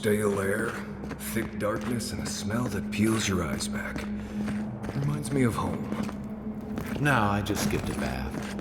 stale air, thick darkness, and a smell that peels your eyes back. Reminds me of home. No, I just skipped a bath.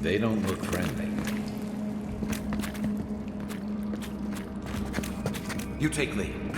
They don't look friendly. You take lead.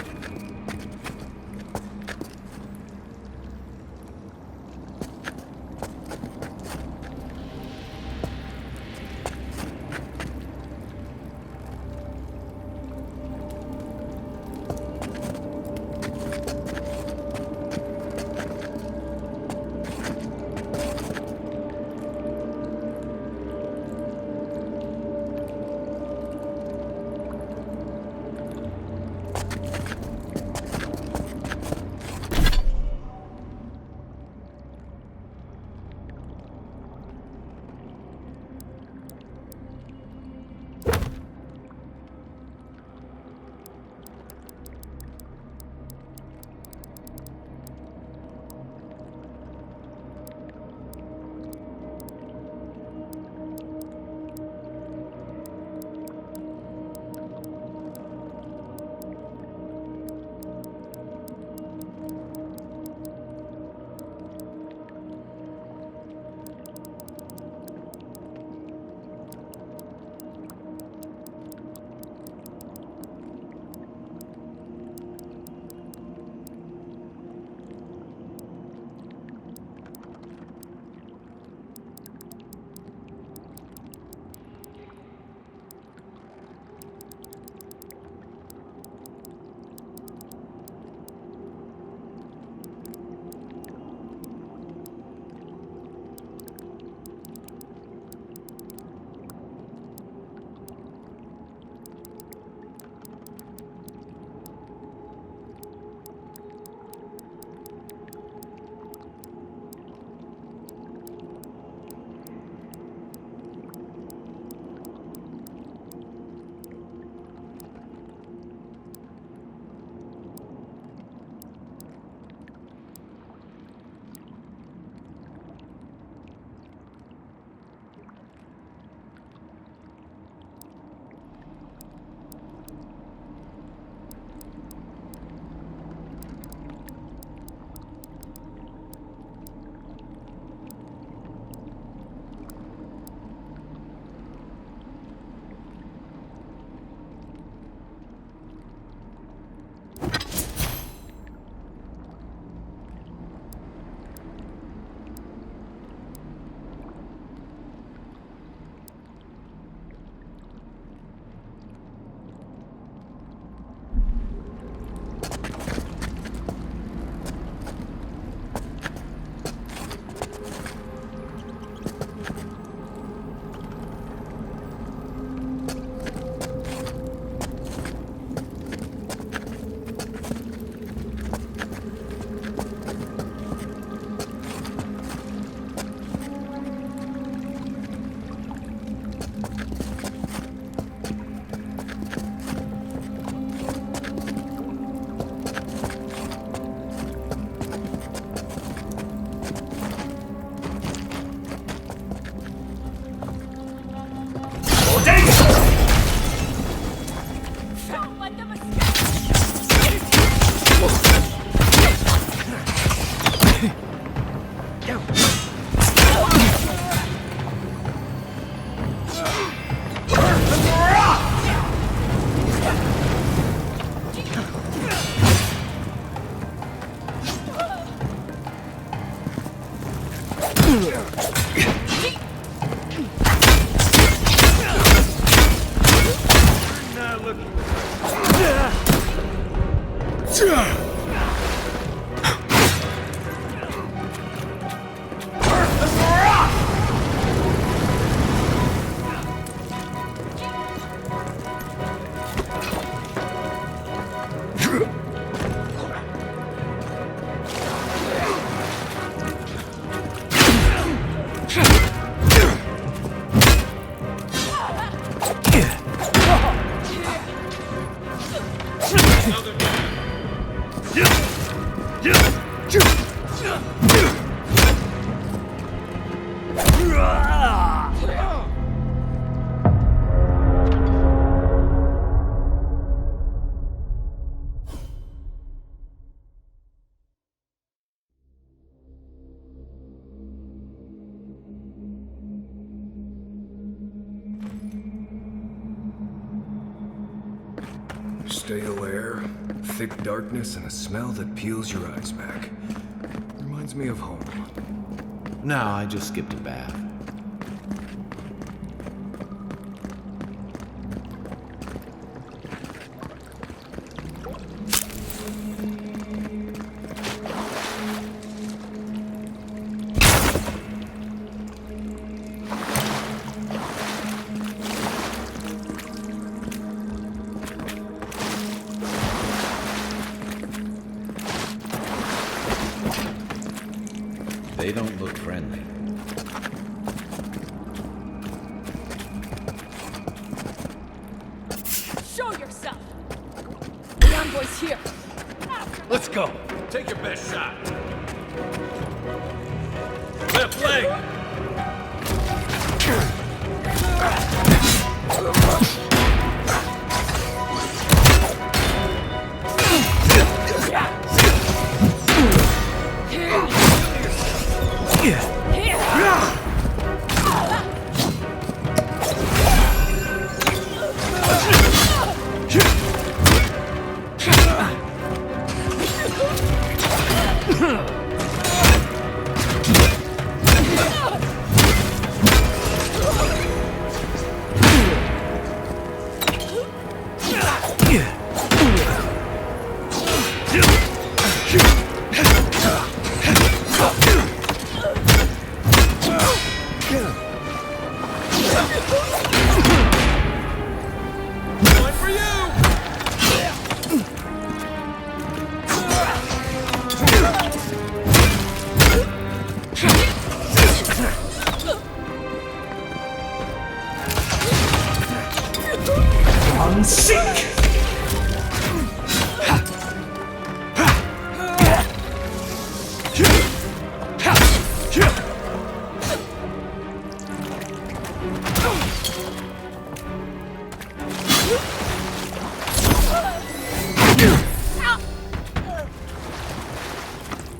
Stale air, thick darkness, and a smell that peels your eyes back. Reminds me of home. No, I just skipped a bath. They don't look friendly. Show yourself! The envoy's here! Let's go! Take your best shot. Left leg! One for you! Unsink!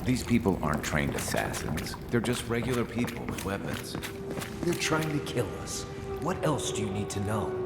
These people aren't trained assassins. They're just regular people with weapons. They're trying to kill us. What else do you need to know?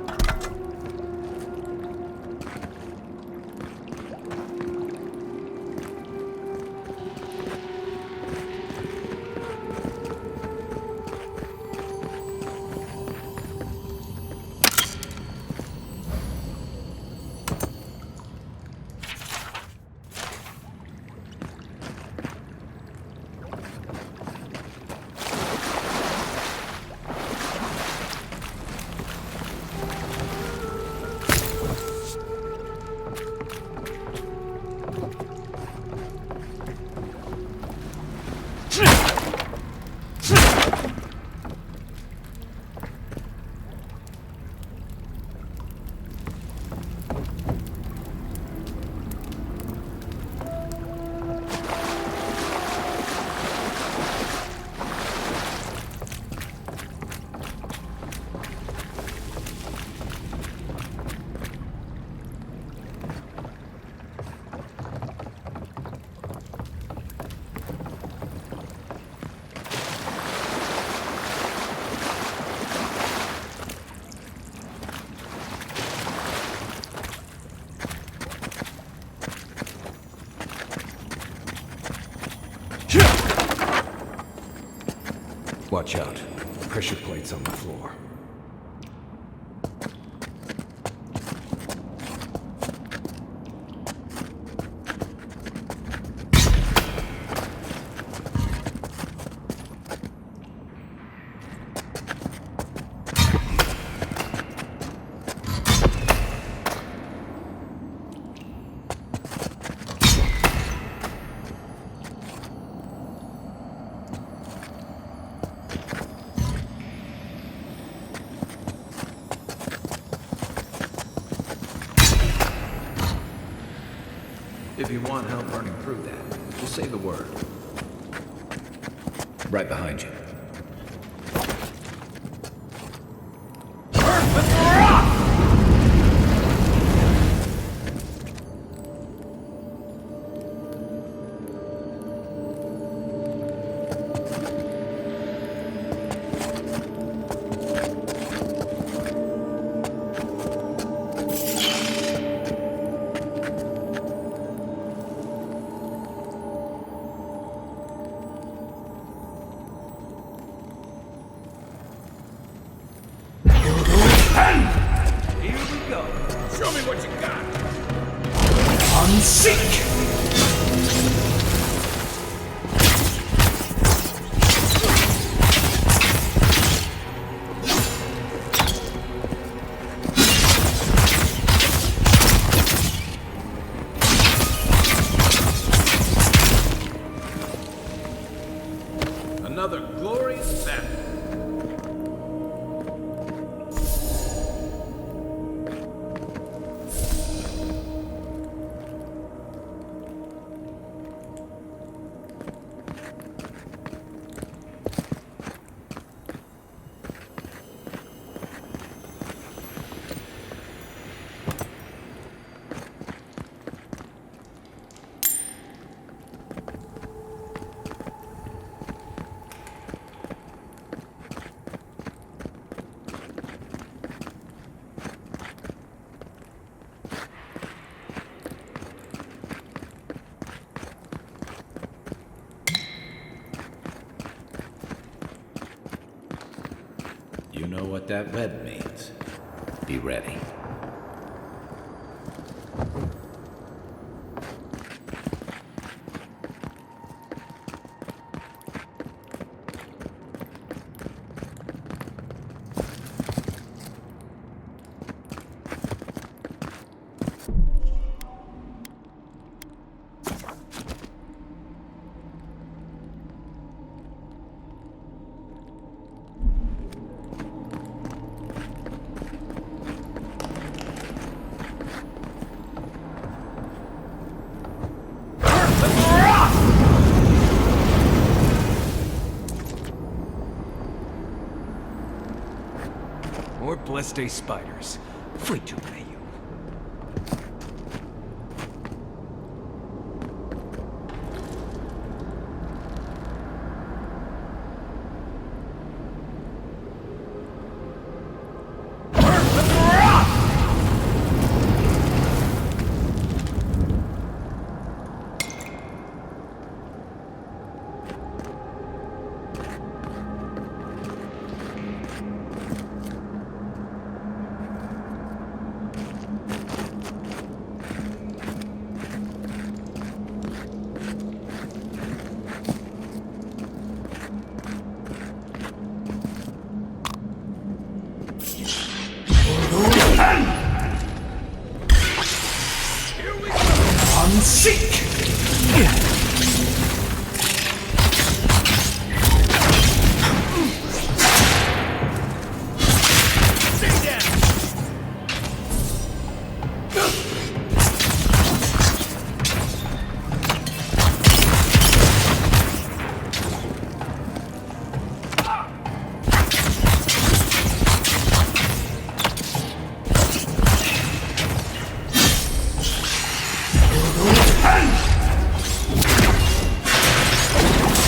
Watch out. Pressure plates on the floor. If you want help burning through that, just say the word. Right behind you. Unseek! Another glorious battle. You know what that web means. Be ready. More blessed day spiders. Fui too many. Unseek!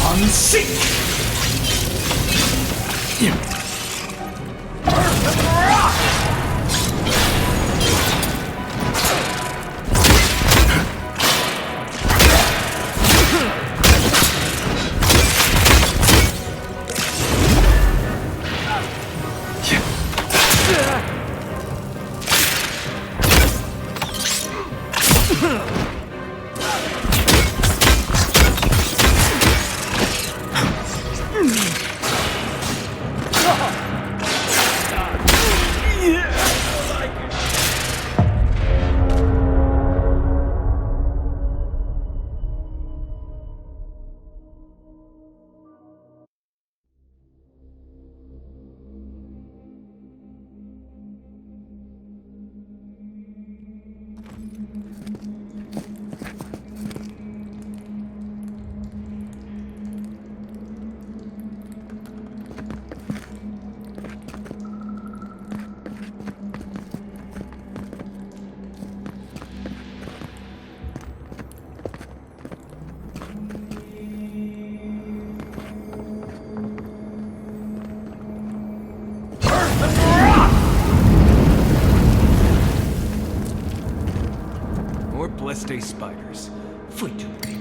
Unseek! More blessed day spiders. Fui too many.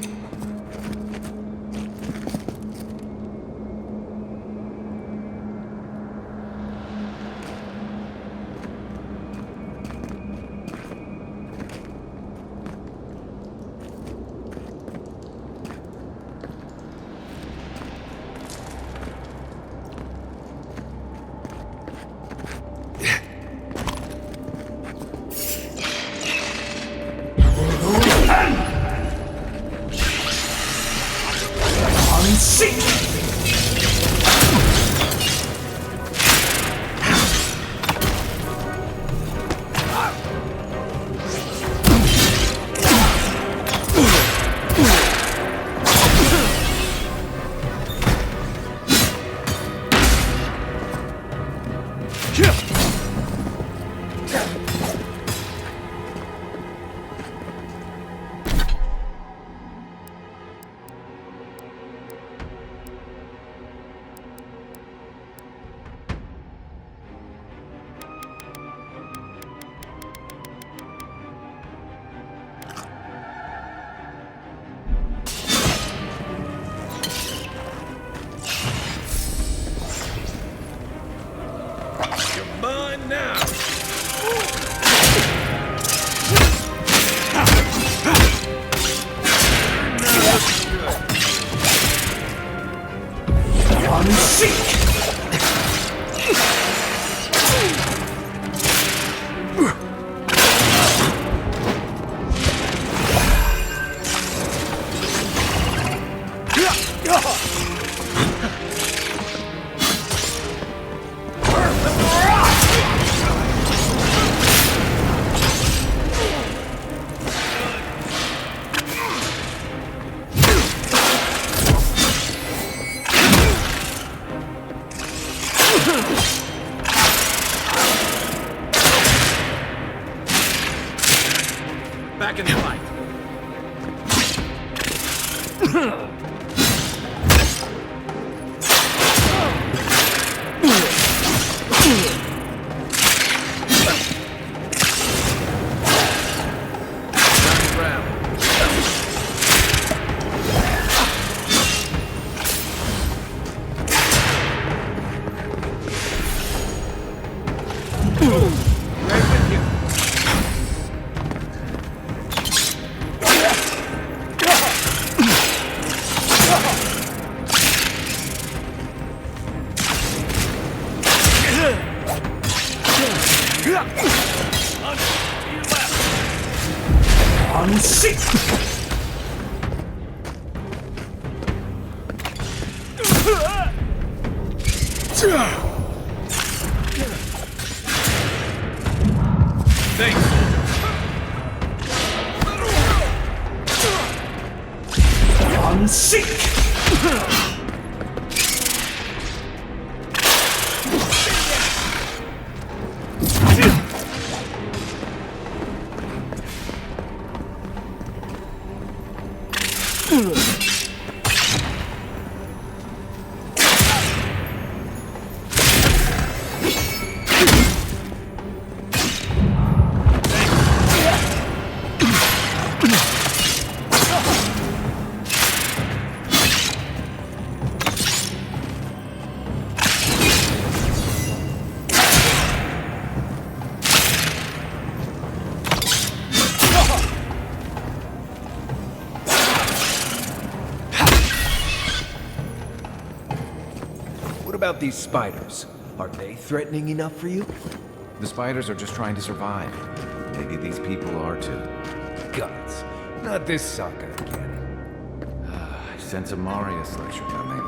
Back in the fight. What about these spiders? Are they threatening enough for you? The spiders are just trying to survive. Maybe these people are too. Guts. Not this sucker again. I sense a Marius lecture coming.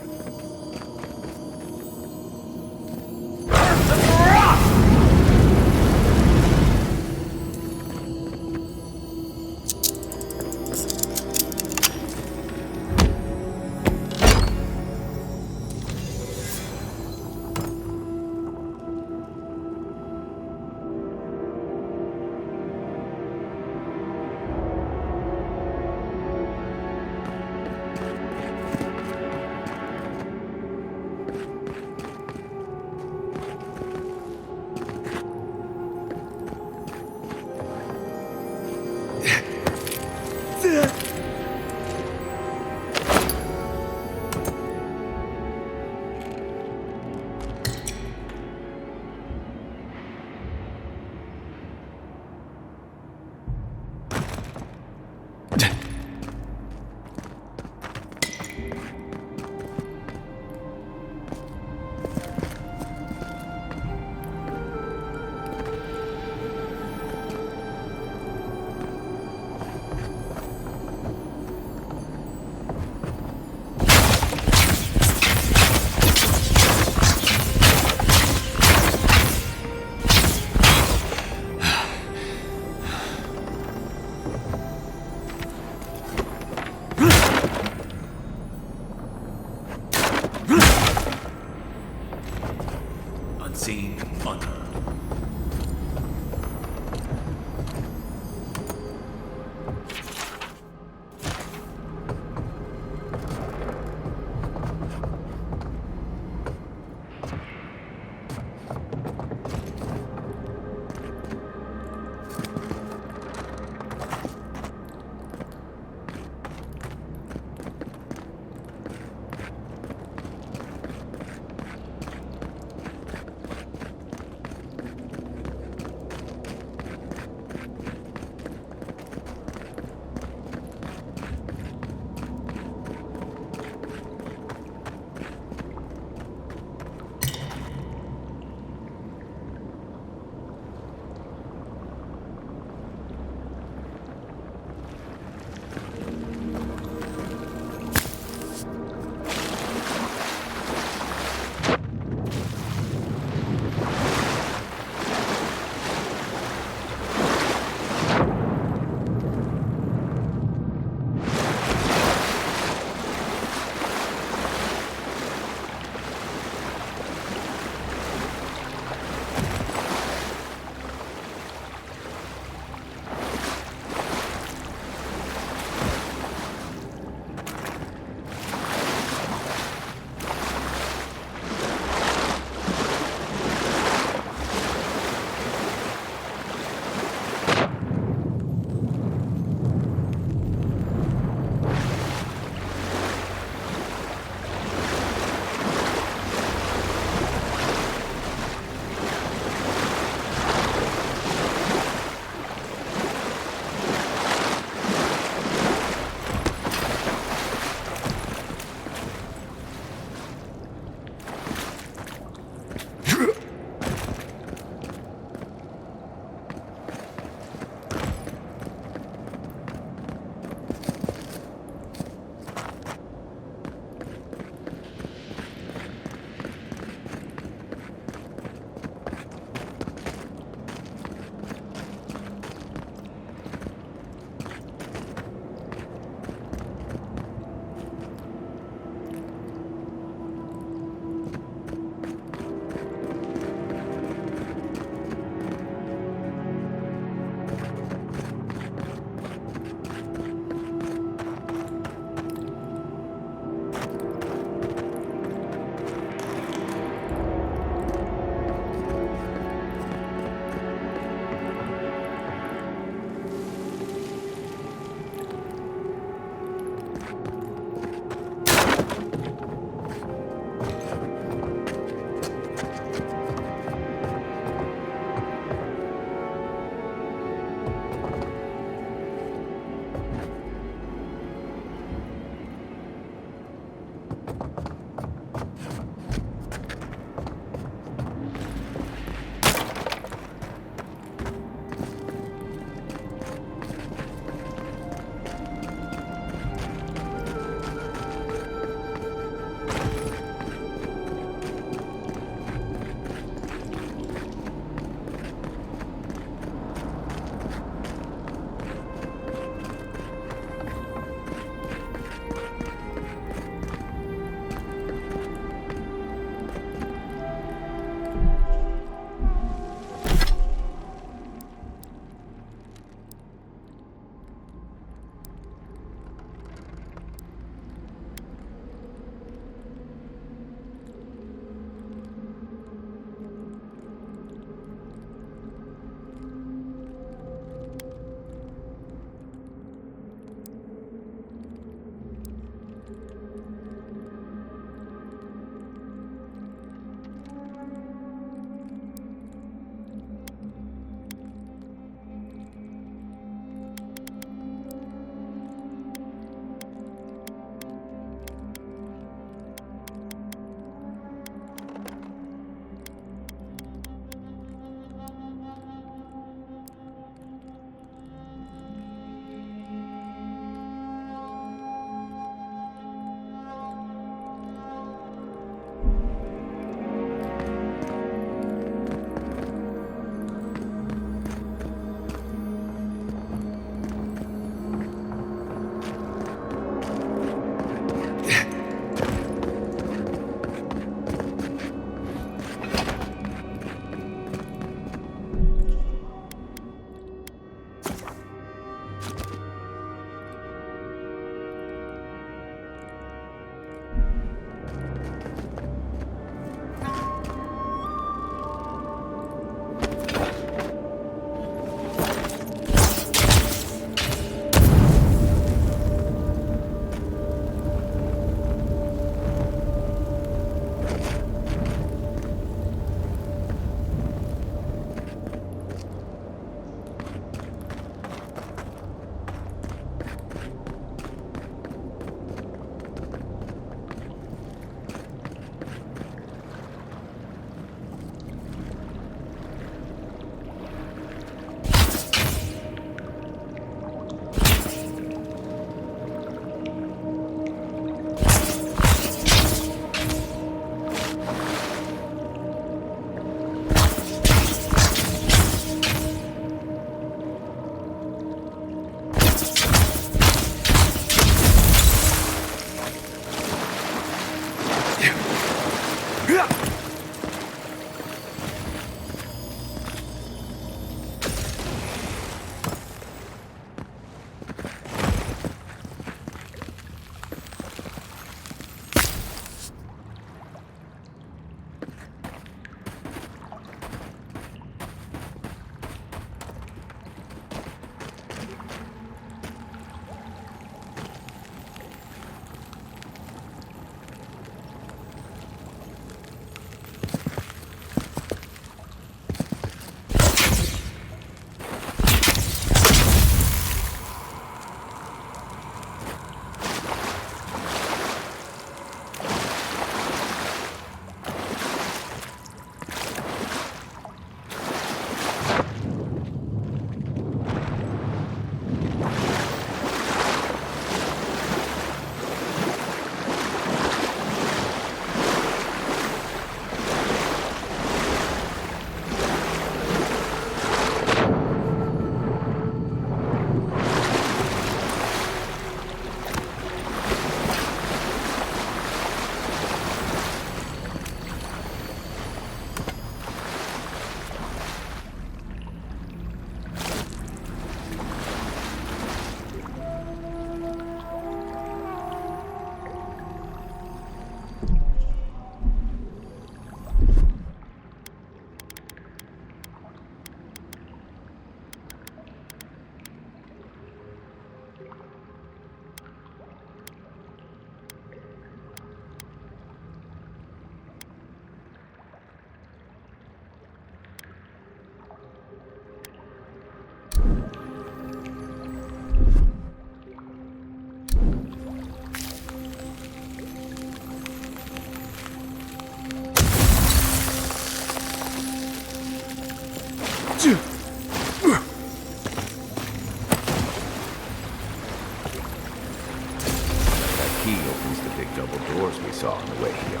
key opens the big double doors we saw on the way here.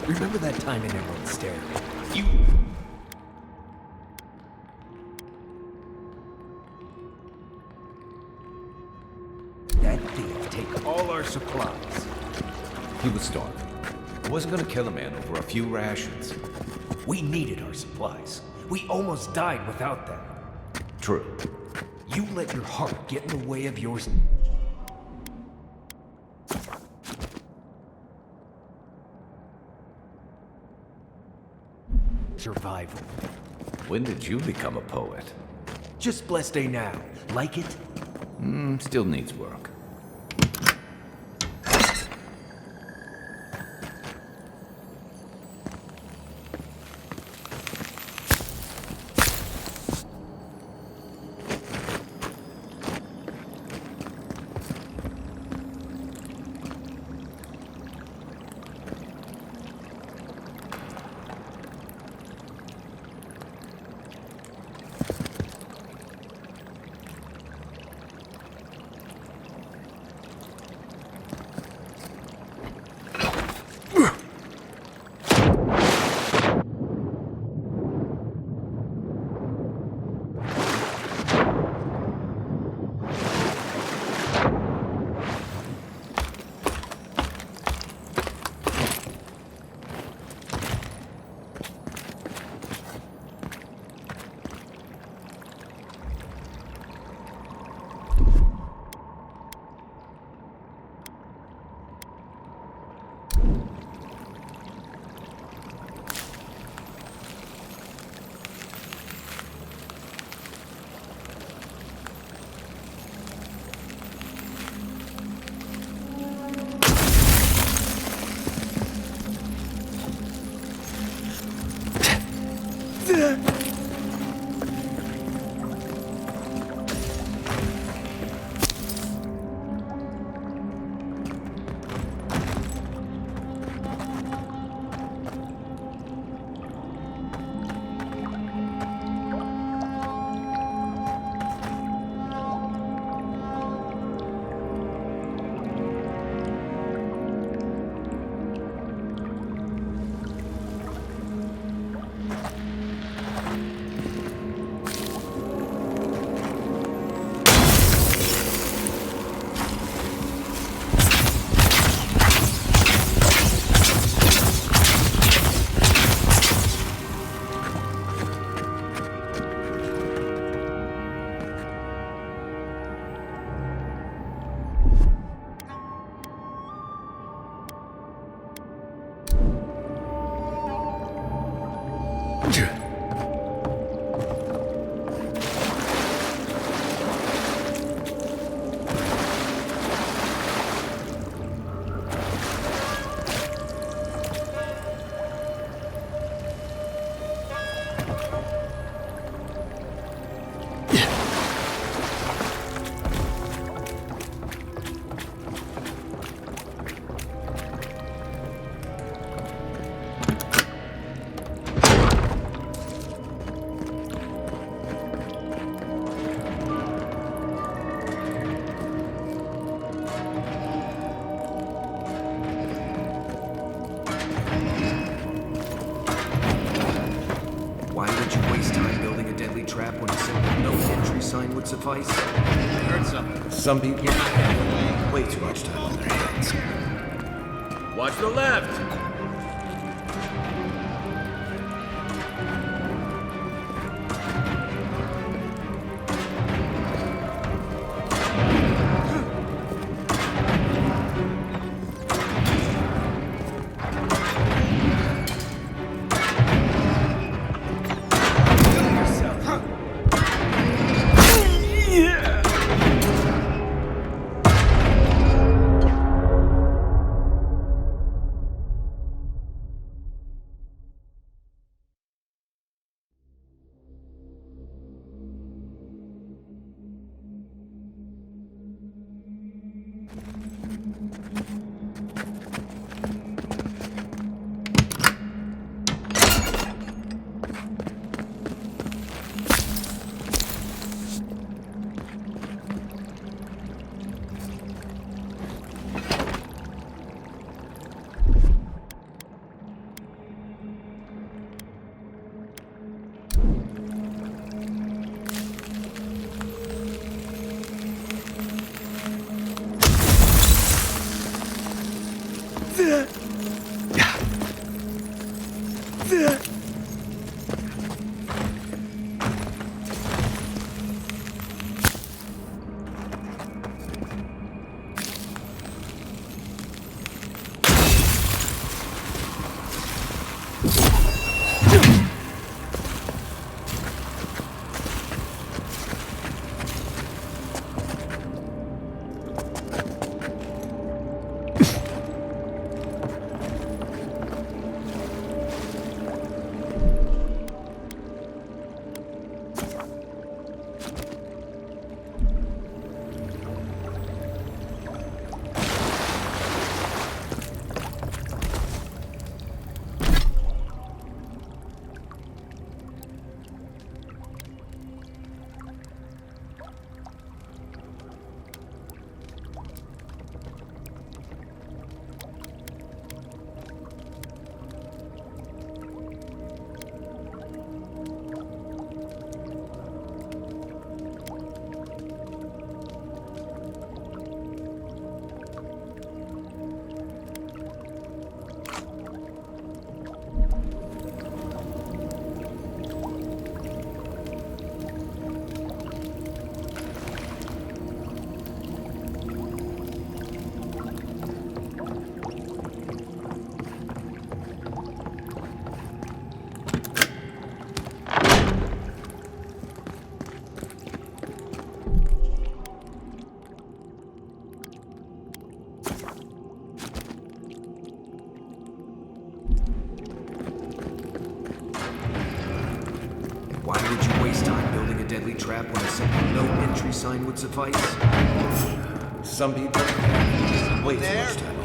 Remember that time in Emerald Stair? That thief take all our supplies. He was starving. I wasn't gonna kill a man over a few rations. We needed our supplies. We almost died without them. True. You let your heart get in the way of yours. Survival. When did you become a poet? Just blessed day now. Like it? Still needs work. sign would suffice? Heard something. Some people have way too much time on their hands. Watch the left! Why would you waste time building a deadly trap when a simple no entry sign would suffice? Some people have way too much time.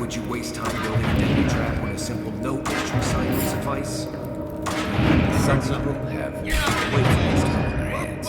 would you waste time building a deadly trap when a simple no entry sign would suffice? Some people have way too much time on their hands.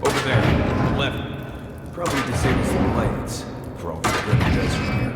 Over there, on the left. Probably disables the lights for all the good it does from here.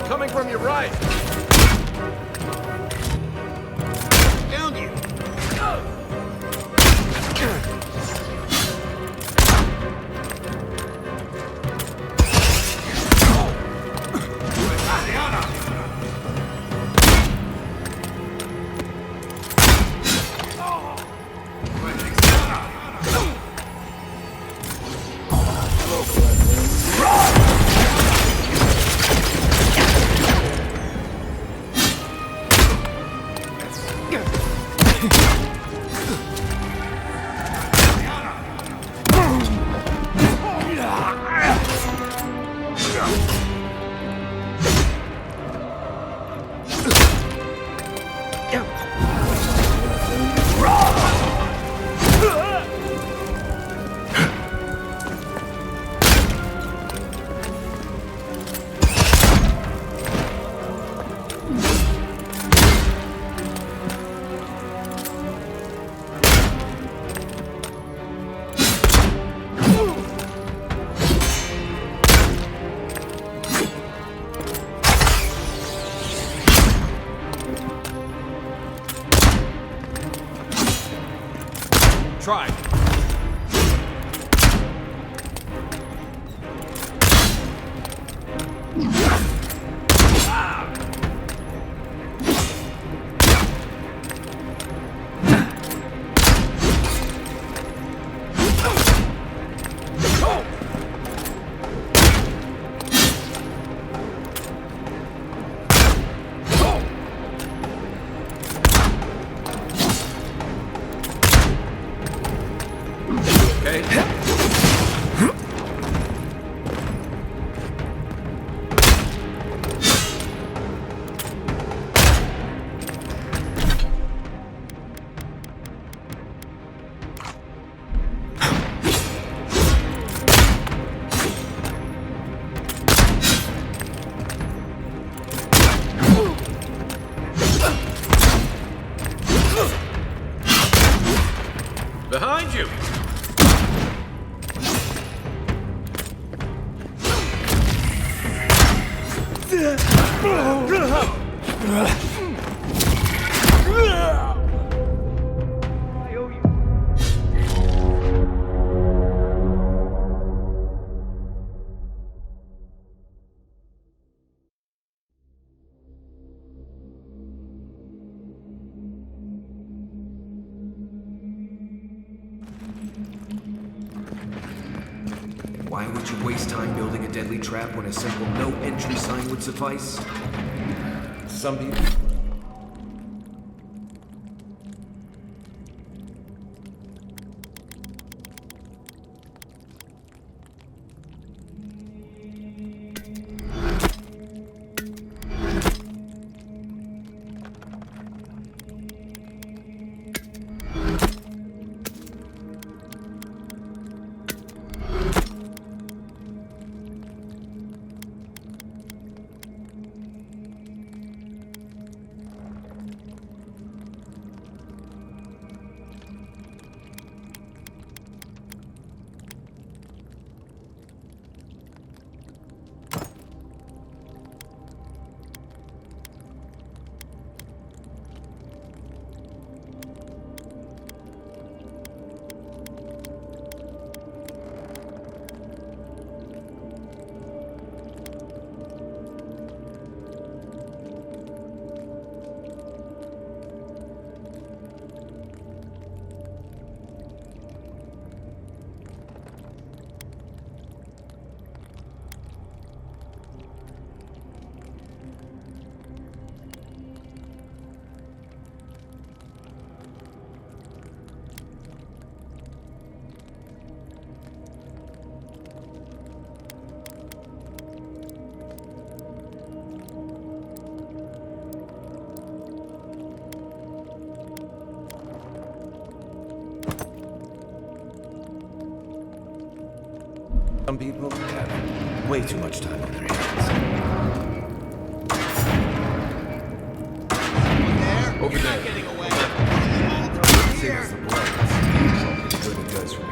Coming from your right. Down you. Try. Why would you waste time building a deadly trap when a simple no entry sign would suffice? Some people. Some people have way too much time on their hands. Over there. Not getting away. Saves the blood. That's what it does for me.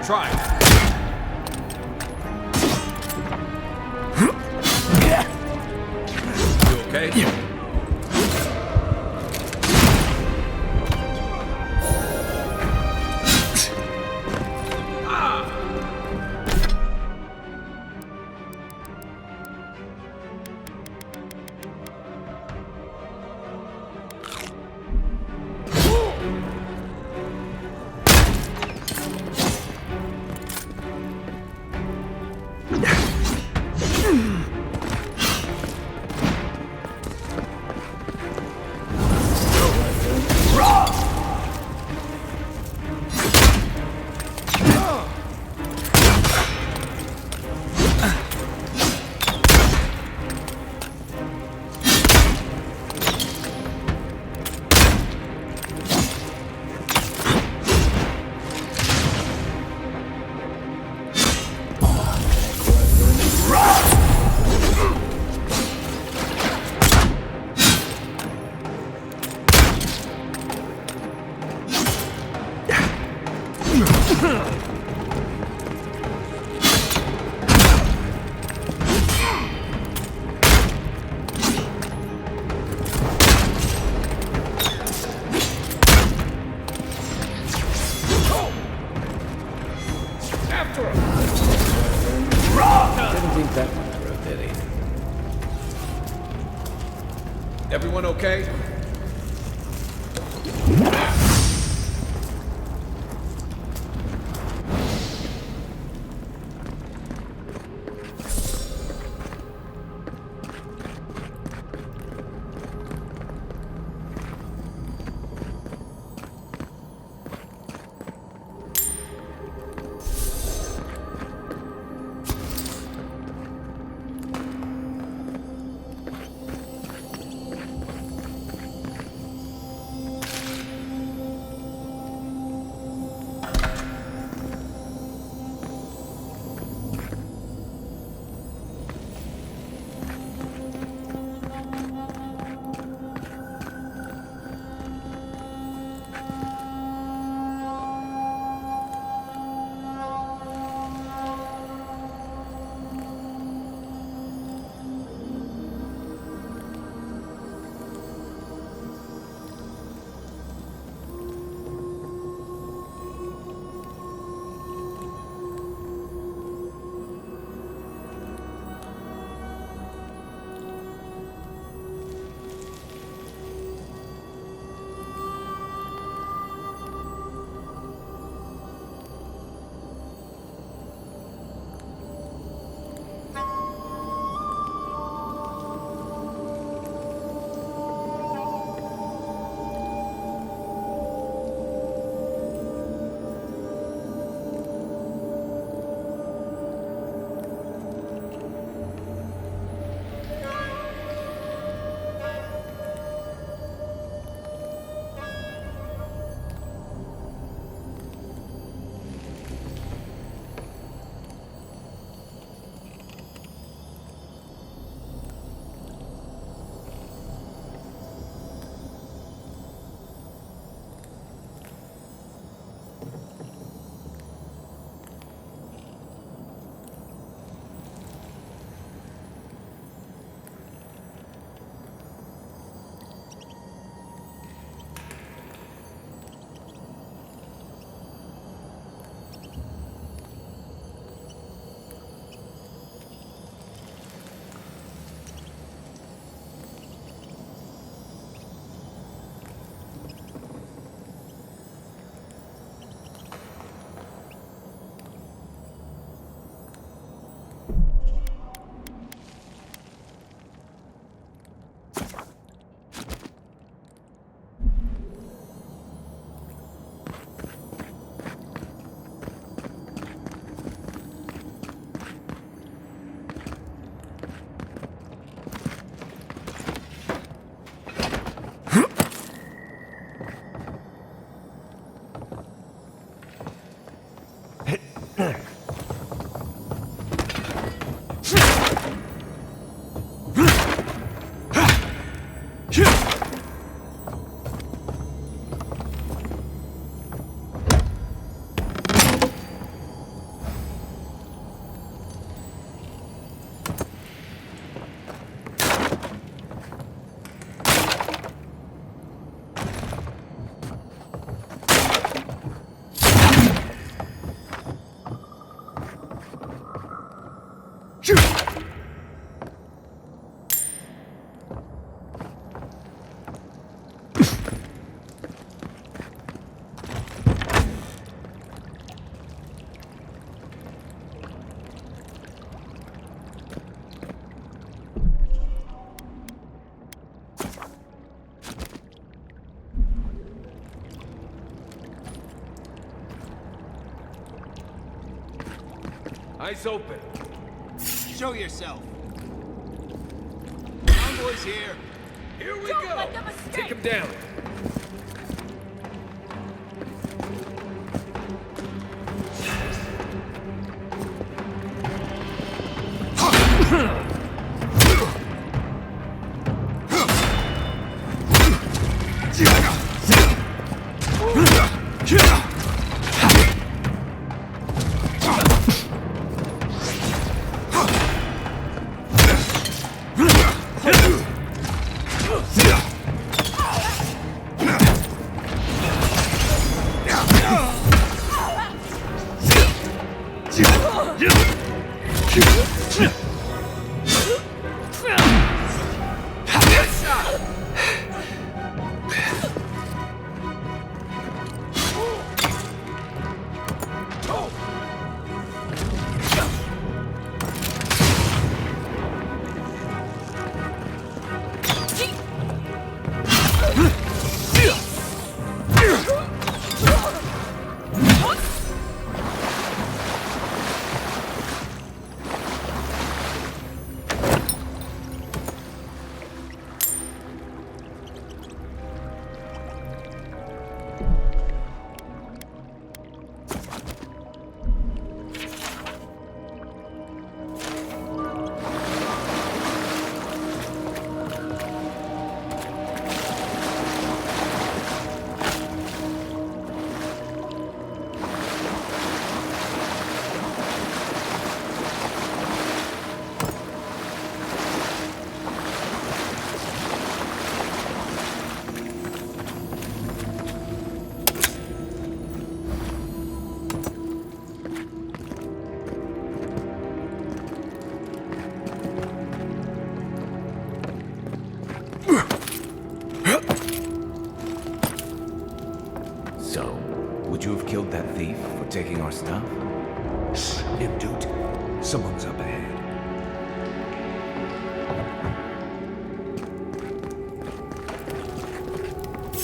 Try. You okay? Didn't think that one through, did he? Everyone okay? Eyes open. Show yourself. Convoy's here. Here we Don't go. let them escape. Take him down. So, would you have killed that thief for taking our stuff? Shh, him, dude. Someone's up ahead.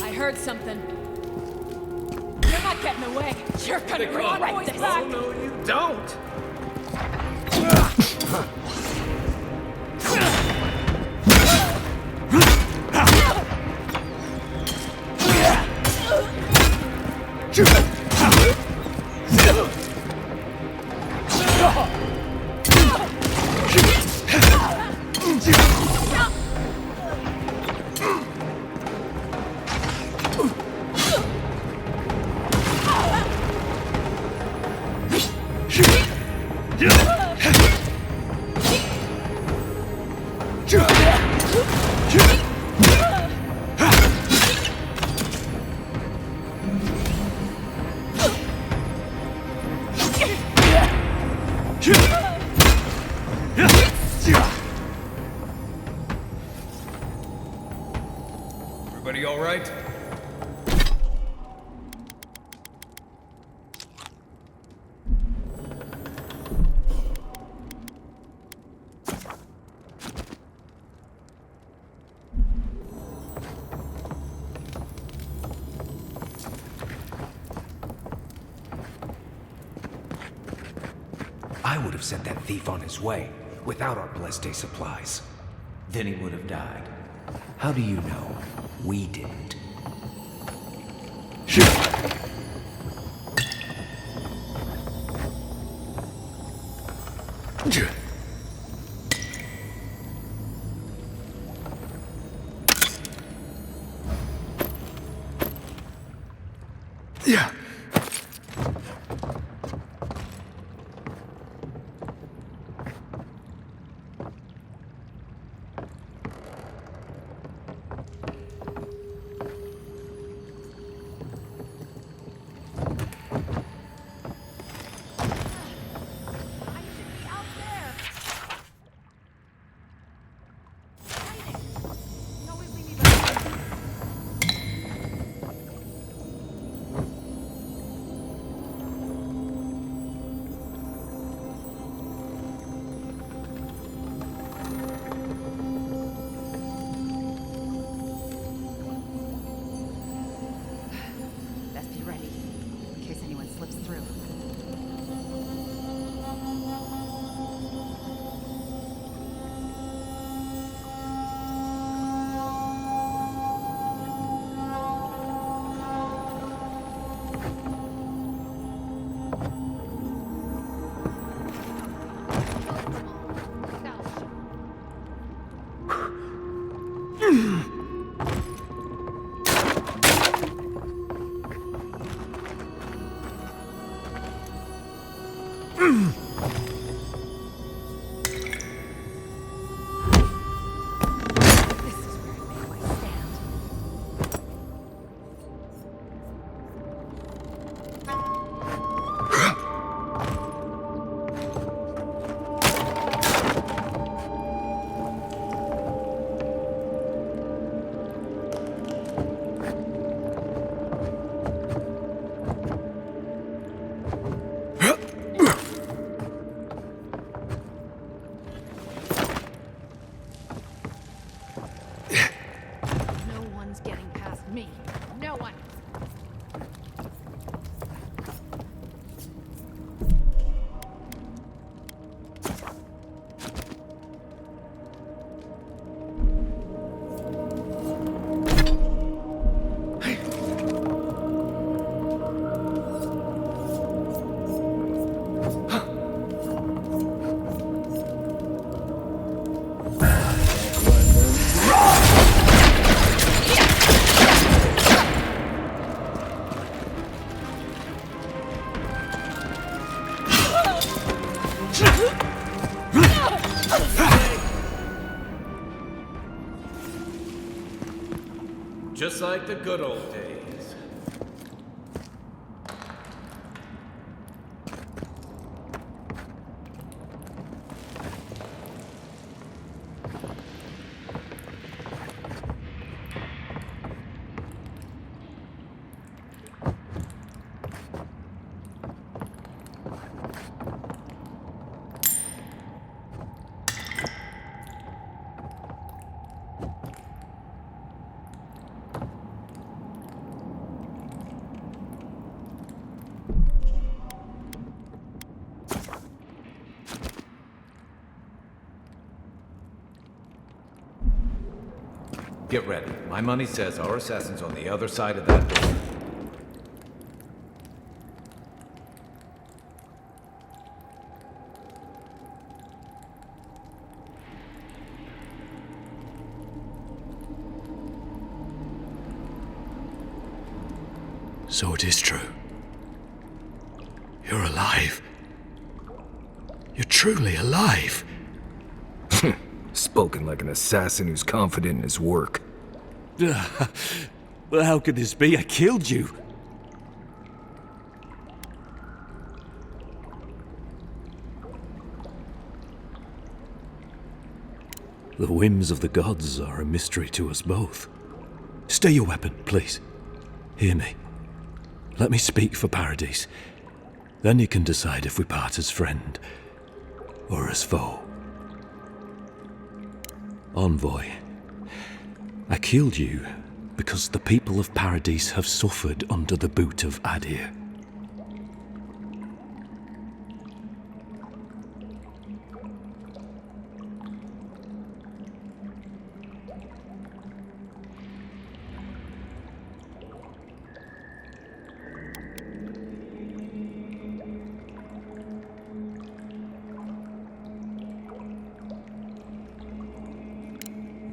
I heard something. You're not getting away. You're gonna bring Convoys back. Oh, no, you don't. Everybody all right? I would have sent that thief on his way without our blessed day supplies. Then he would have died. How do you know? We didn't. Yeah. is where I make my stand. No one's getting past me. No one. Just like the good old days. Get ready. My money says our assassin's on the other side of that door. So it is true. You're alive. You're truly alive. Spoken like an assassin who's confident in his work. Well, how could this be? I killed you. The whims of the gods are a mystery to us both. Stay your weapon, please. Hear me. Let me speak for Paradise. Then you can decide if we part as friend or as foe. Envoy, I killed you because the people of Paradise have suffered under the boot of Adir.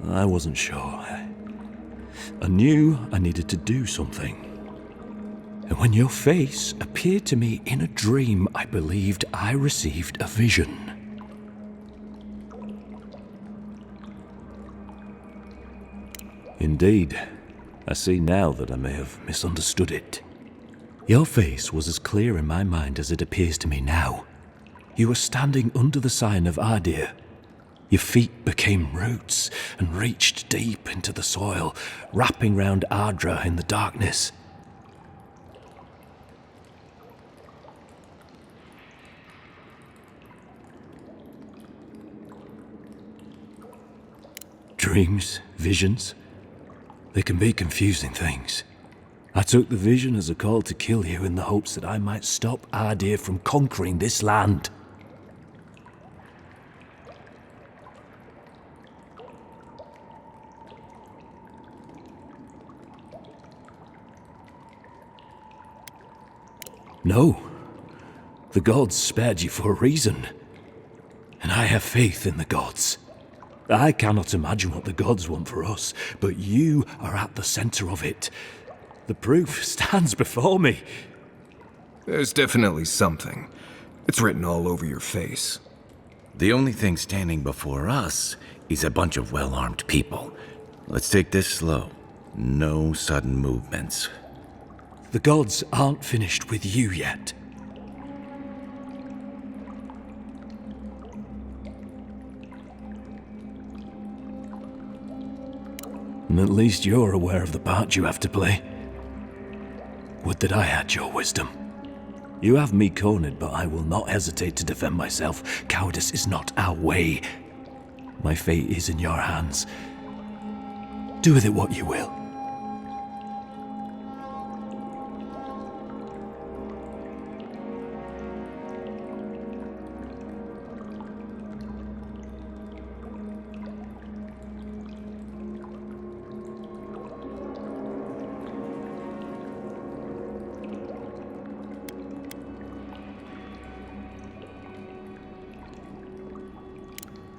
I wasn't sure. I knew I needed to do something. And when your face appeared to me in a dream, I believed I received a vision. Indeed, I see now that I may have misunderstood it. Your face was as clear in my mind as it appears to me now. You were standing under the sign of Adir. Your feet became roots and reached deep into the soil, wrapping round Ardra in the darkness. Dreams, visions, they can be confusing things. I took the vision as a call to kill you in the hopes that I might stop Adir from conquering this land. No, the gods spared you for a reason, and I have faith in the gods. I cannot imagine what the gods want for us, but you are at the center of it. The proof stands before me. There's definitely something. It's written all over your face. The only thing standing before us is a bunch of well-armed people. Let's take this slow. No sudden movements. The gods aren't finished with you yet. And at least you're aware of the part you have to play. Would that I had your wisdom. You have me cornered, but I will not hesitate to defend myself. Cowardice is not our way. My fate is in your hands. Do with it what you will.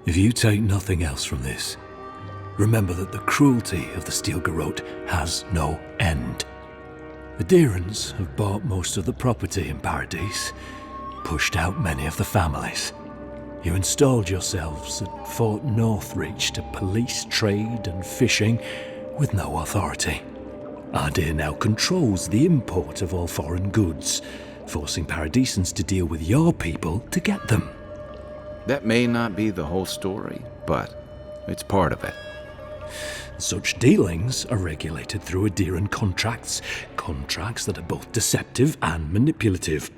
If you take nothing else from this, remember that the cruelty of the Steel Garrote has no end. The Deerans have bought most of the property in Paradise, pushed out many of the families. You installed yourselves at Fort Northreach to police trade and fishing with no authority. Ardir now controls the import of all foreign goods, forcing Paradisans to deal with your people to get them. That may not be the whole story, but it's part of it. Such dealings are regulated through Adiran contracts that are both deceptive and manipulative.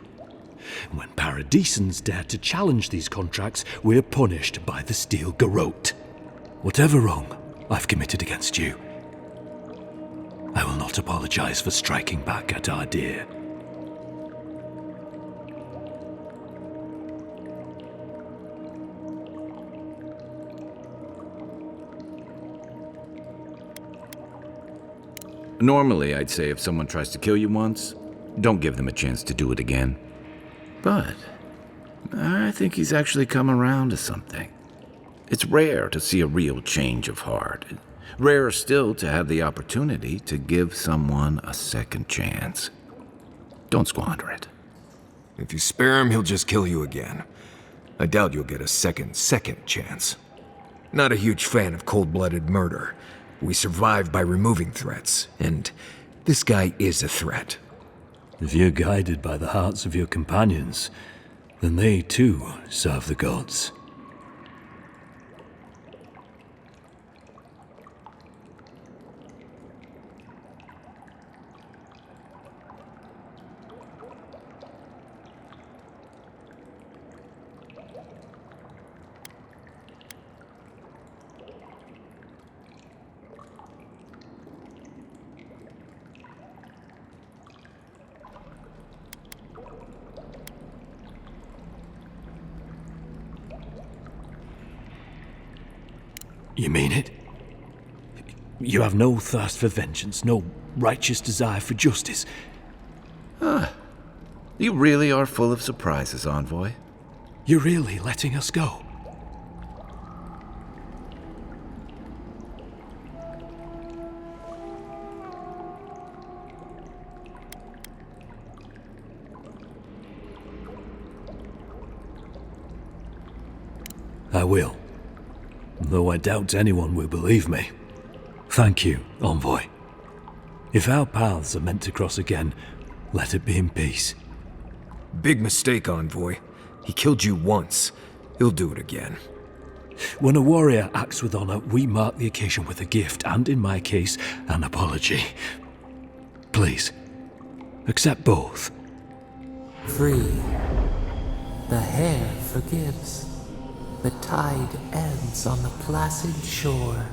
When Paradisans dare to challenge these contracts, we're punished by the Steel Garrote. Whatever wrong I've committed against you, I will not apologize for striking back at Ardir. Normally, I'd say if someone tries to kill you once, don't give them a chance to do it again. But I think he's actually come around to something. It's rare to see a real change of heart. Rarer still to have the opportunity to give someone a second chance. Don't squander it. If you spare him, he'll just kill you again. I doubt you'll get a second chance. Not a huge fan of cold-blooded murder. We survive by removing threats, and this guy is a threat. If you're guided by the hearts of your companions, then they too serve the gods. You mean it? You have no thirst for vengeance, no righteous desire for justice. You really are full of surprises, Envoy. You're really letting us go? I will. Though I doubt anyone will believe me. Thank you, Envoy. If our paths are meant to cross again, let it be in peace. Big mistake, Envoy. He killed you once. He'll do it again. When a warrior acts with honor, we mark the occasion with a gift, and in my case, an apology. Please, accept both. Free. The hair forgives. The tide ends on the placid shore.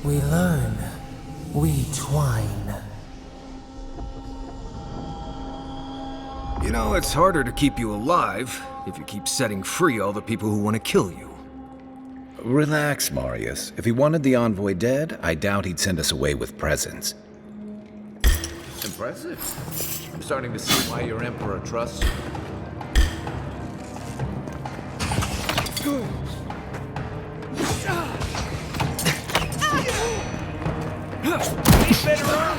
We learn. We twine. You know, it's harder to keep you alive if you keep setting free all the people who want to kill you. Relax, Marius. If he wanted the Envoy dead, I doubt he'd send us away with presents. Impressive. I'm starting to see why your Emperor trusts you. Better arm.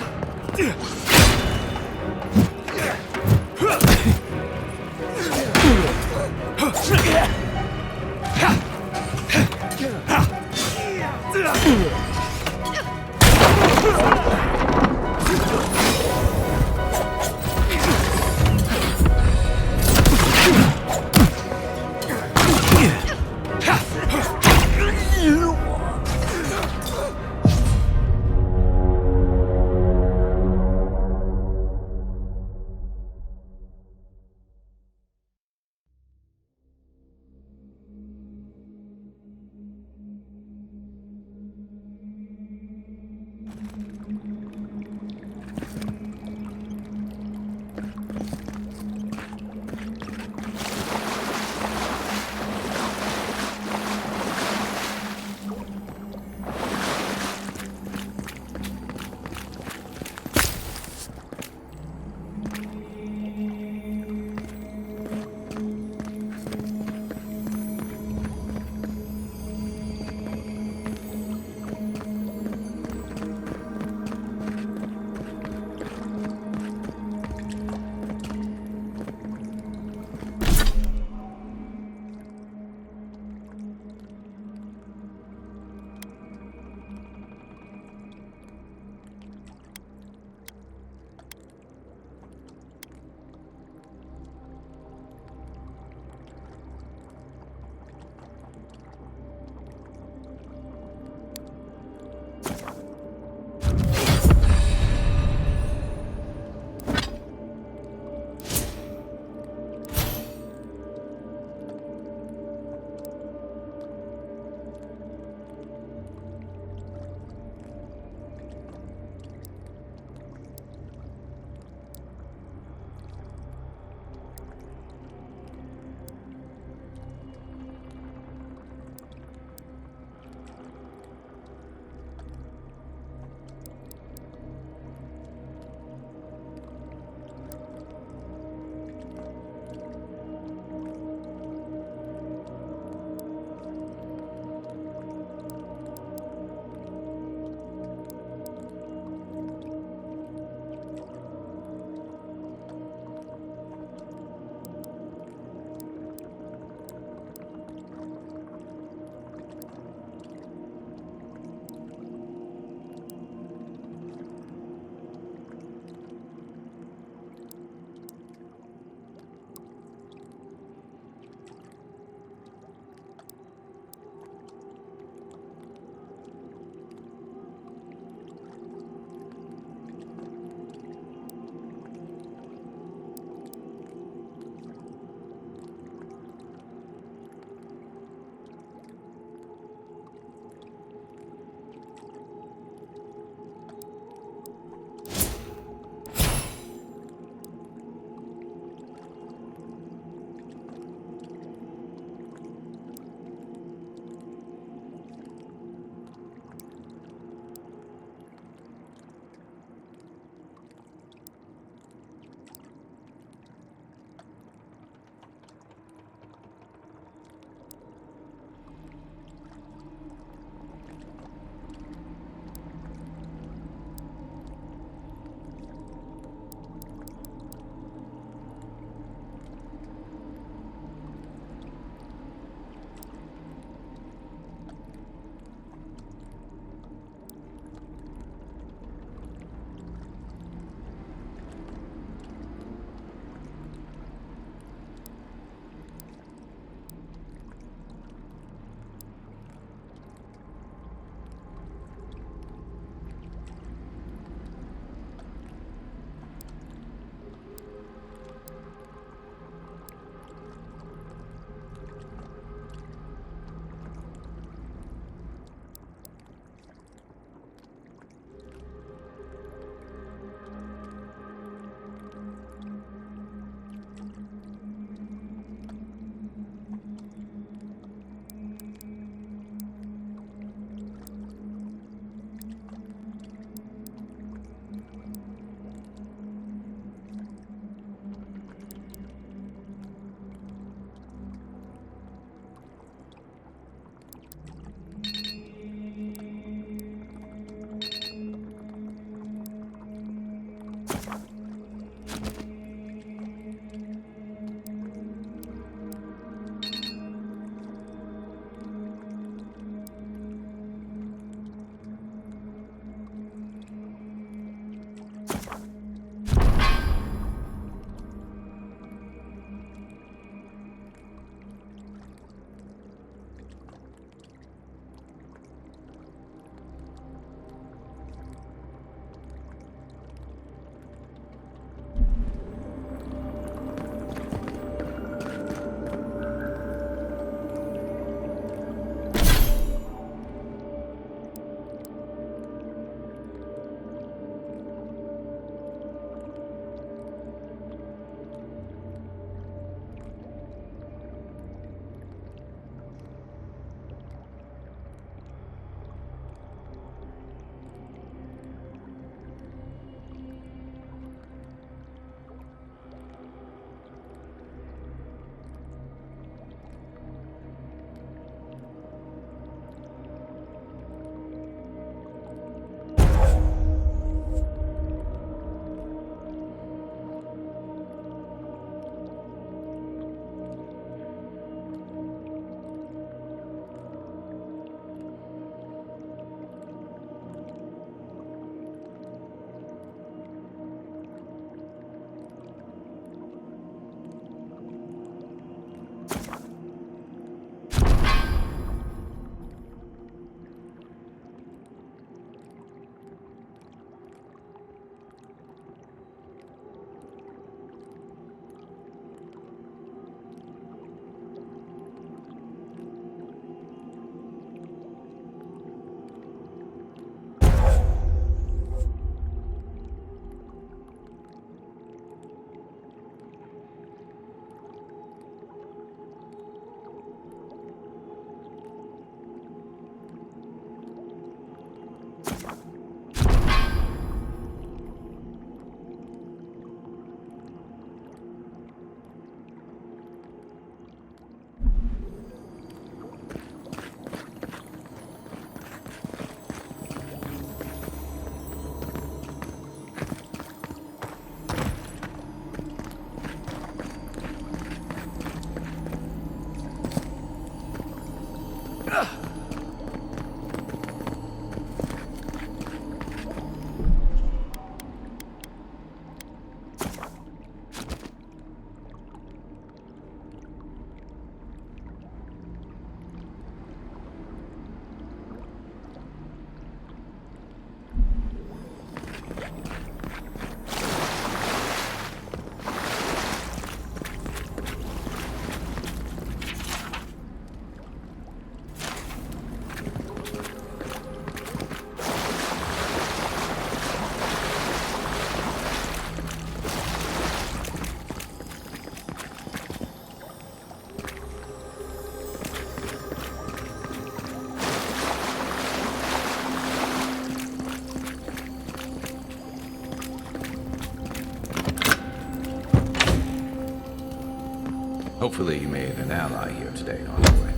Hopefully you made an ally here today, Envoy.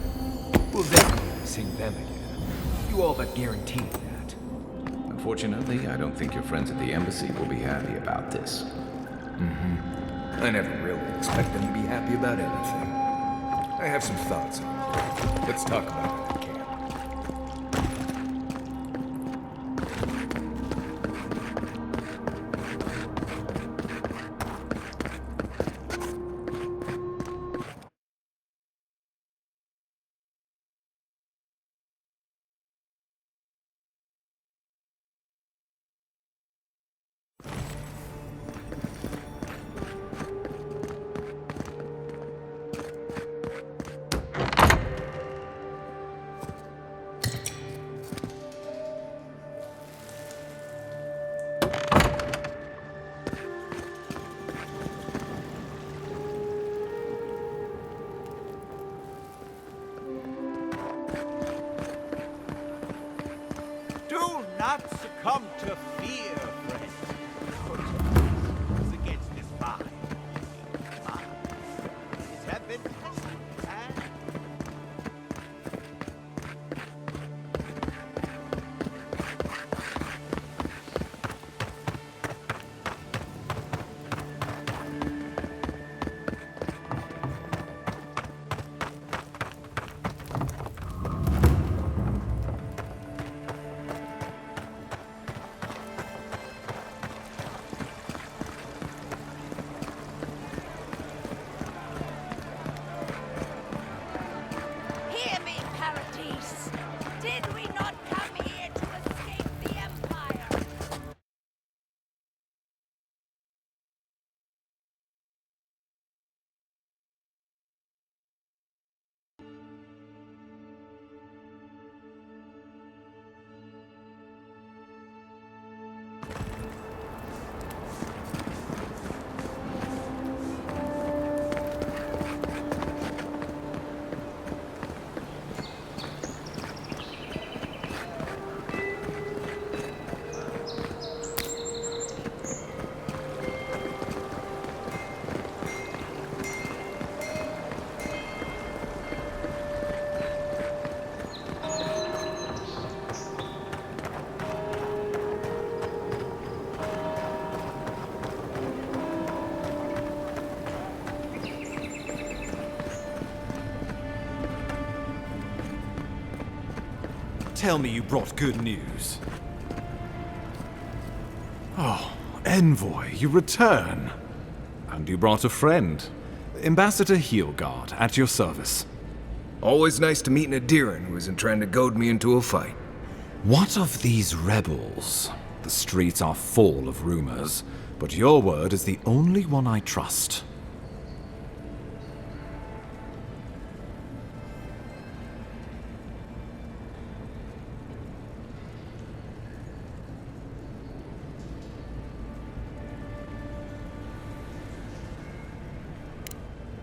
We'll definitely sing them again. You all but guaranteed that. Unfortunately, I don't think your friends at the embassy will be happy about this. I never really expect them to be happy about anything. I have some thoughts on it. Let's talk about it at camp. Do not succumb to fear, friend. Protest against this vile. It have been tested and Hear me, Paradise. Did we not come here to escape the Empire? Tell me you brought good news. Oh, Envoy, you return. And you brought a friend. Ambassador Heelguard, at your service. Always nice to meet an Adiran who isn't trying to goad me into a fight. What of these rebels? The streets are full of rumors, but your word is the only one I trust.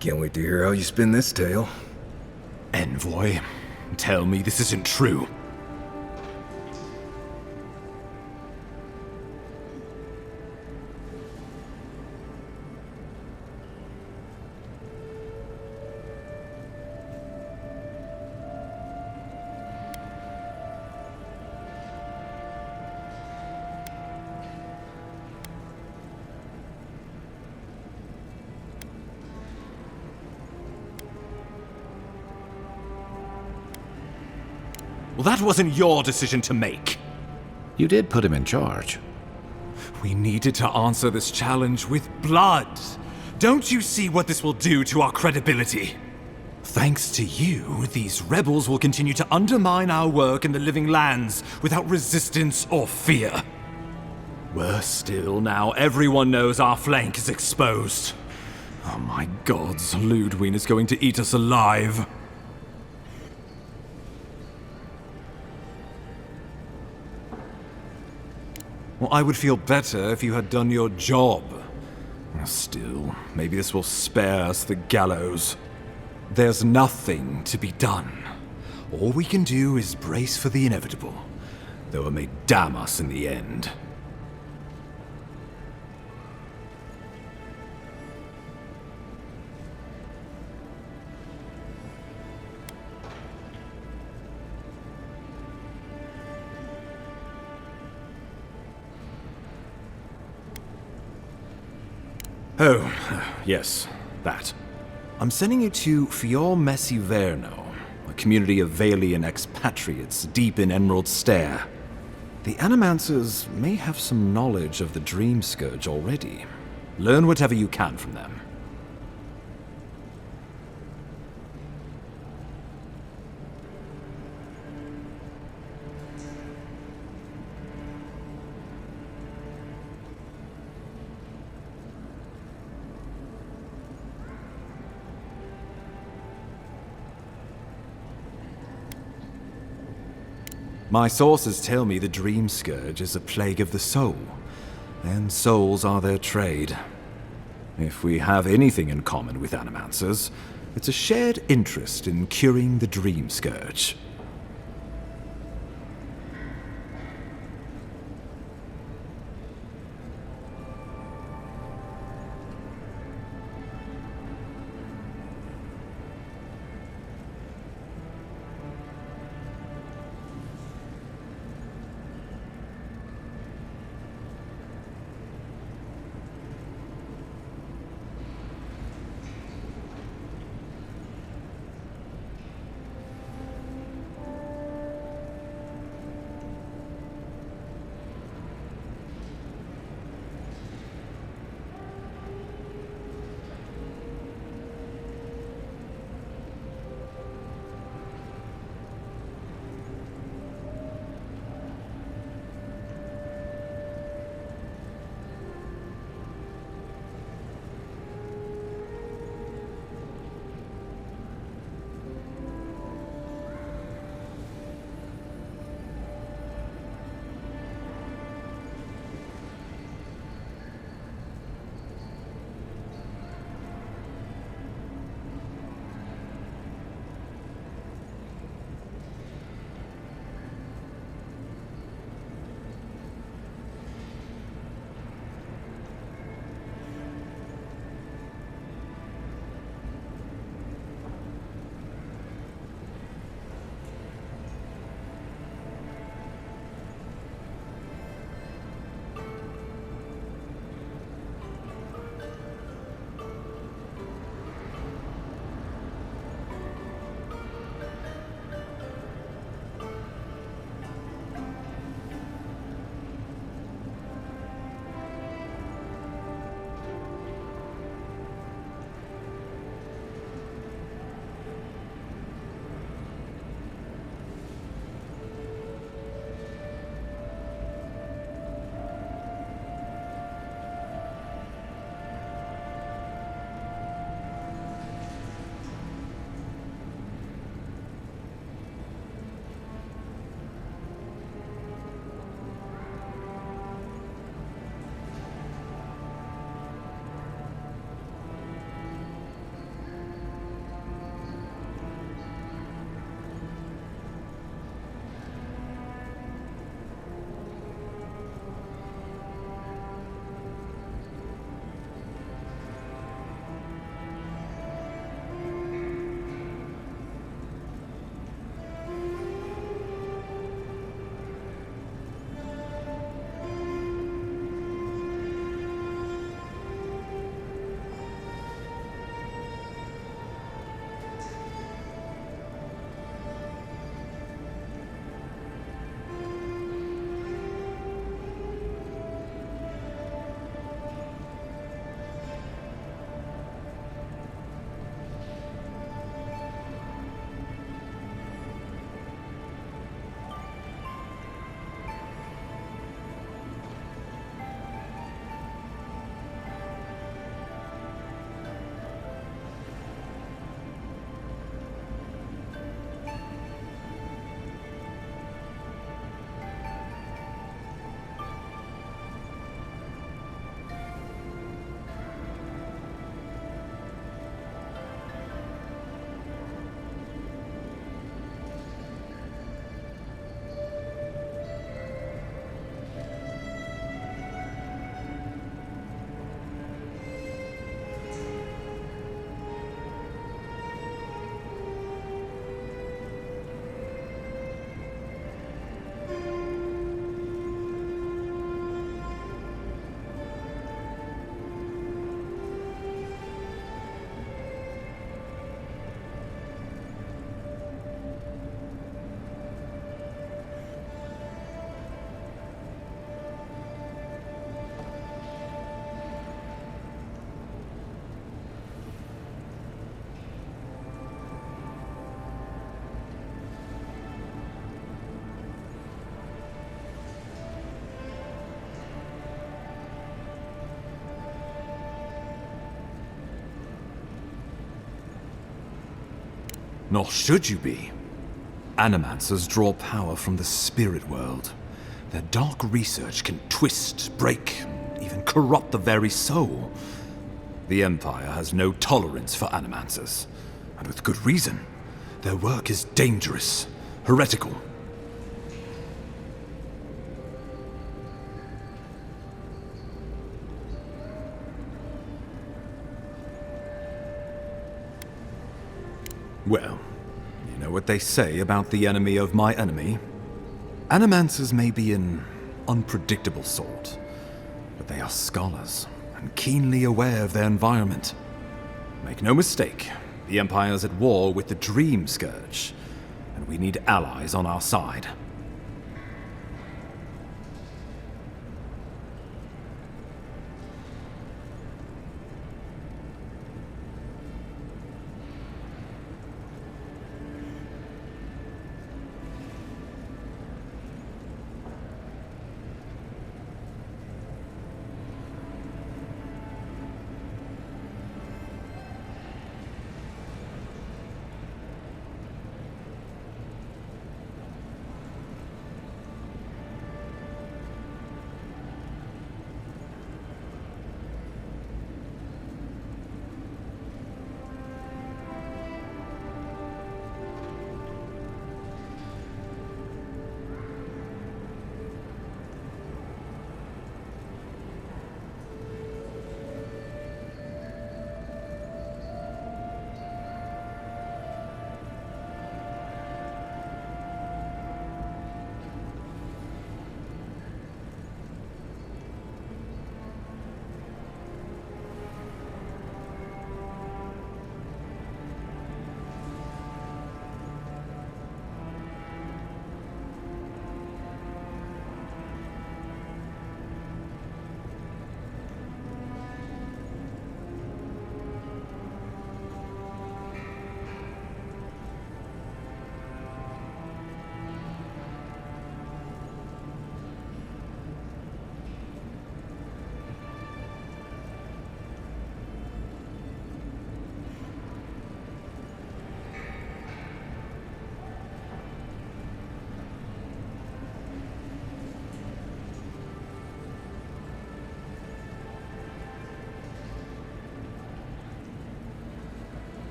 Can't wait to hear how you spin this tale. Envoy, tell me this isn't true. Well, that wasn't your decision to make. You did put him in charge. We needed to answer this challenge with blood. Don't you see what this will do to our credibility? Thanks to you, these rebels will continue to undermine our work in the Living Lands without resistance or fear. Worse still, now everyone knows our flank is exposed. Oh my gods, Ludwig is going to eat us alive. Well, I would feel better if you had done your job. Still, maybe this will spare us the gallows. There's nothing to be done. All we can do is brace for the inevitable, though it may damn us in the end. Oh, yes, that. I'm sending you to Fior Messiverno, a community of Valian expatriates deep in Emerald Stair. The Animancers may have some knowledge of the Dream Scourge already. Learn whatever you can from them. My sources tell me the Dream Scourge is a plague of the soul, and souls are their trade. If we have anything in common with Animancers, it's a shared interest in curing the Dream Scourge. Nor should you be. Animancers draw power from the spirit world. Their dark research can twist, break, and even corrupt the very soul. The Empire has no tolerance for Animancers, and with good reason. Their work is dangerous, heretical. Well, you know what they say about the enemy of my enemy? Animancers may be an unpredictable sort, but they are scholars and keenly aware of their environment. Make no mistake, the Empire's at war with the Dream Scourge, and we need allies on our side.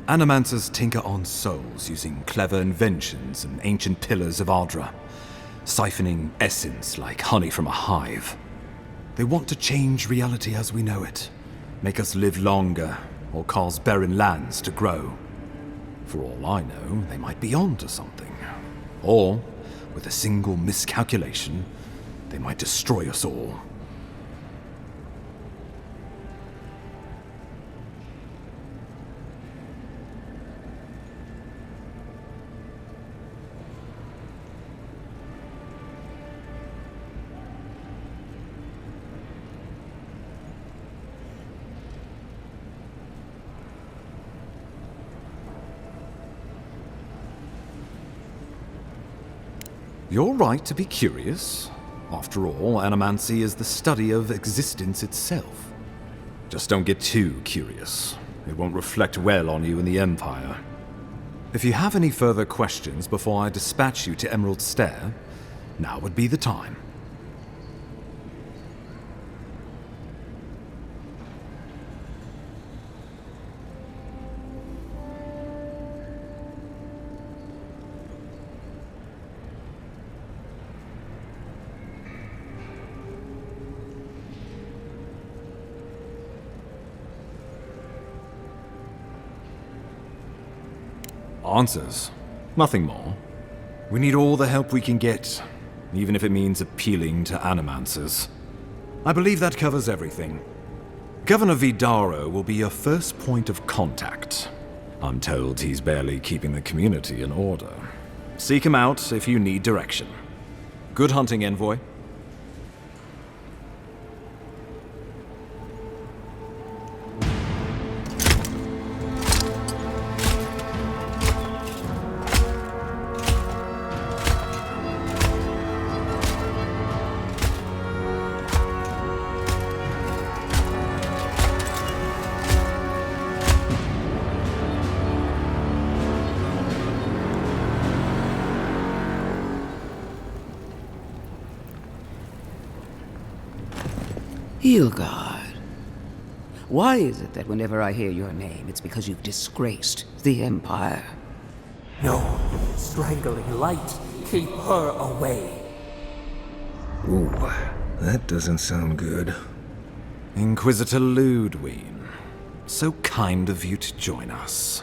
Animancers tinker on souls using clever inventions and ancient pillars of Ardra, siphoning essence like honey from a hive. They want to change reality as we know it, make us live longer, or cause barren lands to grow. For all I know, they might be on to something. Or, with a single miscalculation, they might destroy us all. You're right to be curious. After all, animancy is the study of existence itself. Just don't get too curious. It won't reflect well on you in the Empire. If you have any further questions before I dispatch you to Emerald Stair, now would be the time. Answers. Nothing more. We need all the help we can get, even if it means appealing to Animancers. I believe that covers everything. Governor Vidaro will be your first point of contact. I'm told he's barely keeping the community in order. Seek him out if you need direction. Good hunting, envoy. Hilgard. Why is it that whenever I hear your name, it's because you've disgraced the Empire? No, strangling light. Keep her away. Ooh, that doesn't sound good. Inquisitor Ludwig. So kind of you to join us.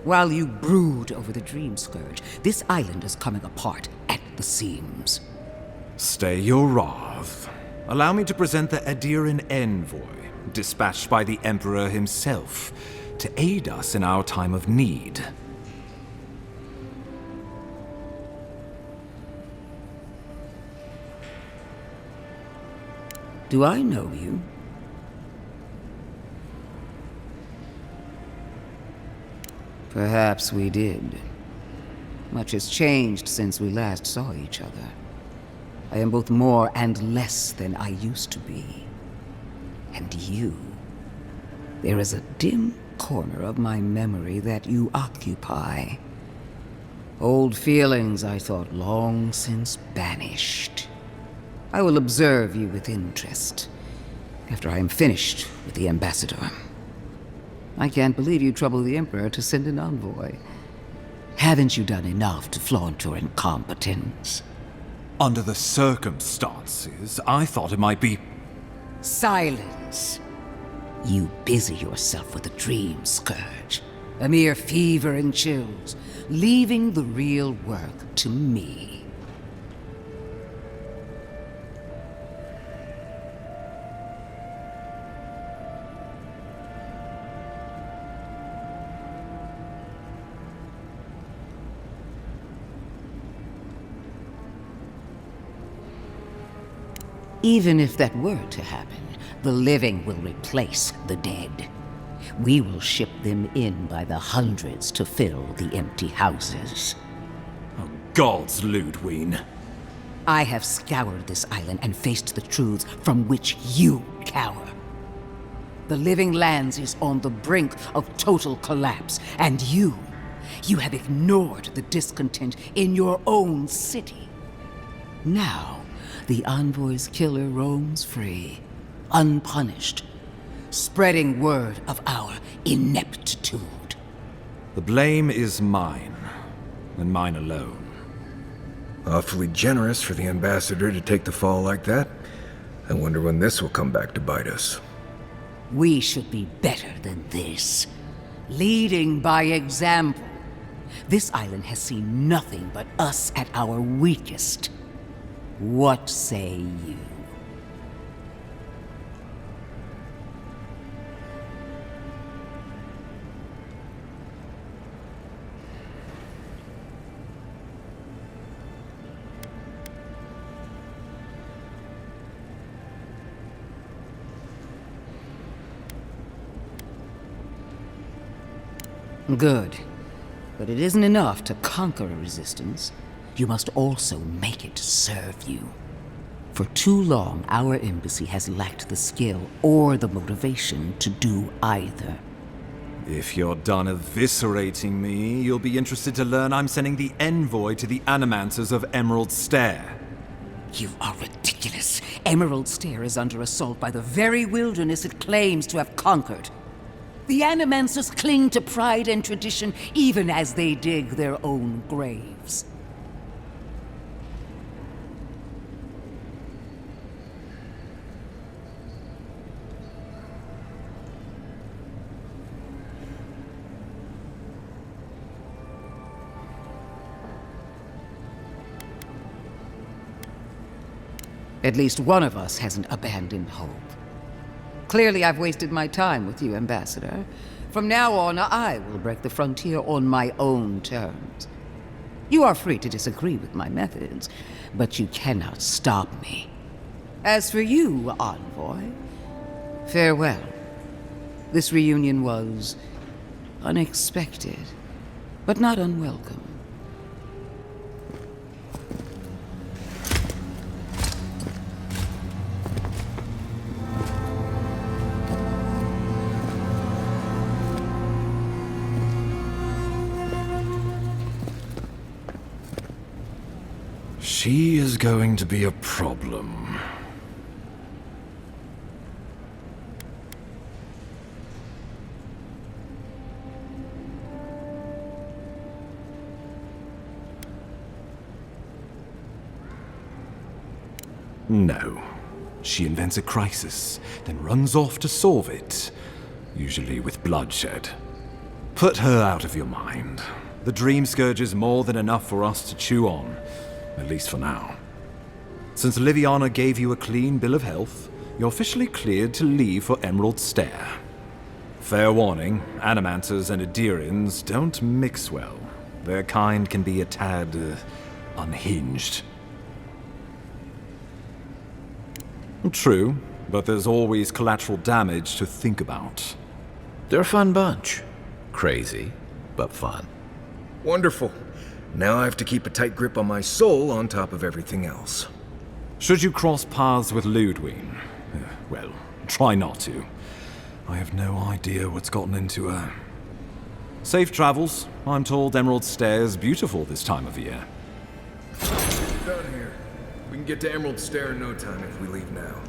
While you brood over the Dream Scourge, this island is coming apart at the seams. Stay your wrath. Allow me to present the Adiran envoy, dispatched by the Emperor himself, to aid us in our time of need. Do I know you? Perhaps we did. Much has changed since we last saw each other. I am both more and less than I used to be. And you. There is a dim corner of my memory that you occupy. Old feelings I thought long since banished. I will observe you with interest after I am finished with the ambassador. I can't believe you troubled the Emperor to send an envoy. Haven't you done enough to flaunt your incompetence? Under the circumstances, I thought it might be... Silence! You busy yourself with the Dream Scourge. A mere fever and chills, leaving the real work to me. Even if that were to happen, the living will replace the dead. We will ship them in by the hundreds to fill the empty houses. Oh, gods, Ludwig. I have scoured this island and faced the truths from which you cower. The Living Lands is on the brink of total collapse, and you have ignored the discontent in your own city. Now, the Envoy's killer roams free, unpunished, spreading word of our ineptitude. The blame is mine, and mine alone. Awfully generous for the ambassador to take the fall like that. I wonder when this will come back to bite us. We should be better than this. Leading by example. This island has seen nothing but us at our weakest. What say you? Good. But it isn't enough to conquer a resistance. You must also make it serve you. For too long, our embassy has lacked the skill or the motivation to do either. If you're done eviscerating me, you'll be interested to learn I'm sending the envoy to the Animancers of Emerald Stair. You are ridiculous. Emerald Stair is under assault by the very wilderness it claims to have conquered. The Animancers cling to pride and tradition even as they dig their own graves. At least one of us hasn't abandoned hope. Clearly, I've wasted my time with you, Ambassador. From now on, I will break the frontier on my own terms. You are free to disagree with my methods, but you cannot stop me. As for you, Envoy, farewell. This reunion was unexpected, but not unwelcome. She is going to be a problem. No. She invents a crisis, then runs off to solve it, usually with bloodshed. Put her out of your mind. The Dream Scourge is more than enough for us to chew on, at least for now. Since Liviana gave you a clean bill of health, you're officially cleared to leave for Emerald Stair. Fair warning, Animanters and Adirians don't mix well. Their kind can be a tad unhinged. True, but there's always collateral damage to think about. They're a fun bunch. Crazy, but fun. Wonderful. Now I have to keep a tight grip on my soul on top of everything else. Should you cross paths with Ludwig, well, try not to. I have no idea what's gotten into her. Safe travels. I'm told Emerald Stair's beautiful this time of year. Done here. We can get to Emerald Stair in no time if we leave now.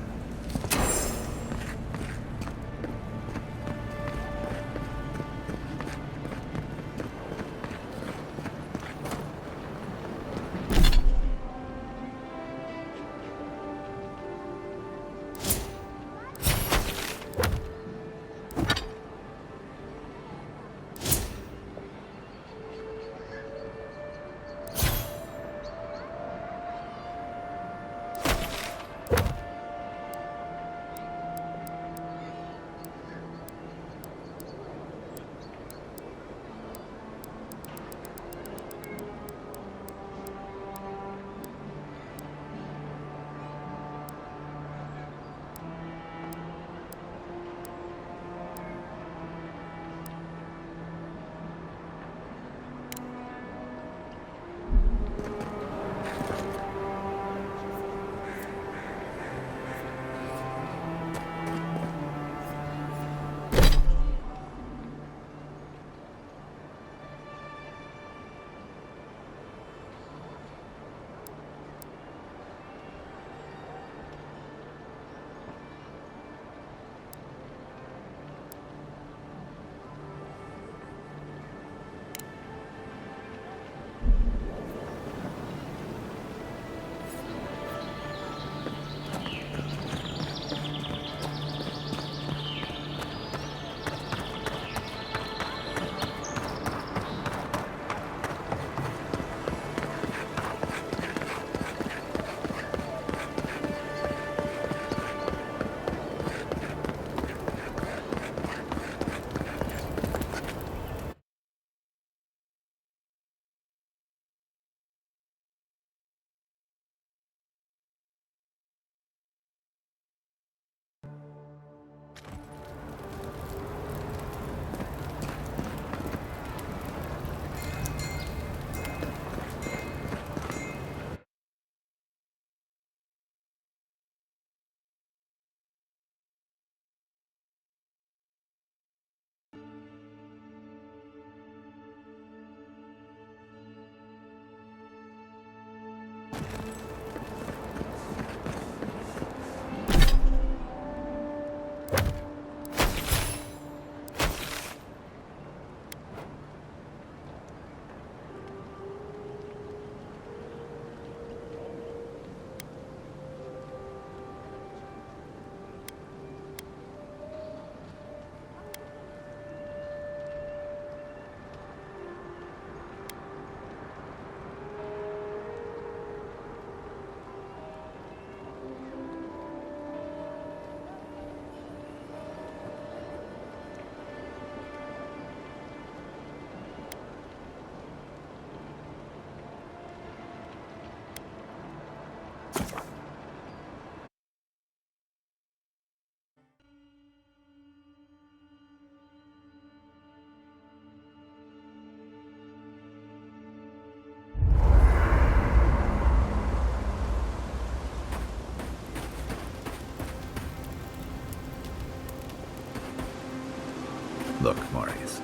Look, Marius,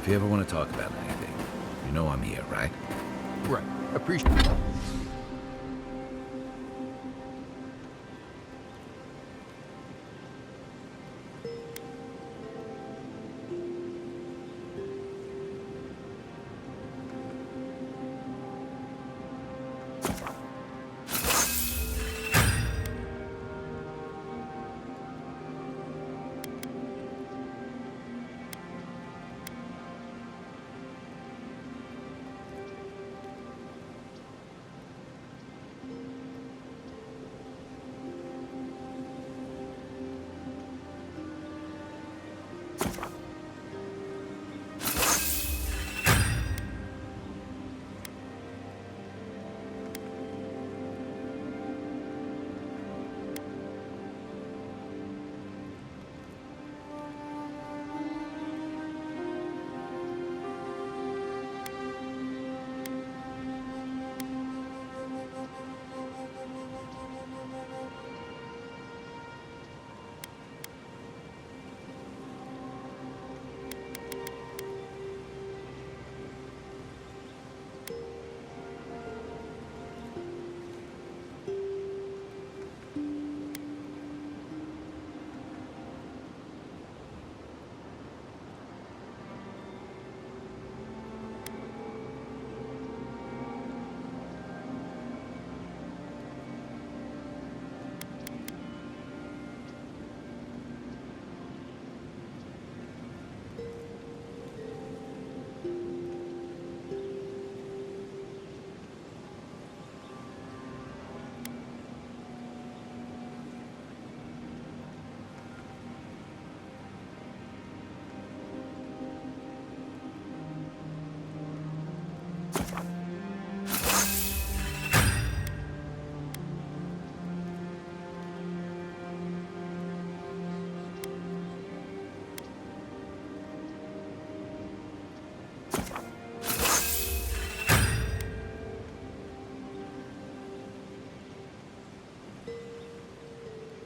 if you ever want to talk about anything, you know I'm here, right? Right. Appreciate it.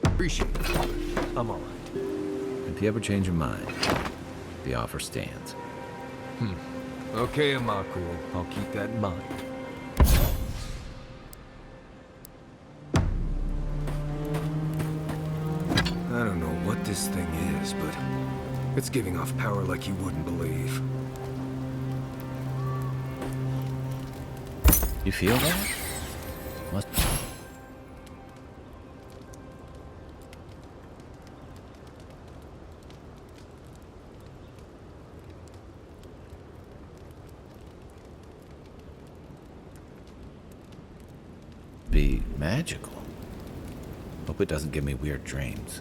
Appreciate it. I'm all right. If you ever change your mind, the offer stands. Okay, Amaku. I'll keep that in mind. I don't know what this thing is, but it's giving off power like you wouldn't believe. You feel that? Must be magical. Hope it doesn't give me weird dreams.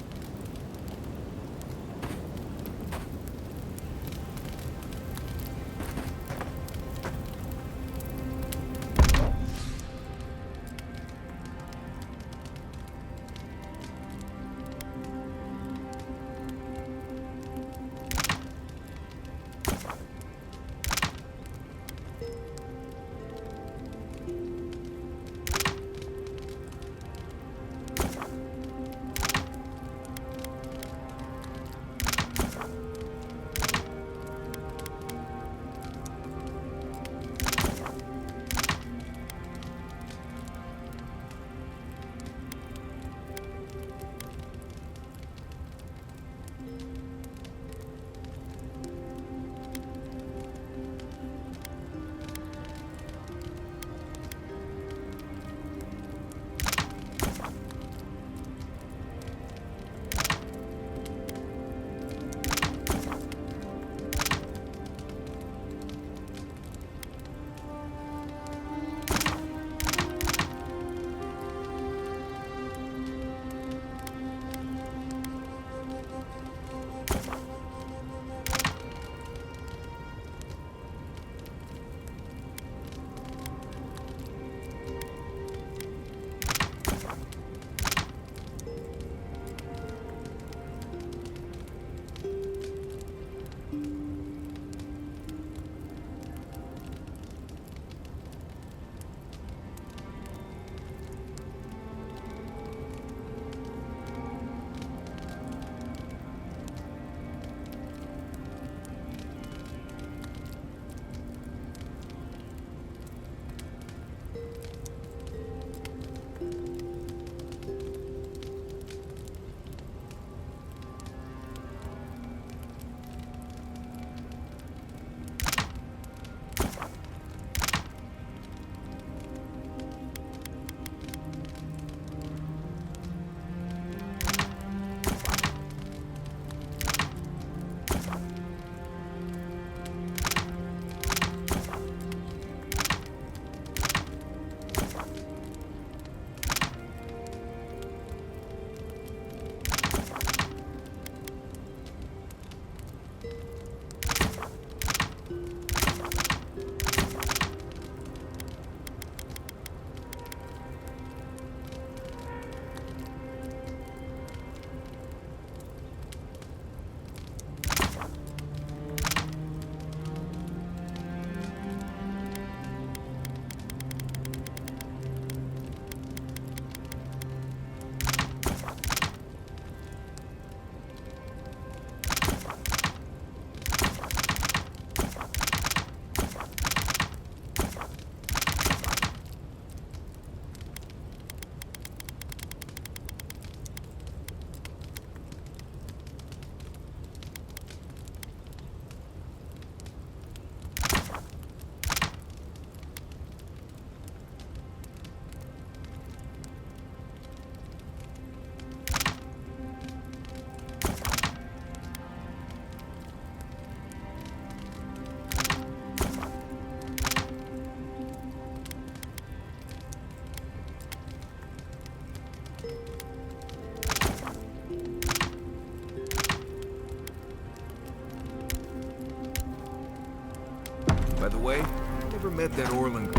way, I never met that Orlin.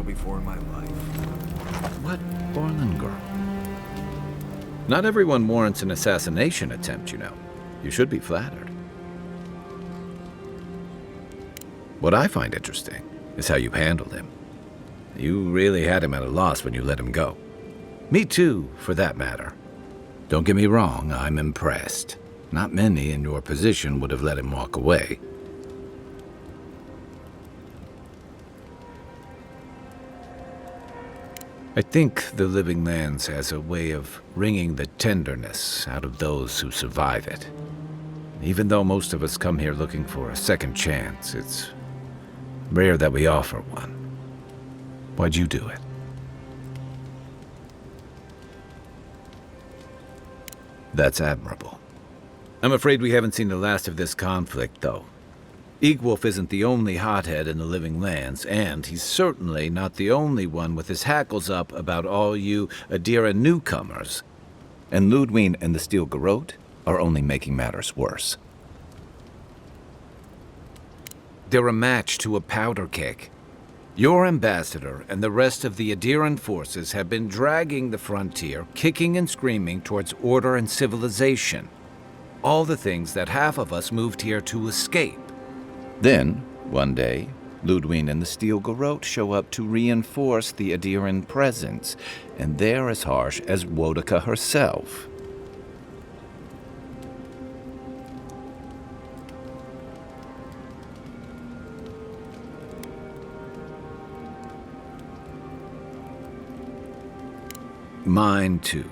Before in my life. What Orlin girl? Not everyone warrants an assassination attempt, you know. You should be flattered. What I find interesting is how you handled him. You really had him at a loss when you let him go. Me too, for that matter. Don't get me wrong, I'm impressed. Not many in your position would have let him walk away. I think the Living Lands has a way of wringing the tenderness out of those who survive it. Even though most of us come here looking for a second chance, it's rare that we offer one. Why'd you do it? That's admirable. I'm afraid we haven't seen the last of this conflict, though. Eagwolf isn't the only hothead in the Living Lands, and he's certainly not the only one with his hackles up about all you Adira newcomers. And Ludwig and the Steel Garrote are only making matters worse. They're a match to a powder keg. Your ambassador and the rest of the Adiran forces have been dragging the frontier, kicking and screaming towards order and civilization. All the things that half of us moved here to escape. Then, one day, Ludwig and the Steel Garrote show up to reinforce the Adiran presence, and they're as harsh as Wodaka herself. Mine, too.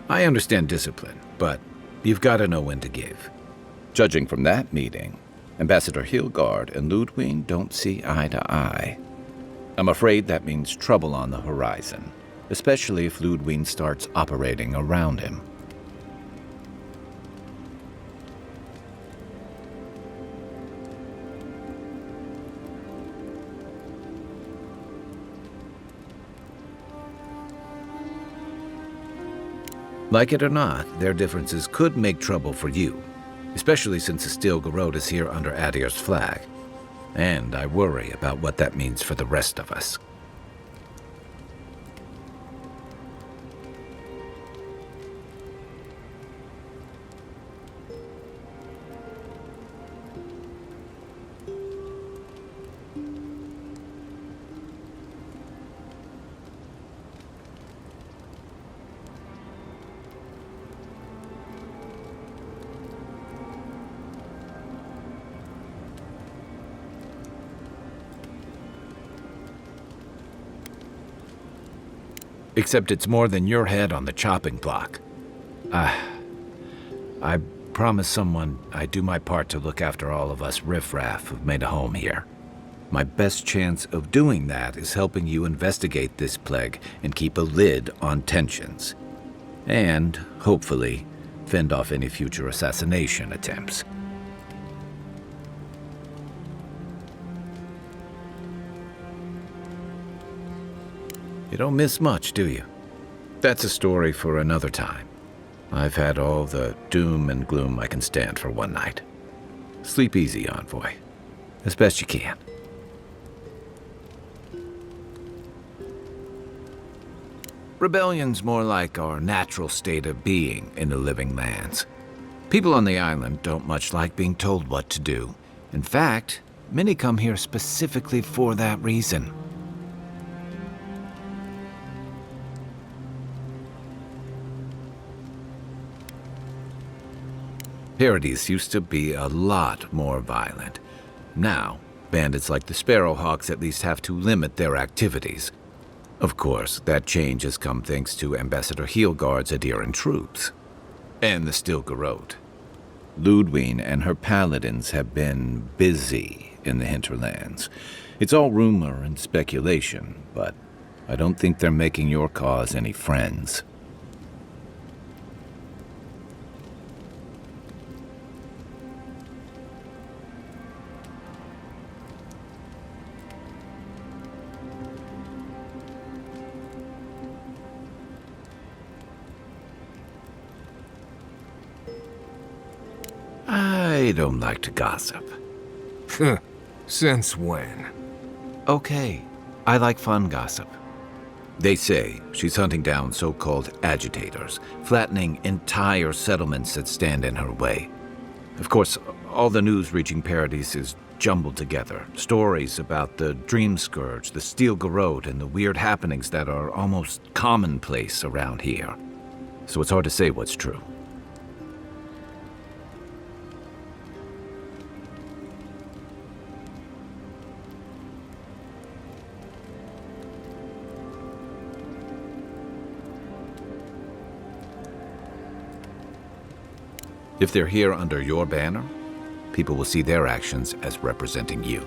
I understand discipline, but you've got to know when to give. Judging from that meeting, Ambassador Hilgard and Ludwig don't see eye to eye. I'm afraid that means trouble on the horizon, especially if Ludwig starts operating around him. Like it or not, their differences could make trouble for you, especially since the Steel Garrote is here under Adir's flag. And I worry about what that means for the rest of us. Except it's more than your head on the chopping block. I promised someone I'd do my part to look after all of us riffraff who've made a home here. My best chance of doing that is helping you investigate this plague and keep a lid on tensions. And, hopefully, fend off any future assassination attempts. You don't miss much, do you? That's a story for another time. I've had all the doom and gloom I can stand for one night. Sleep easy, Envoy. As best you can. Rebellion's more like our natural state of being in the living lands. People on the island don't much like being told what to do. In fact, many come here specifically for that reason. Paradise used to be a lot more violent. Now, bandits like the Sparrowhawks at least have to limit their activities. Of course, that change has come thanks to Ambassador Heelgard's adherent troops. And the Stilgarrote. Ludwine and her paladins have been busy in the hinterlands. It's all rumor and speculation, but I don't think they're making your cause any friends. I don't like to gossip. Since when? Okay, I like fun gossip. They say she's hunting down so-called agitators, flattening entire settlements that stand in her way. Of course, all the news reaching Paradise is jumbled together. Stories about the Dream Scourge, the Stilgarrote, and the weird happenings that are almost commonplace around here. So it's hard to say what's true. If they're here under your banner, people will see their actions as representing you.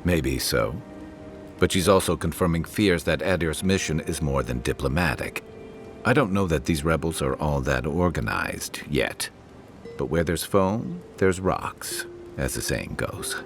Maybe so. But she's also confirming fears that Adir's mission is more than diplomatic. I don't know that these rebels are all that organized yet. But where there's foam, there's rocks, as the saying goes.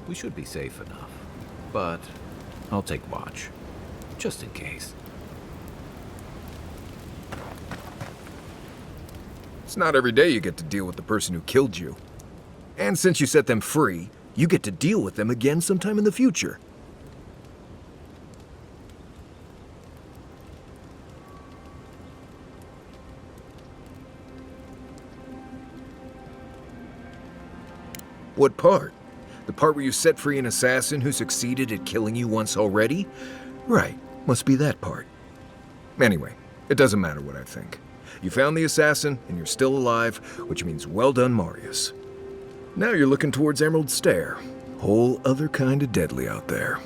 We should be safe enough, but I'll take watch, just in case. It's not every day you get to deal with the person who killed you. And since you set them free, you get to deal with them again sometime in the future. What part? The part where you set free an assassin who succeeded at killing you once already? Right, must be that part. Anyway, it doesn't matter what I think. You found the assassin, and you're still alive, which means well done, Marius. Now you're looking towards Emerald Stair. Whole other kind of deadly out there.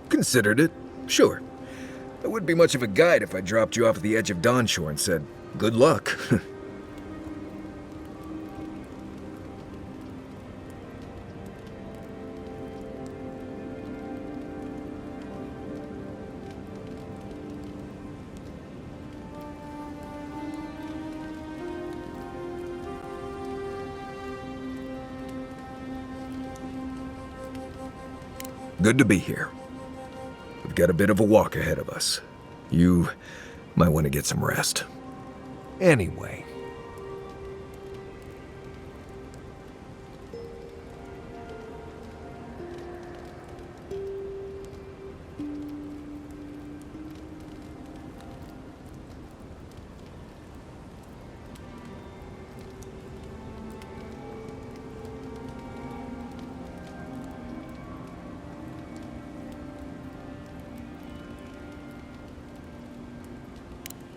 Considered it, sure. I wouldn't be much of a guide if I dropped you off at the edge of Dawnshore and said, good luck. Good to be here. We've got a bit of a walk ahead of us. You might want to get some rest. Anyway.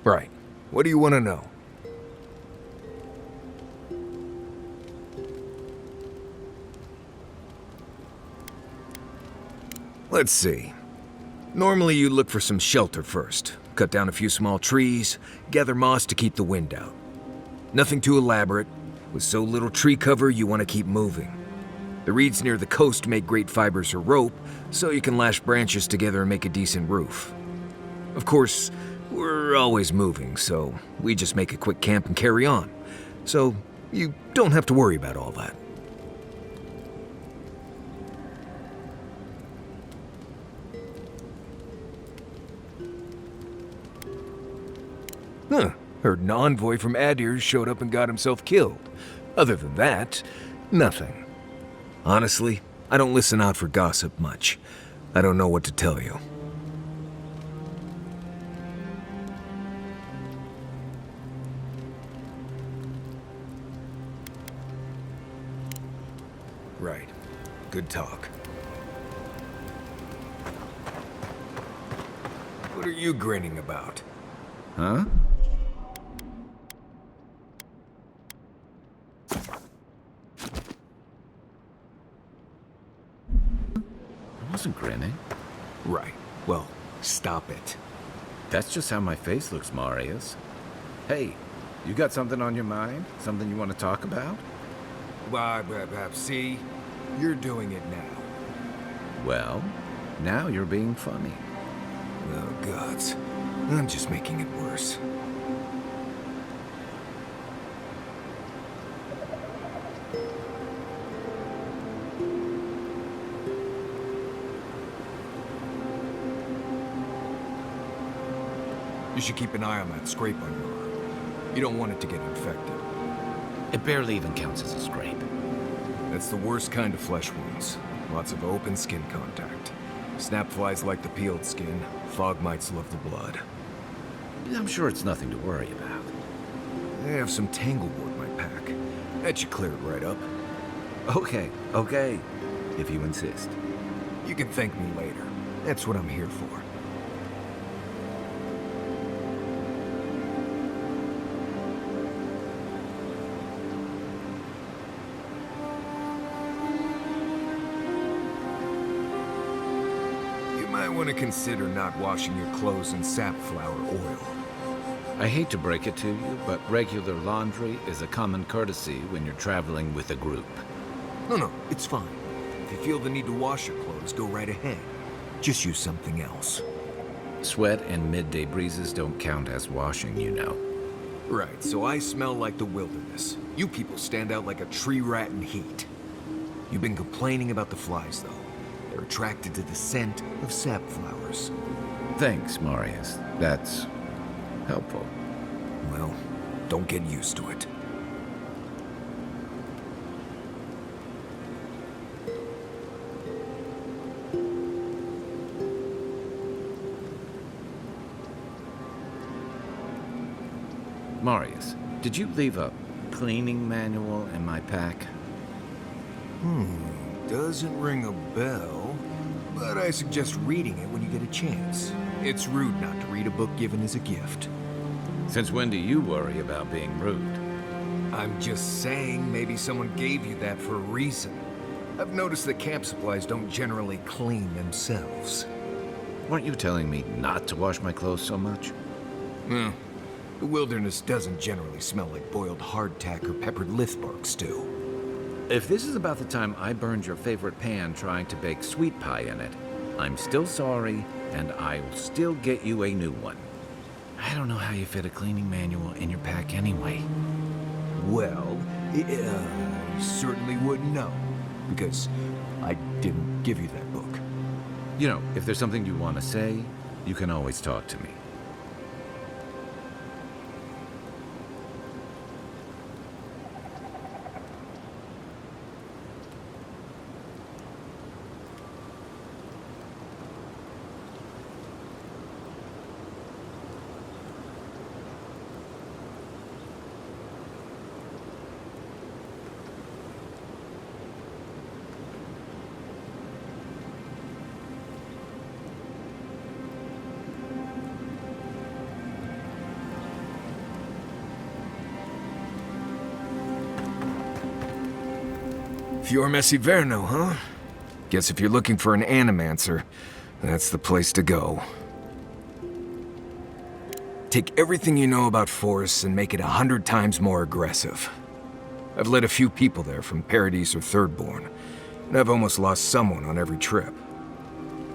Right. What do you want to know? Let's see. Normally you look for some shelter first. Cut down a few small trees, gather moss to keep the wind out. Nothing too elaborate. With so little tree cover, you want to keep moving. The reeds near the coast make great fibers for rope, so you can lash branches together and make a decent roof. Of course, we're always moving, so we just make a quick camp and carry on. So you don't have to worry about all that. Huh. Heard an envoy from Adir showed up and got himself killed. Other than that, nothing. Honestly, I don't listen out for gossip much. I don't know what to tell you. Right. Good talk. What are you grinning about? Huh? I wasn't grinning. Right. Well, stop it. That's just how my face looks, Marius. Hey, you got something on your mind? Something you want to talk about? See? You're doing it now. Well, now you're being funny. Oh, gods. I'm just making it worse. You should keep an eye on that scrape on your arm. You don't want it to get infected. It barely even counts as a scrape. That's the worst kind of flesh wounds. Lots of open skin contact. Snapflies like the peeled skin. Fog mites love the blood. I'm sure it's nothing to worry about. I have some tanglewood in my pack. That should clear it right up. Okay, if you insist. You can thank me later. That's what I'm here for. You might want to consider not washing your clothes in safflower oil. I hate to break it to you, but regular laundry is a common courtesy when you're traveling with a group. No, it's fine. If you feel the need to wash your clothes, go right ahead. Just use something else. Sweat and midday breezes don't count as washing, you know. Right, so I smell like the wilderness. You people stand out like a tree rat in heat. You've been complaining about the flies, though. They're attracted to the scent of safflowers. Thanks, Marius. That's helpful. Well, don't get used to it. Marius, did you leave a cleaning manual in my pack? Doesn't ring a bell, but I suggest reading it when you get a chance. It's rude not to read a book given as a gift. Since when do you worry about being rude? I'm just saying maybe someone gave you that for a reason. I've noticed that camp supplies don't generally clean themselves. Weren't you telling me not to wash my clothes so much? The wilderness doesn't generally smell like boiled hardtack or peppered lithbark stew. If this is about the time I burned your favorite pan trying to bake sweet pie in it, I'm still sorry, and I will still get you a new one. I don't know how you fit a cleaning manual in your pack anyway. Well, you certainly wouldn't know, because I didn't give you that book. You know, if there's something you want to say, you can always talk to me. Fior Messiverno, huh? Guess if you're looking for an animancer, that's the place to go. Take everything you know about forests and make it 100 times more aggressive. I've led a few people there from Paradise or Thirdborn, and I've almost lost someone on every trip.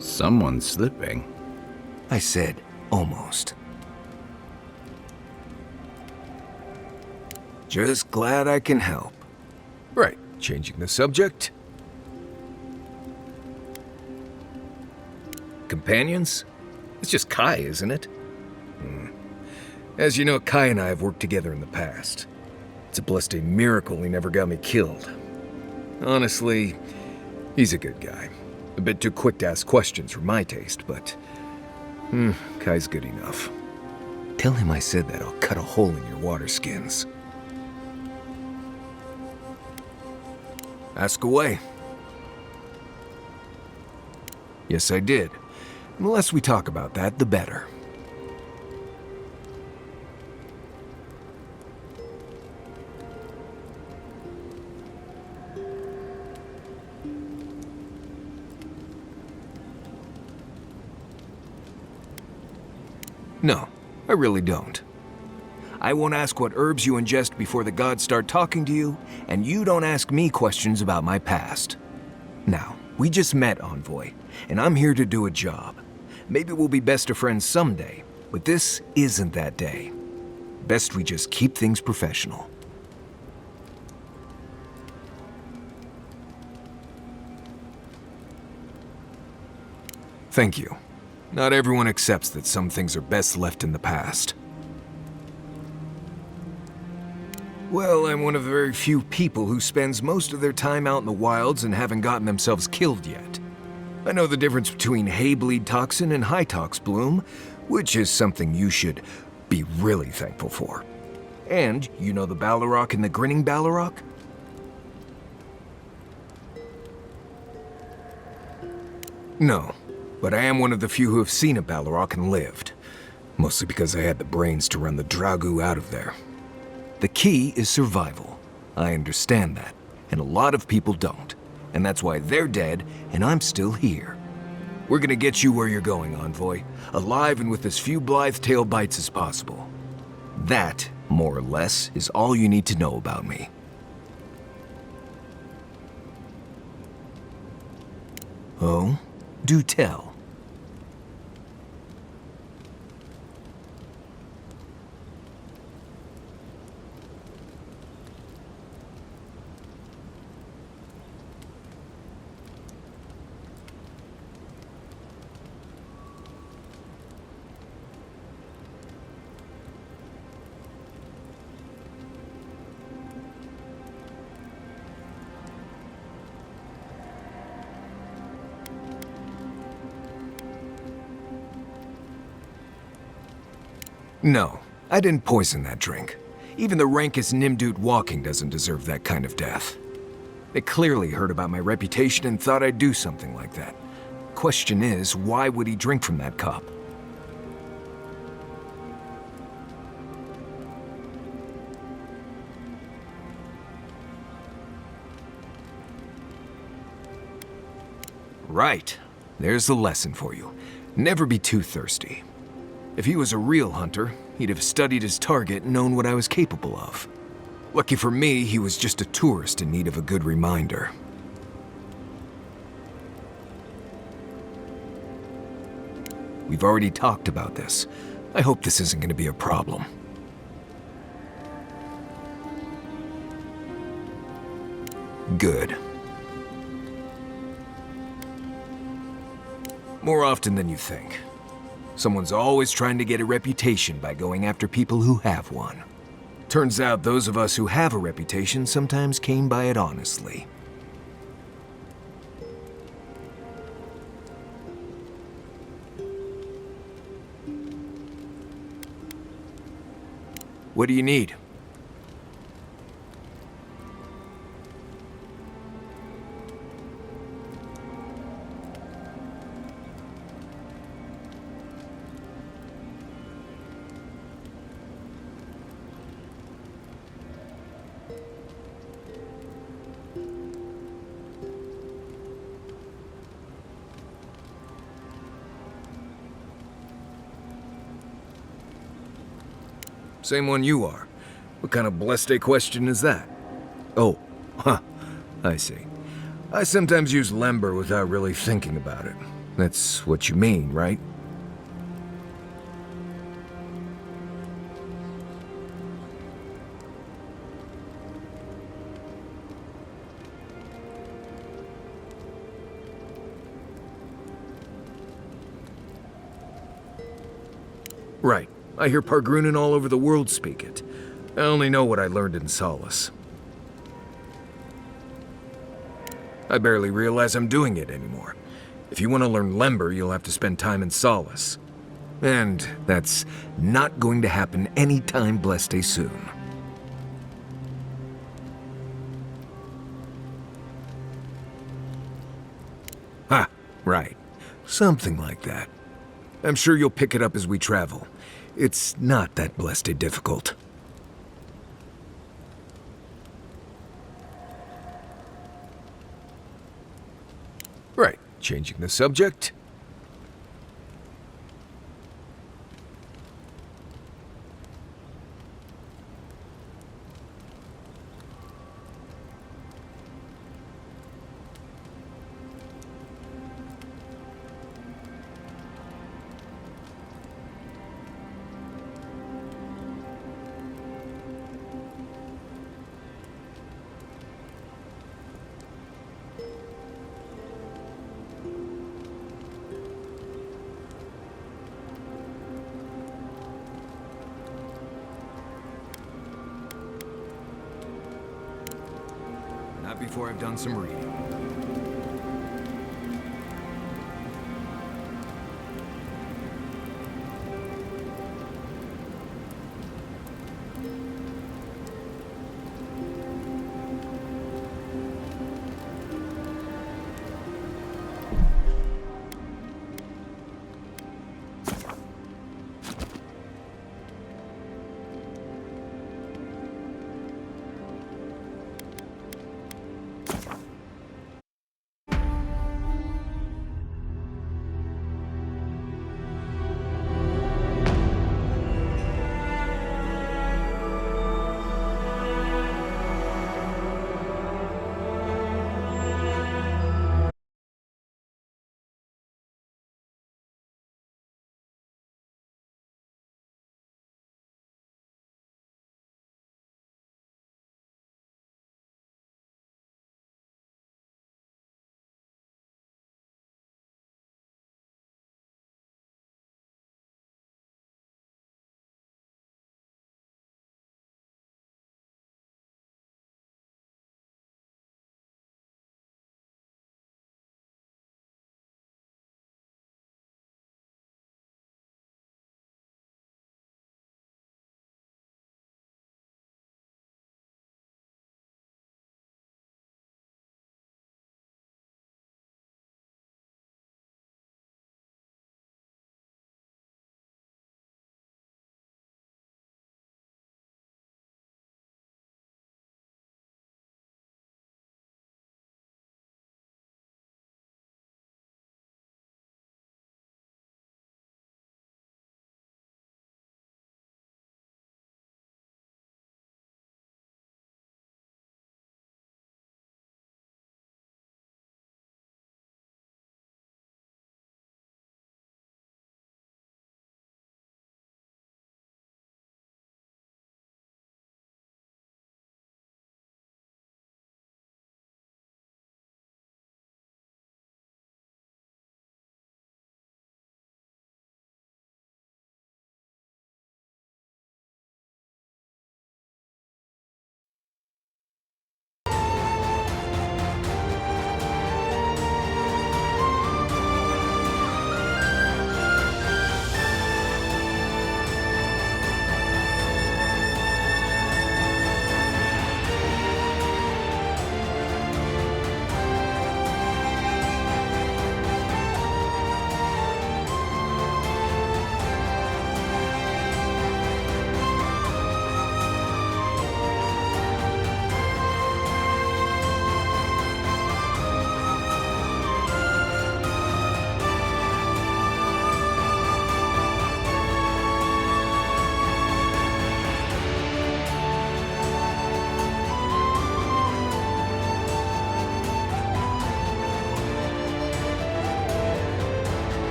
Someone's slipping. I said almost. Just glad I can help. Right. Changing the subject. Companions? It's just Kai, isn't it? As you know, Kai and I have worked together in the past. It's a blessed miracle he never got me killed. Honestly, he's a good guy. A bit too quick to ask questions for my taste, but... Kai's good enough. Tell him I said that I'll cut a hole in your water skins. Ask away. Yes, I did. The less we talk about that, the better. No, I really don't. I won't ask what herbs you ingest before the gods start talking to you, and you don't ask me questions about my past. Now, we just met, Envoy, and I'm here to do a job. Maybe we'll be best of friends someday, but this isn't that day. Best we just keep things professional. Thank you. Not everyone accepts that some things are best left in the past. Well, I'm one of the very few people who spends most of their time out in the wilds and haven't gotten themselves killed yet. I know the difference between hay-bleed toxin and high-tox bloom, which is something you should be really thankful for. And you know the Balrog and the Grinning Balrog? No, but I am one of the few who have seen a Balrog and lived. Mostly because I had the brains to run the Dragu out of there. The key is survival. I understand that, and a lot of people don't. And that's why they're dead, and I'm still here. We're gonna get you where you're going, Envoy, alive and with as few blithe tail bites as possible. That, more or less, is all you need to know about me. Oh? Do tell. No, I didn't poison that drink. Even the rankest Nimdut walking doesn't deserve that kind of death. They clearly heard about my reputation and thought I'd do something like that. Question is, why would he drink from that cup? Right. There's the lesson for you. Never be too thirsty. If he was a real hunter, he'd have studied his target and known what I was capable of. Lucky for me, he was just a tourist in need of a good reminder. We've already talked about this. I hope this isn't going to be a problem. Good. More often than you think. Someone's always trying to get a reputation by going after people who have one. Turns out those of us who have a reputation sometimes came by it honestly. What do you need? Same one you are. What kind of bleste question is that? Oh, huh, I see. I sometimes use lember without really thinking about it. That's what you mean, right? Right. I hear Pargrunen all over the world speak it. I only know what I learned in Solace. I barely realize I'm doing it anymore. If you want to learn Lember, you'll have to spend time in Solace. And that's not going to happen anytime blessed soon. Ha, right. Something like that. I'm sure you'll pick it up as we travel. It's not that blessed difficult. Right, changing the subject. Not before I've done some reading.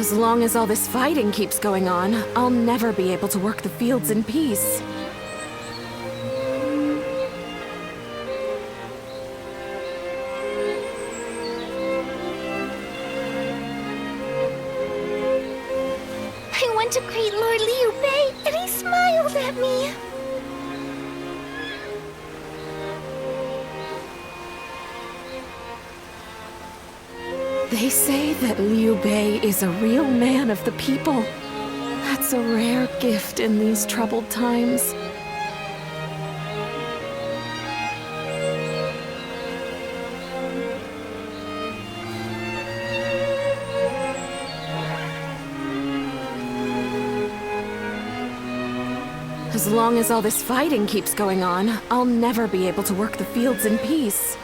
As long as all this fighting keeps going on, I'll never be able to work the fields in peace. I went to greet Lord Liu Bei, and he smiled at me. They say that Liu Bei is a real man of the people. That's a rare gift in these troubled times. As long as all this fighting keeps going on, I'll never be able to work the fields in peace.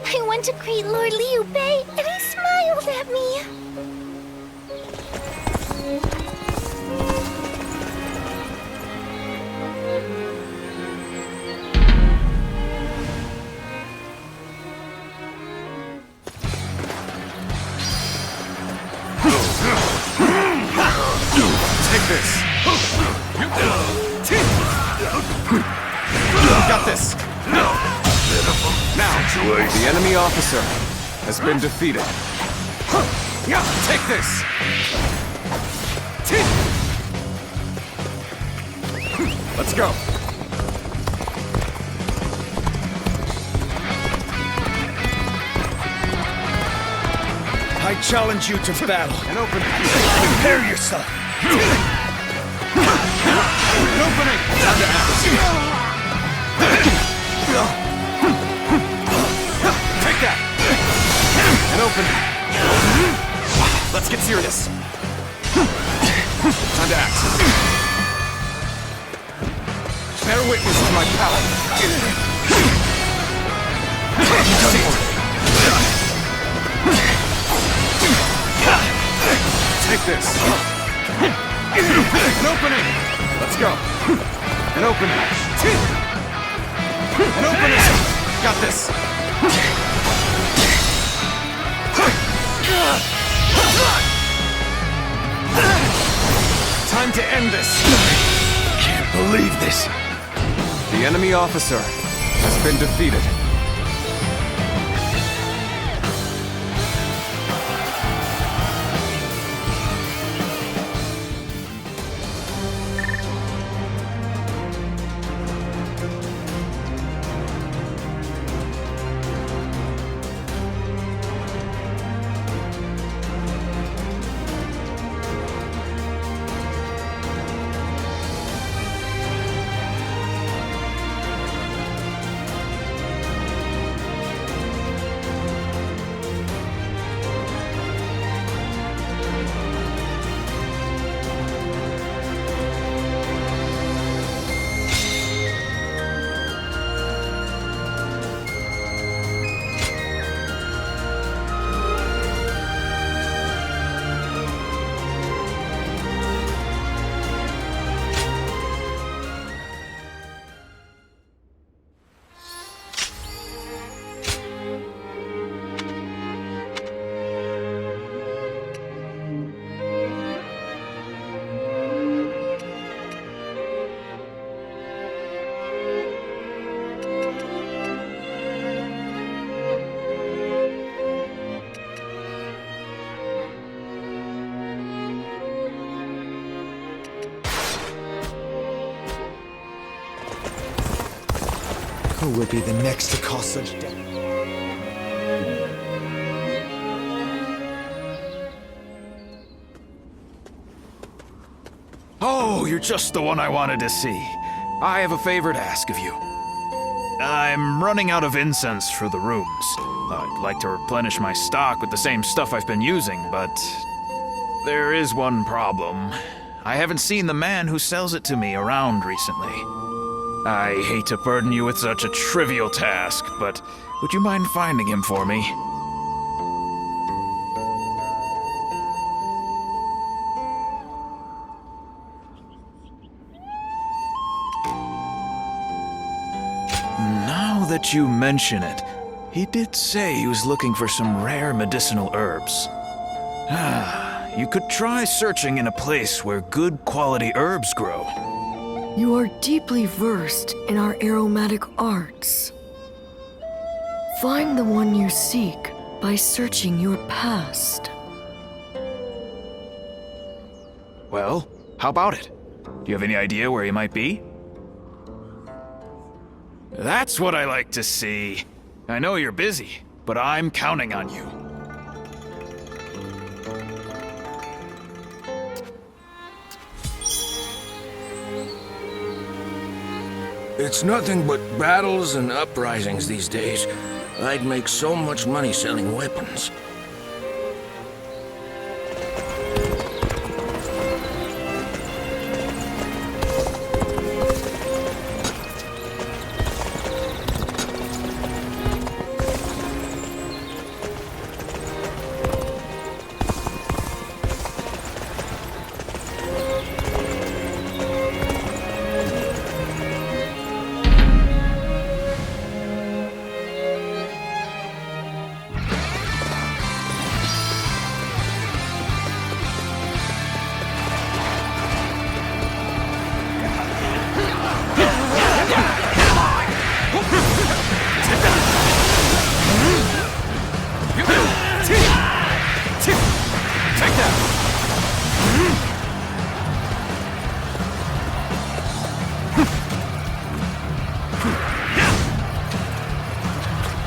I went to greet Lord Liu Bei, and he smiled at me. Take this. Got this. Now, the enemy officer has been defeated. Take this. Let's go. I challenge you to battle. An opening. Prepare yourself. An opening. Time to act. Take that. An opening. Let's get serious. Time to act. Bear witness to my power. Take this. An opening. Let's go. An opening. An opening. Got this. Time to end this. Can't believe this. The enemy officer has been defeated. Who will be the next to cause such death? Oh, you're just the one I wanted to see. I have a favor to ask of you. I'm running out of incense for the rooms. I'd like to replenish my stock with the same stuff I've been using, but there is one problem. I haven't seen the man who sells it to me around recently. I hate to burden you with such a trivial task, but would you mind finding him for me? that you mention it, he did say he was looking for some rare medicinal herbs. You could try searching in a place where good quality herbs grow. You are deeply versed in our aromatic arts. Find the one you seek by searching your past. Well, how about it? Do you have any idea where he might be? That's what I like to see. I know you're busy, but I'm counting on you. It's nothing but battles and uprisings these days. I'd make so much money selling weapons.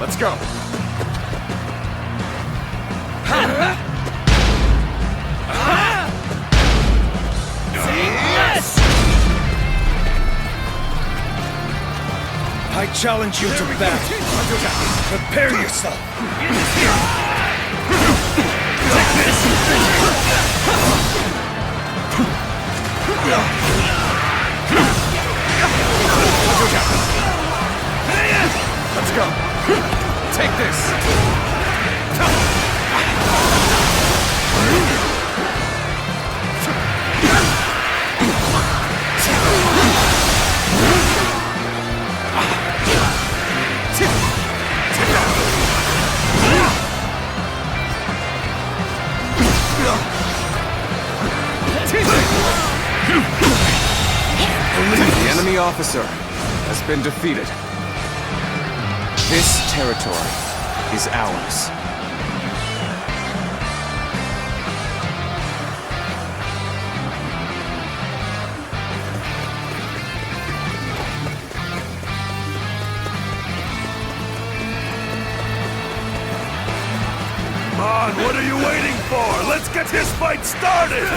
Let's go. I challenge you to battle. Prepare yourself. Let's go. Take this. The enemy officer has been defeated. This territory is ours. Come on, what are you waiting for? Let's get this fight started!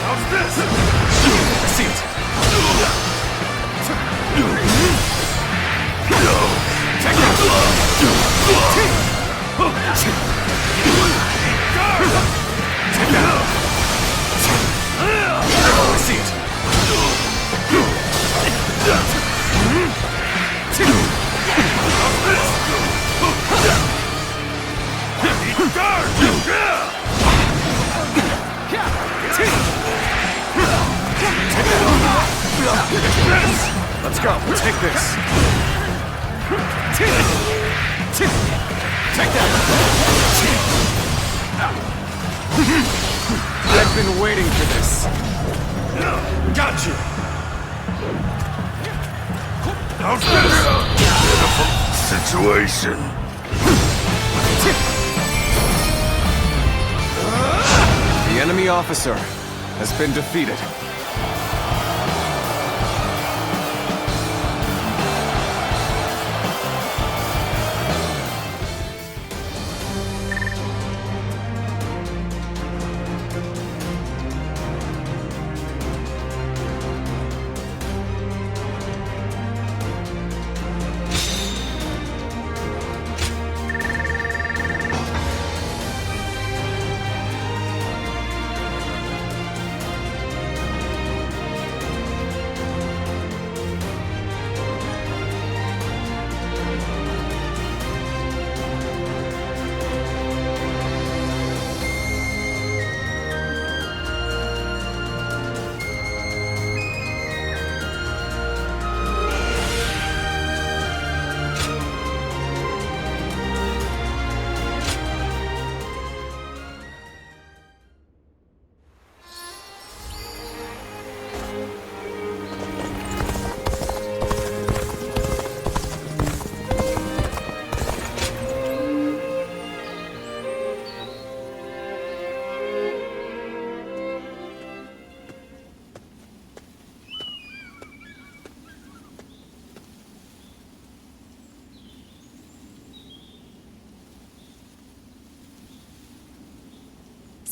How's this? See it. Take that. Take that. See it. Let's go. Take this. Take that. I've been waiting for this. Got you. How's this? Pitiful situation. The enemy officer has been defeated.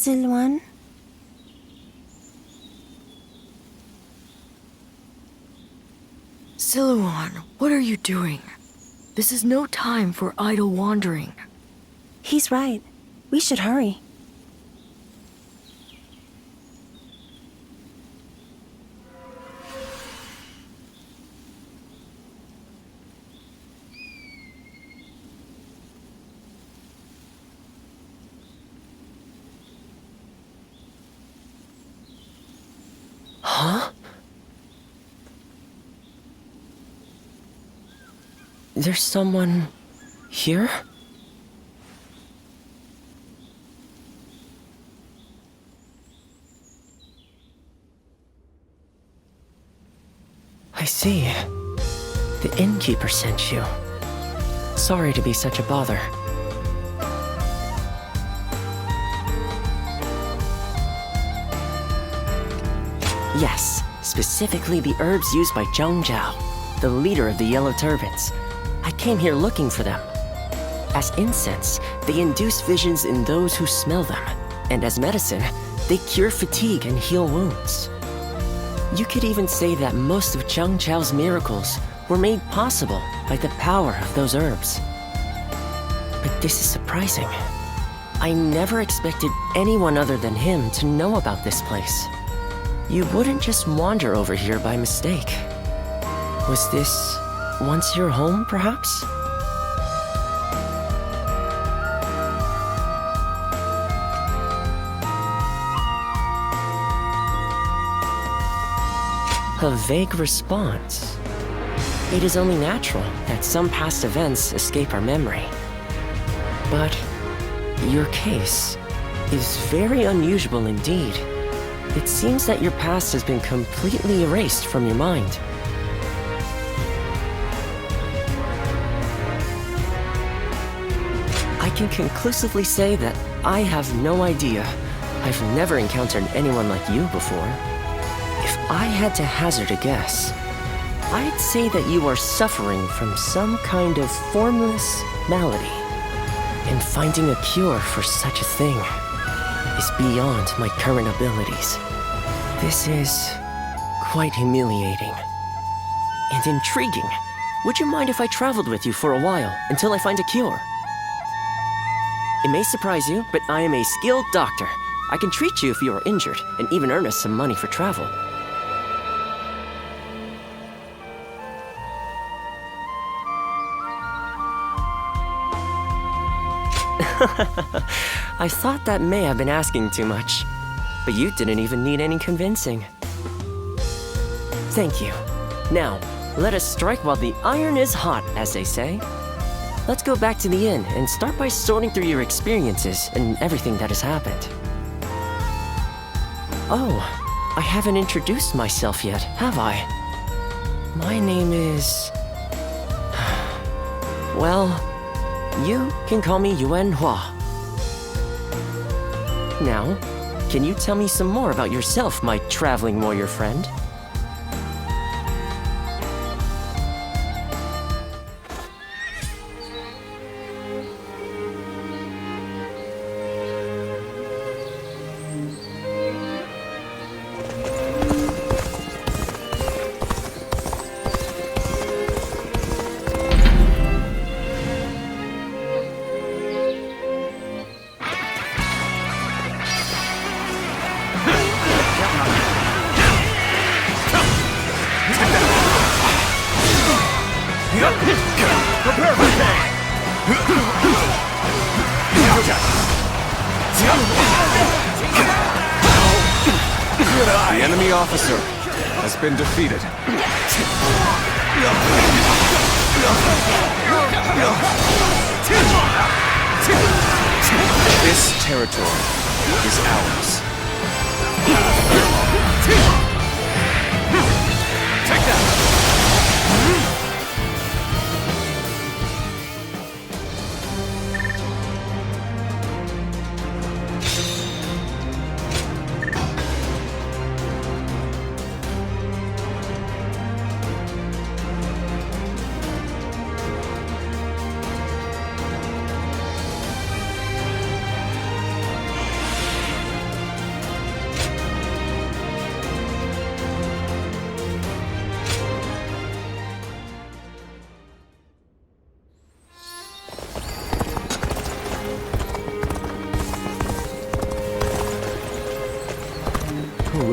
Silwan? Silwan, what are you doing? This is no time for idle wandering. He's right. We should hurry. Huh? There's someone here? I see. The innkeeper sent you. Sorry to be such a bother. Yes, specifically the herbs used by Zhang Zhao, the leader of the Yellow Turbans. I came here looking for them. As incense, they induce visions in those who smell them, and as medicine, they cure fatigue and heal wounds. You could even say that most of Zhang Zhao's miracles were made possible by the power of those herbs. But this is surprising. I never expected anyone other than him to know about this place. You wouldn't just wander over here by mistake. Was this once your home, perhaps? A vague response. It is only natural that some past events escape our memory. But your case is very unusual indeed. It seems that your past has been completely erased from your mind. I can conclusively say that I have no idea. I've never encountered anyone like you before. If I had to hazard a guess, I'd say that you are suffering from some kind of formless malady. And finding a cure for such a thing is beyond my current abilities. This is quite humiliating and intriguing. Would you mind if I traveled with you for a while until I find a cure? It may surprise you, but I am a skilled doctor. I can treat you if you are injured and even earn us some money for travel. I thought that may have been asking too much, but you didn't even need any convincing. Thank you. Now, let us strike while the iron is hot, as they say. Let's go back to the inn and start by sorting through your experiences and everything that has happened. Oh, I haven't introduced myself yet, have I? My name is... Well, you can call me Yuan Hua. Now, can you tell me some more about yourself, my traveling warrior friend? The enemy officer has been defeated. This territory is ours. Take that!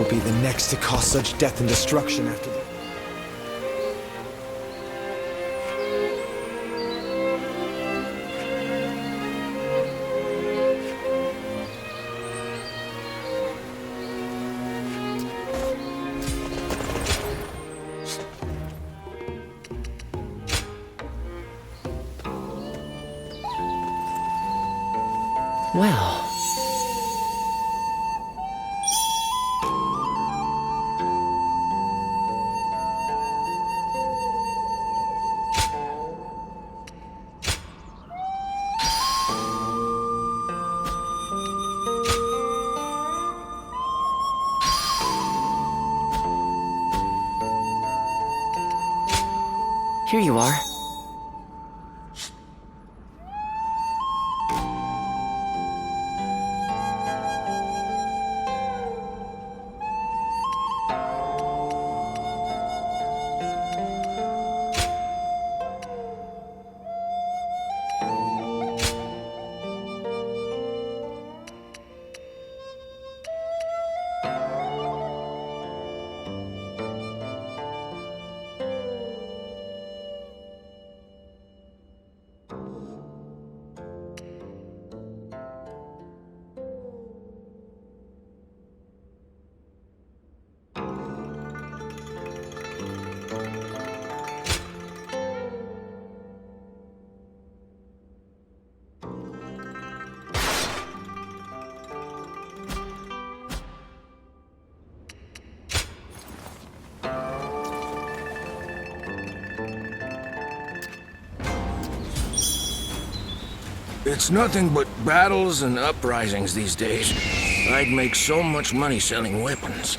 will be the next to cause such death and destruction after the... Well. Here you are. It's nothing but battles and uprisings these days. I'd make so much money selling weapons.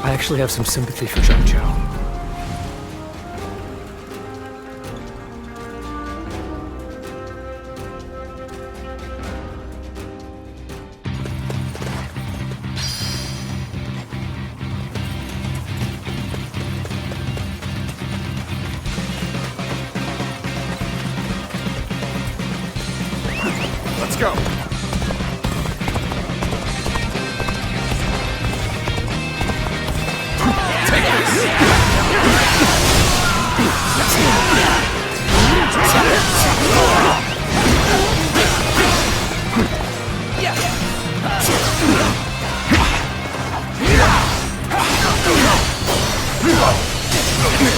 I actually have some sympathy for Zhang Zhao. Let's go!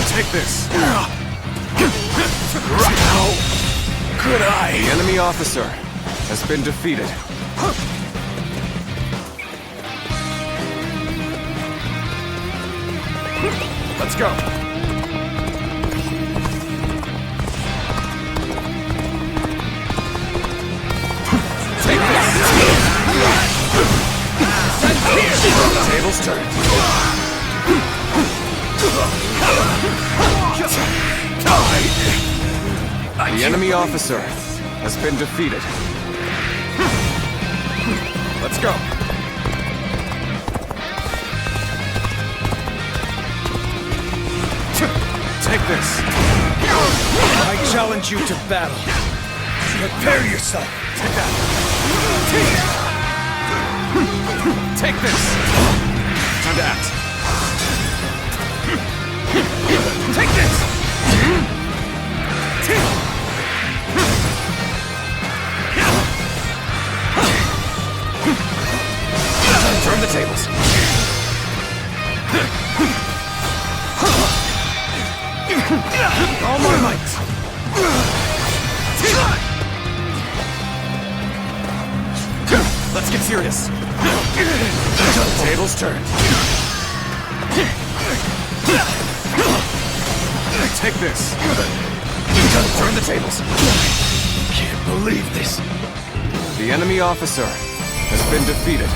Take this! How could I? The enemy officer has been defeated. Let's go! Take this! Tables turned. The enemy officer has been defeated. Let's go. Take this. I challenge you to battle. Prepare yourself. Take that. Take this. Time to act. Take this. Turn the tables. All my might. Let's get serious. Tables turned. Take this. Turn the tables. Can't believe this. The enemy officer has been defeated.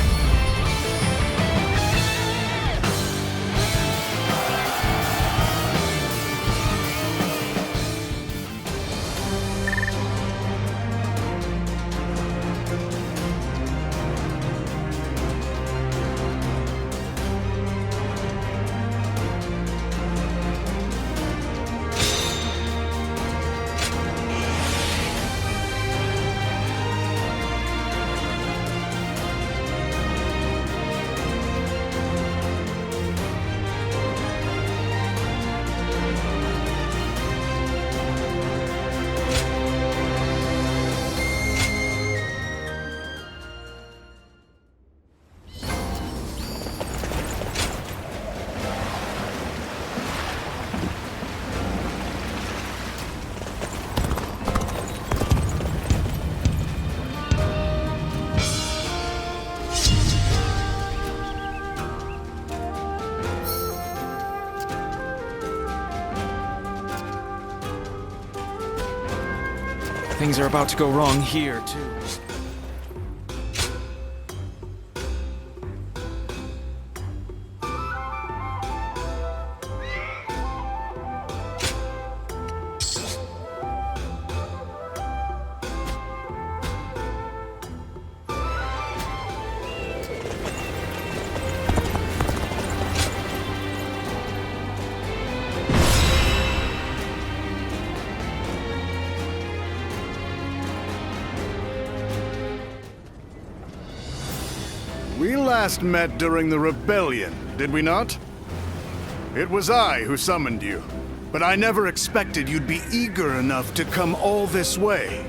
things are about to go wrong here, too. We last met during the rebellion, did we not? It was I who summoned you, but I never expected you'd be eager enough to come all this way.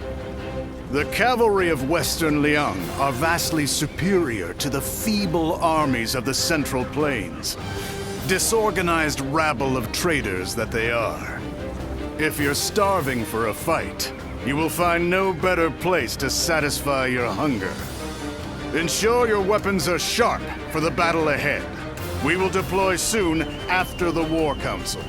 The cavalry of Western Liang are vastly superior to the feeble armies of the Central Plains. Disorganized rabble of traitors that they are. If you're starving for a fight, you will find no better place to satisfy your hunger. Ensure your weapons are sharp for the battle ahead. We will deploy soon after the War Council.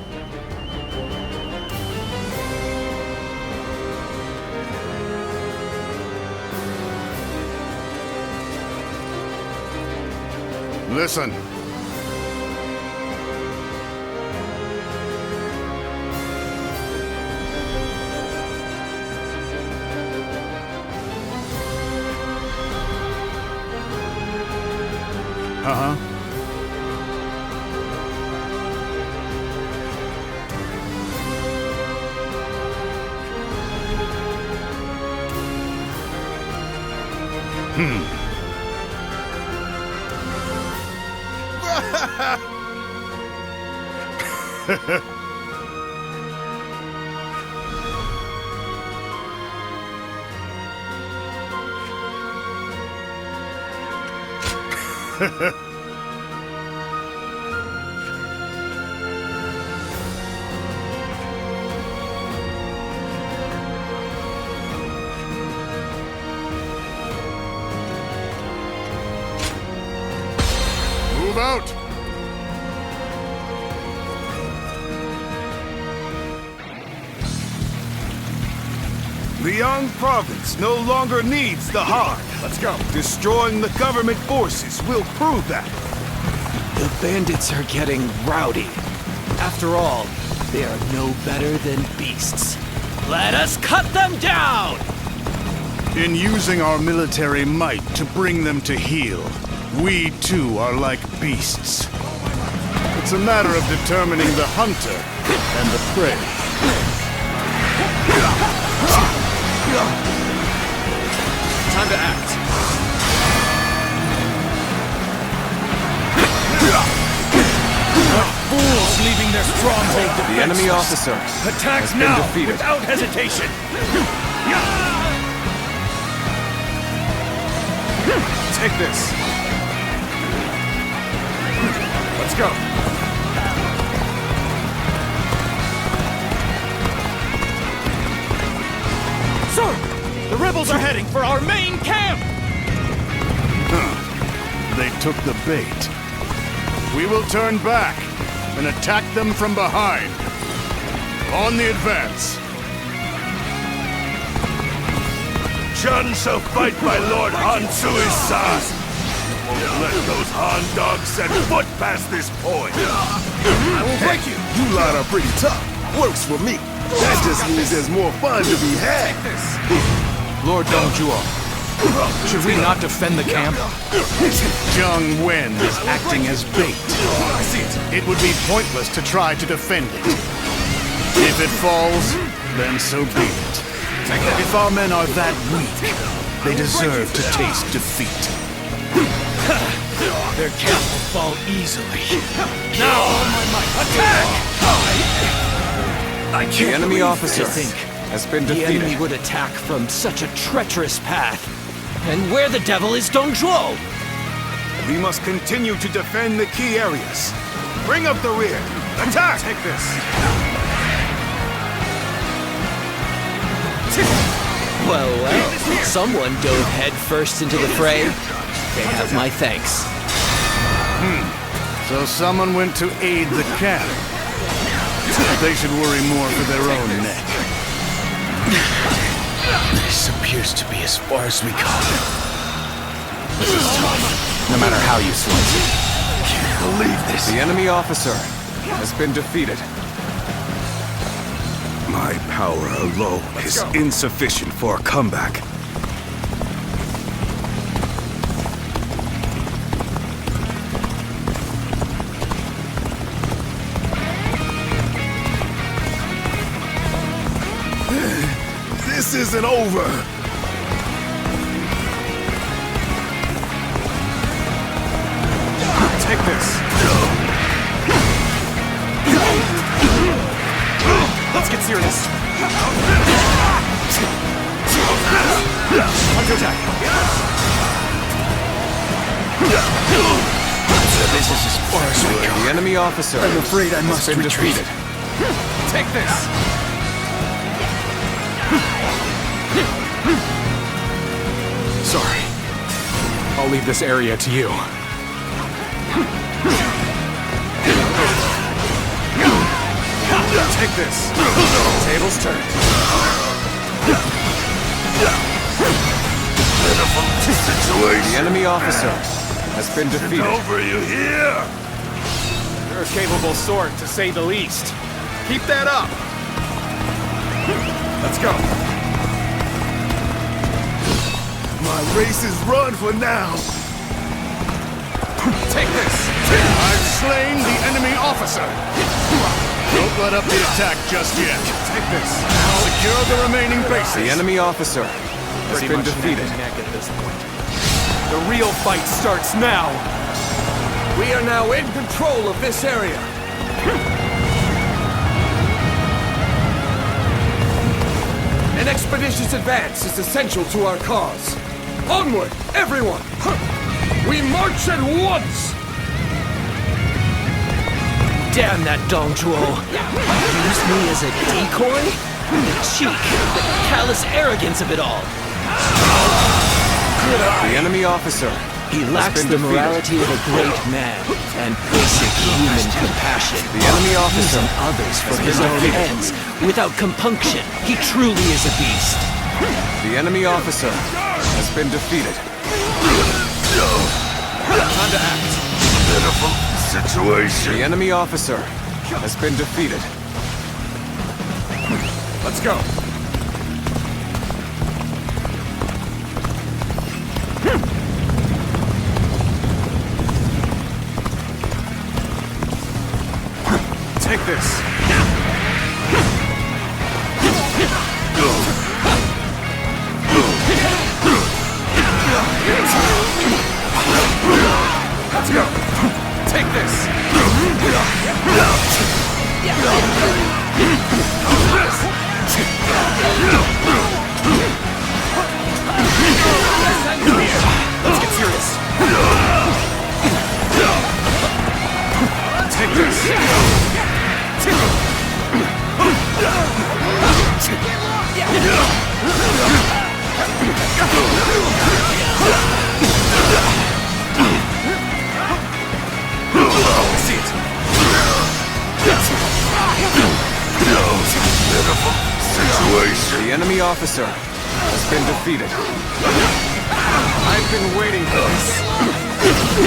Listen. Uh-huh. Move out! Liang Province no longer needs the hard. Let's go. Destroying the government forces will prove that. The bandits are getting rowdy. After all, they are no better than beasts. Let us cut them down! In using our military might to bring them to heel, we too are like beasts. It's a matter of determining the hunter and the prey. Time to act. Fools leaving their stronghold defenseless. The enemy officer Attack has been now, defeated. without hesitation. Take this. Let's go. Sir, the rebels are heading for our main camp. They took the bait. We will turn back and attack them from behind. On the advance. Chun shall fight by Lord Han Sui's side. Won't let those Han dogs set foot past this point. I will break you. You lot are pretty tough. Works for me. That just means there's more fun to be had. Lord Dongzhuo, should we not defend the camp? Zhang Wen is acting as bait. It would be pointless to try to defend it. If it falls, then so be it. If our men are that weak, they deserve to taste defeat. Their camp will fall easily. Now, all my might, attack! I can't The enemy believe officer to think has been the defeated. enemy would attack from such a treacherous path. And where the devil is Dongzhuo? We must continue to defend the key areas. Bring up the rear. Attack! Take this. Well, someone dove headfirst into the fray. They have my thanks. So someone went to aid the camp. They should worry more for their own neck. This appears to be as far as we go. This is tough, no matter how you slice it. Can't believe this. The enemy officer has been defeated. My power alone is insufficient for a comeback. This isn't over! Take this! Let's get serious! Under attack! This is as far as we go. The enemy officer I'm afraid I must has been retreat. defeated. Take this! Sorry. I'll leave this area to you. Take this. Tables turned. The enemy officer has been defeated. Over, you hear? You're a capable sort, to say the least. Keep that up. Let's go. My race is run for now. Take this. I've slain the enemy officer. Don't let up the attack just yet. Take this. Secure the remaining bases. The enemy officer has Pretty been much defeated. neck at this point. The real fight starts now. We are now in control of this area. An expeditious advance is essential to our cause. Onward, everyone! We march at once! Damn that Dong Zhuo! Used me as a decoy? The cheek, the callous arrogance of it all. The enemy officer He has lacks been the defeated. morality of a great man and basic human compassion. The enemy officer Using others for has his been own defeated. ends, without compunction. He truly is a beast. The enemy officer has been defeated. Time to act. Pitiful situation. The enemy officer has been defeated. Let's go. Take this. Let's go. Take this. Let's get serious. Take this. See it. Pitiful situation. The enemy officer has been defeated. I've been waiting for this.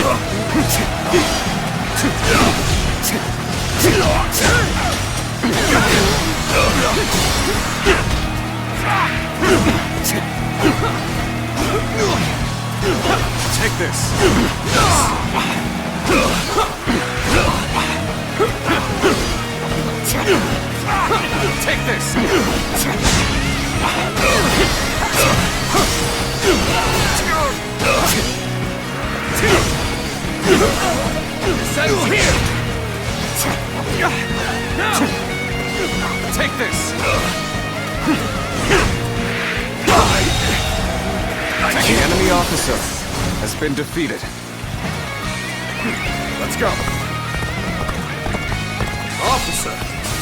Take this. Take this. Settle here. Take this. The enemy officer has been defeated. Let's go. Officer,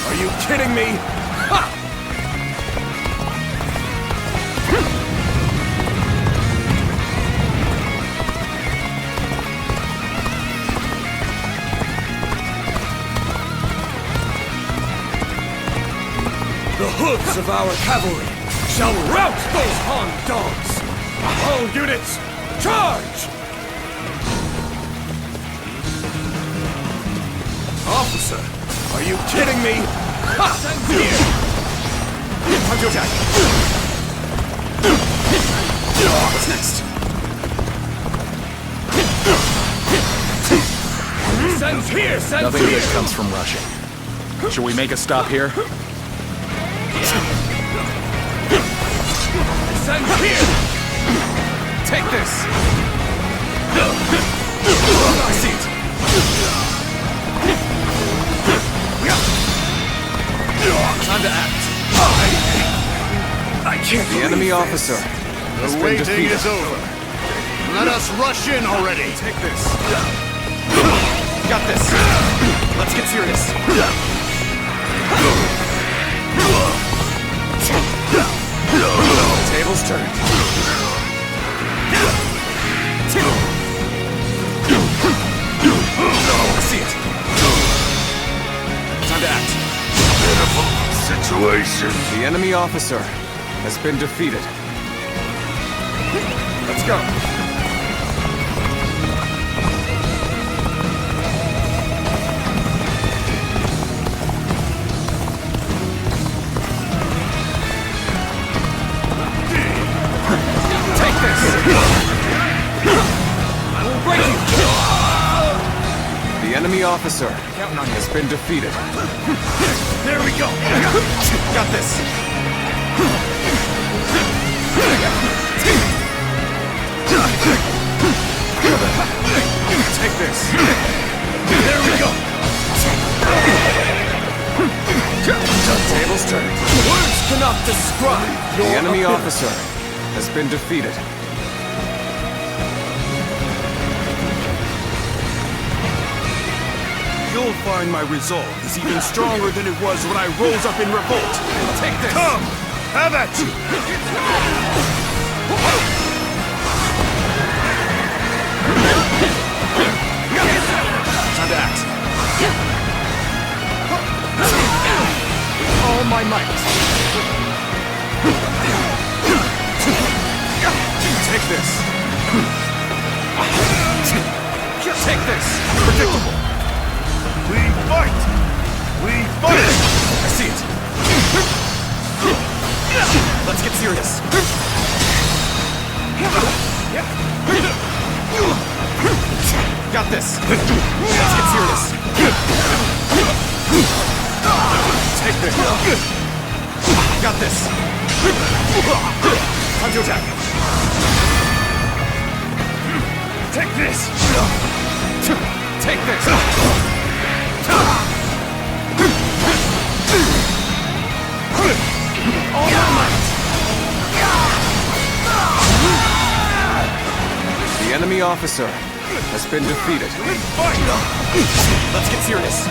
are you kidding me? Ha! The hooves of our cavalry shall rout those Han dogs! All units, charge! Officer, are you kidding me? Ha! Here! Time to attack! What's next? Sends here! Sends Nothing here! good comes from rushing. Should we make a stop here? Sends here! Take this! I see it! Time to act! I can't. The enemy officer has The been waiting defeated. is over. Let us rush in already. Take this! Got this! Let's get serious! Tables turned. I see it. Time to act. Pitiful situation. The enemy officer has been defeated. Let's go. Take this! I will break you! The enemy officer has been defeated. There we go! Got this! Take this! There we go! Tables turned. Words cannot describe The your enemy ability. officer has been defeated. You'll find my resolve is even stronger than it was when I rose up in revolt. Take this! Come! Have at you! Time to act. With all my might. Take this. Take this. Predictable. We fight! We fight! I see it. Let's get serious. Got this. Let's get serious. Take this. Got this. Time to attack. Take this. Take this. All my might! The enemy officer has been defeated. Let's get serious.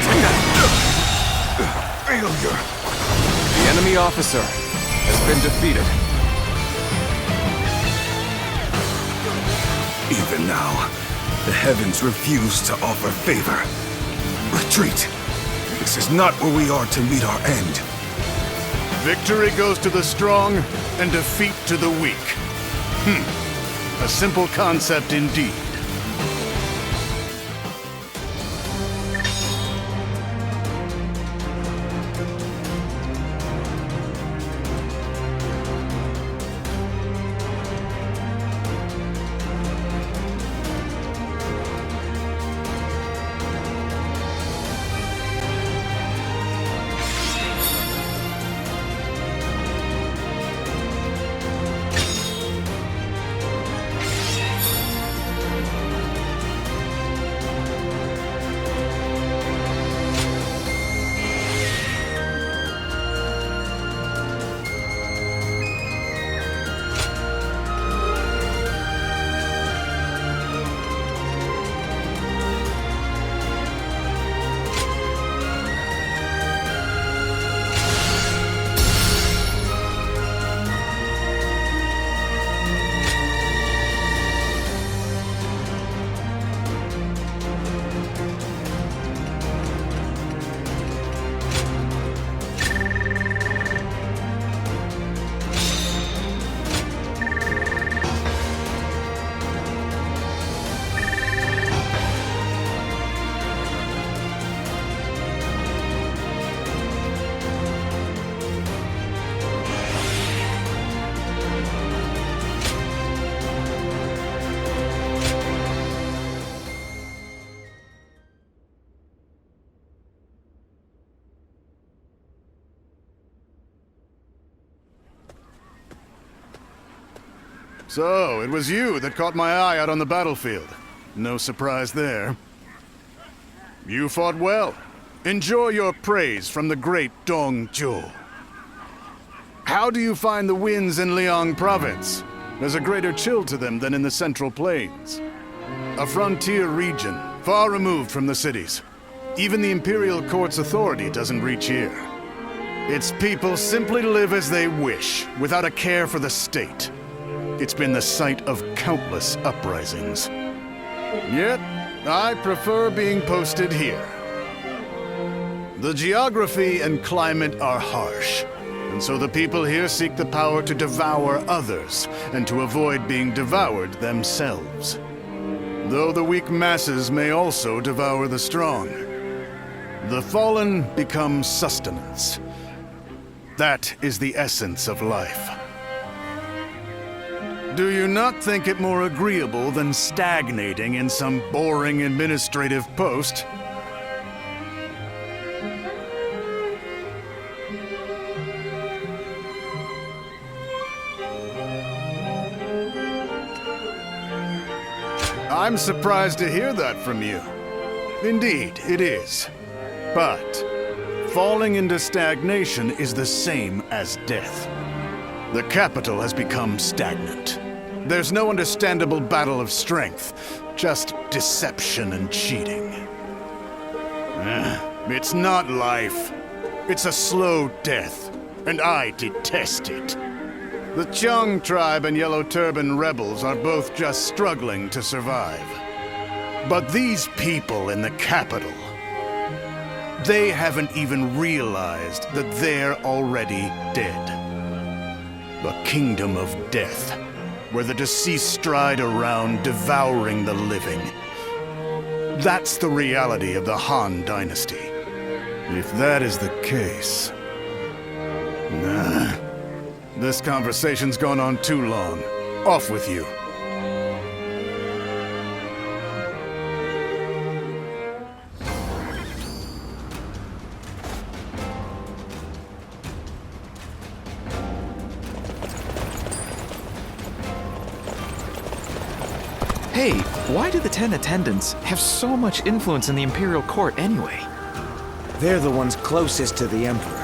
Take that. Failure. The enemy officer has been defeated. Even now, the heavens refuse to offer favor. Retreat. This is not where we are to meet our end. Victory goes to the strong, and defeat to the weak. A simple concept indeed. So, it was you that caught my eye out on the battlefield. No surprise there. You fought well. Enjoy your praise from the great Dong Zhuo. How do you find the winds in Liang province? There's a greater chill to them than in the Central Plains. A frontier region, far removed from the cities. Even the Imperial Court's authority doesn't reach here. Its people simply live as they wish, without a care for the state. It's been the site of countless uprisings. Yet, I prefer being posted here. The geography and climate are harsh, and so the people here seek the power to devour others, and to avoid being devoured themselves. Though the weak masses may also devour the strong. The fallen become sustenance. That is the essence of life. Do you not think it more agreeable than stagnating in some boring administrative post? I'm surprised to hear that from you. Indeed, it is. But falling into stagnation is the same as death. The capital has become stagnant. There's no understandable battle of strength, just deception and cheating. It's not life. It's a slow death, and I detest it. The Chung tribe and Yellow Turban rebels are both just struggling to survive. But these people in the capital, they haven't even realized that they're already dead. A kingdom of death, where the deceased stride around devouring the living. That's the reality of the Han Dynasty. If that is the case... Nah. This conversation's gone on too long. Off with you. Hey, why do the 10 attendants have so much influence in the Imperial Court anyway? They're the ones closest to the Emperor.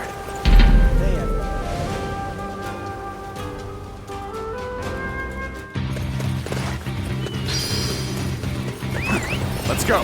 Let's go.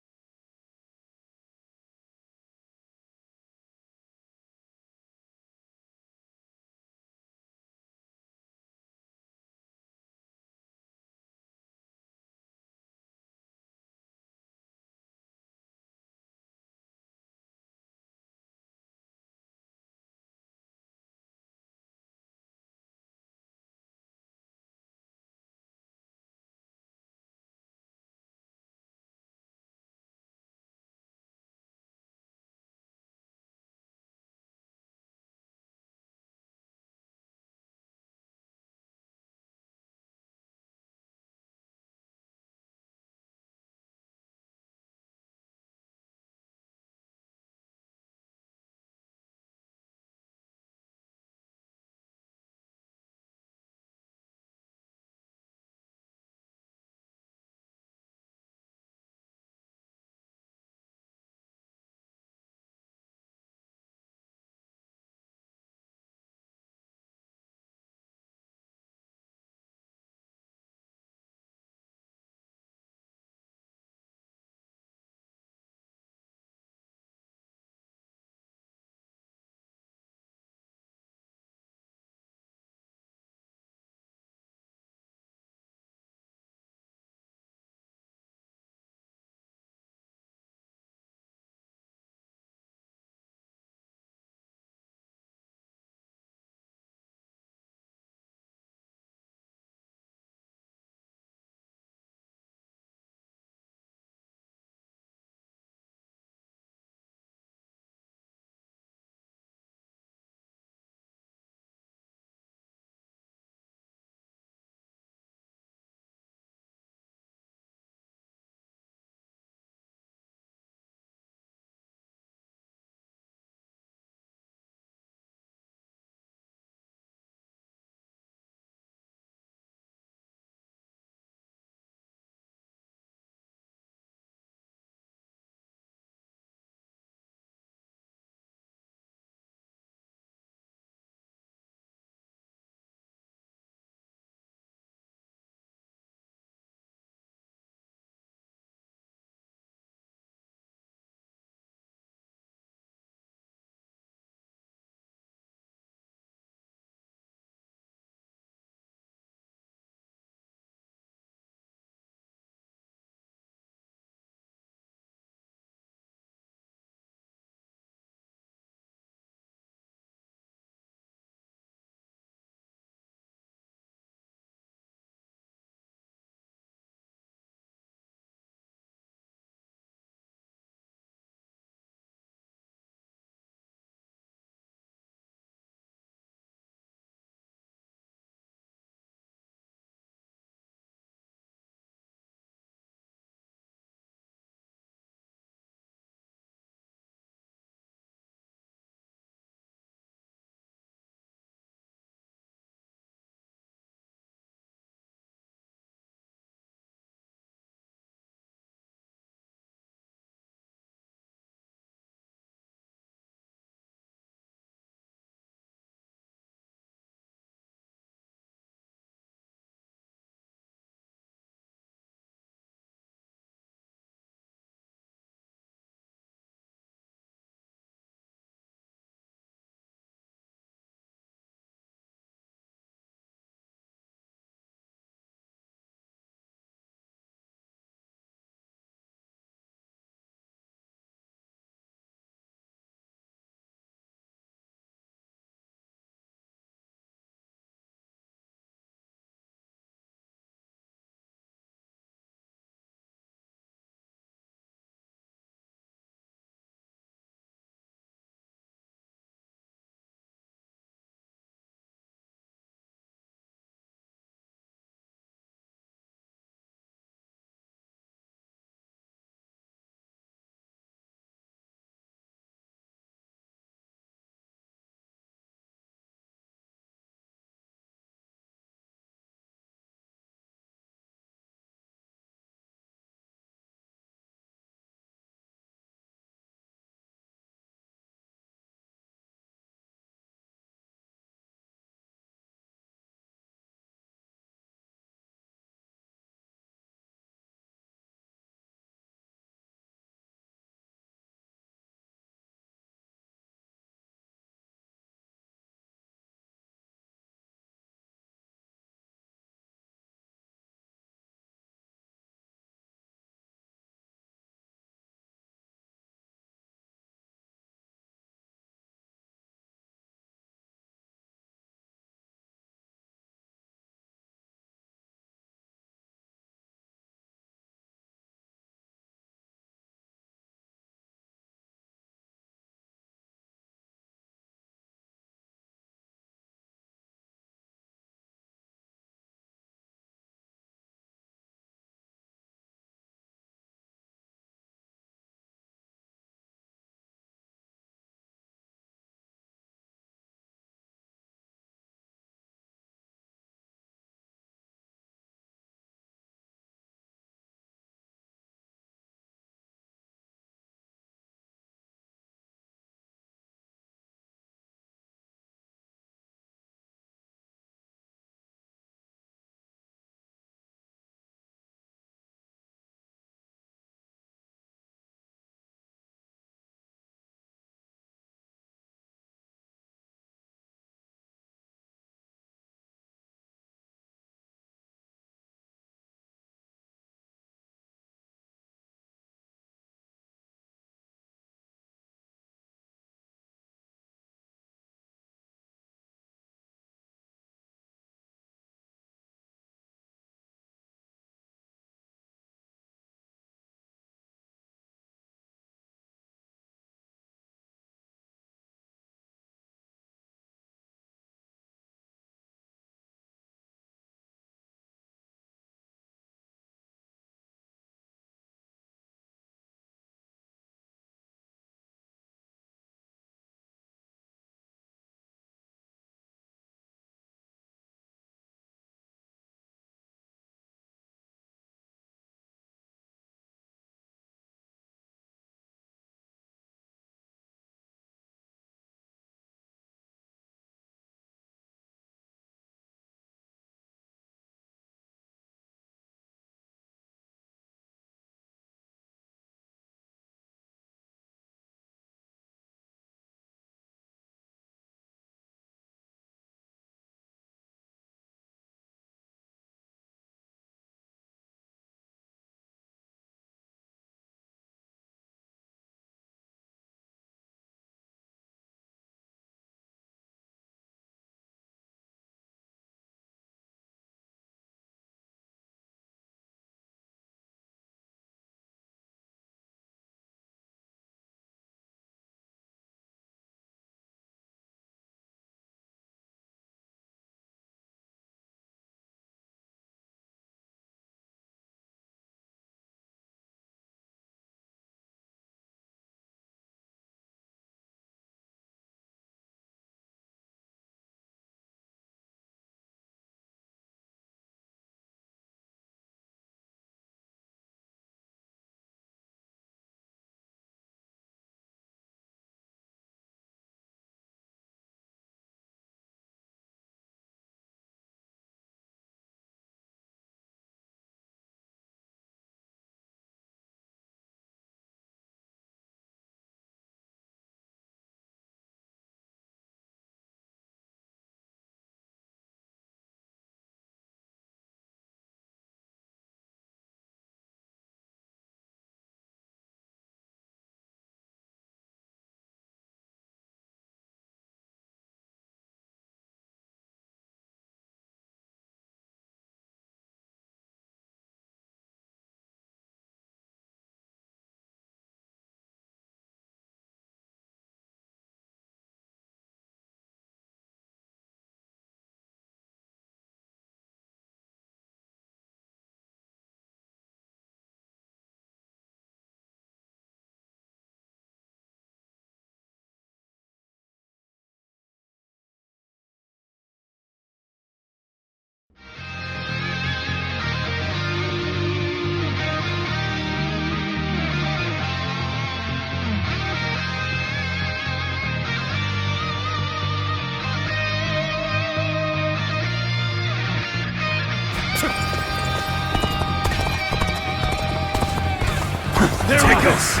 this!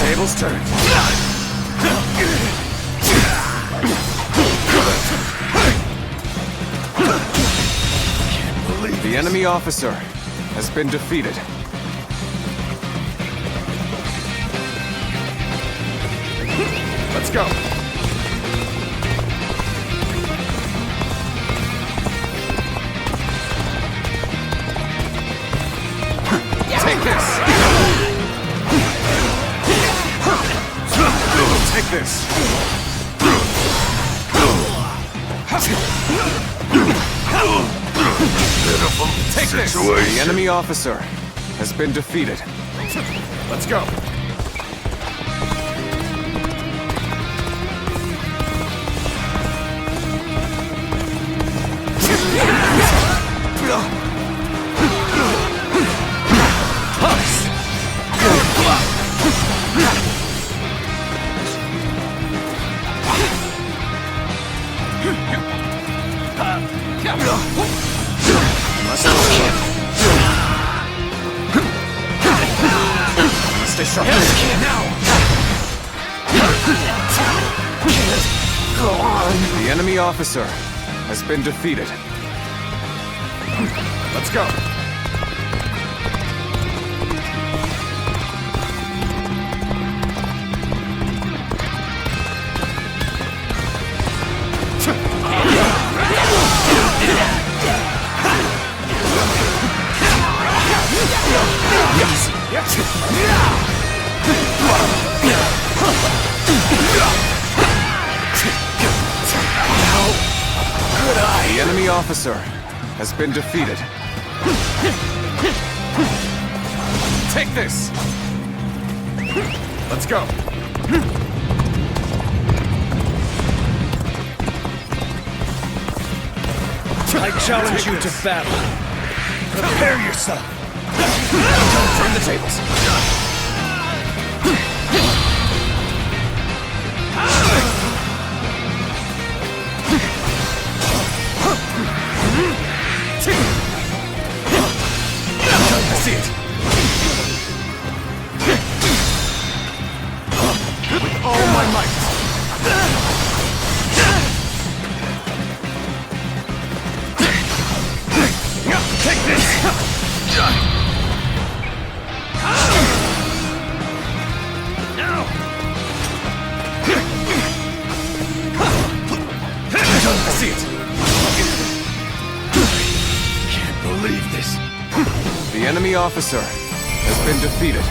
Tables turned. The enemy officer has been defeated. Let's go. Take this. Take this. Take this. The enemy officer has been defeated. Let's go. Stay sharp. Now. Go on. The enemy officer has been defeated. Let's go. The enemy officer has been defeated. Take this! Let's go! I challenge you to battle. Prepare yourself. Turn the tables. I see it. With all my might. Take this! Now! I see it! Can't believe this. The enemy officer has been defeated.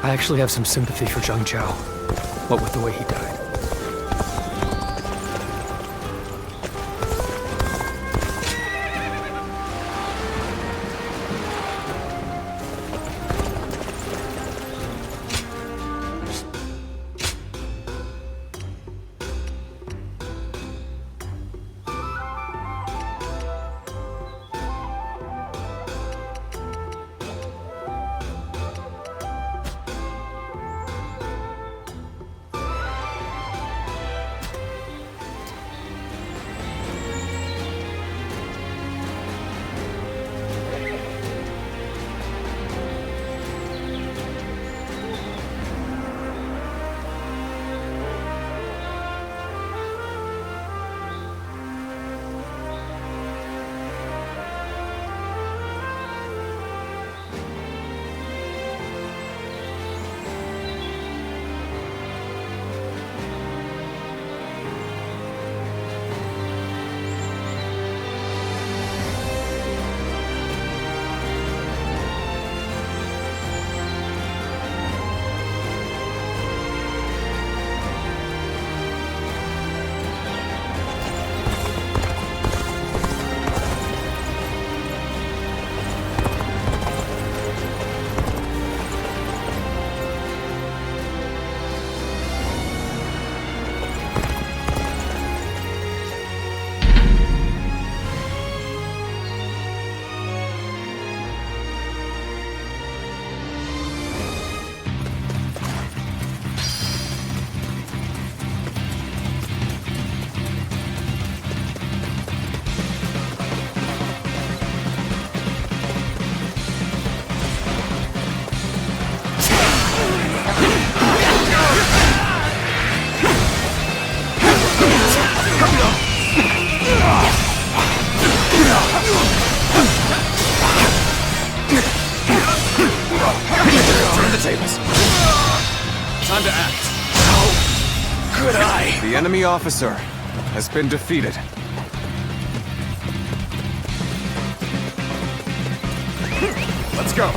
I actually have some sympathy for Zheng Zhao, what with the way he died. Time to act. How could I? The enemy officer has been defeated. Let's go.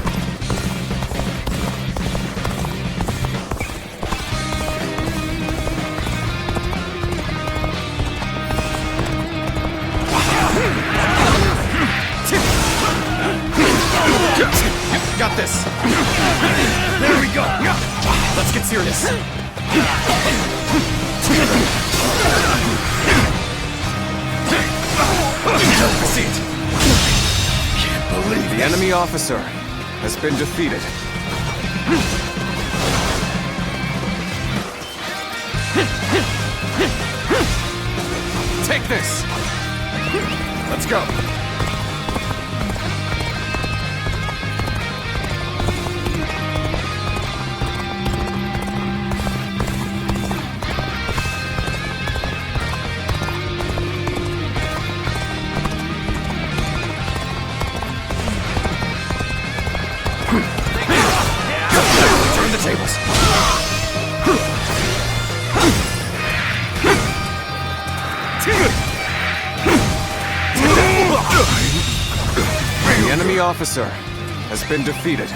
Got this. There we go. Let's get serious. Proceed. Can't believe the enemy officer has been defeated. Take this. Let's go. Turn the tables. The enemy officer has been defeated.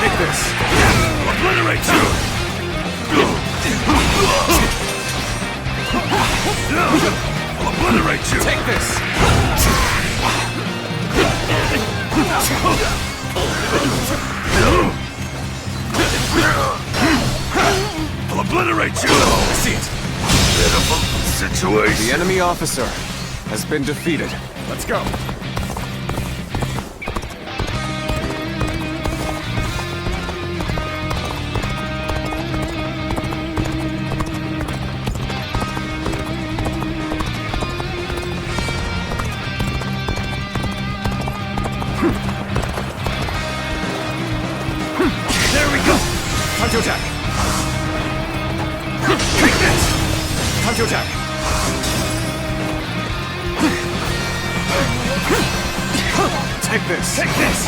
Take this. Obliterate you! I'll obliterate you! Take this! I'll obliterate you! I see it! Pitiful situation! The enemy officer has been defeated. Let's go! Time to attack! Take this! Time to attack! Take this! Take this!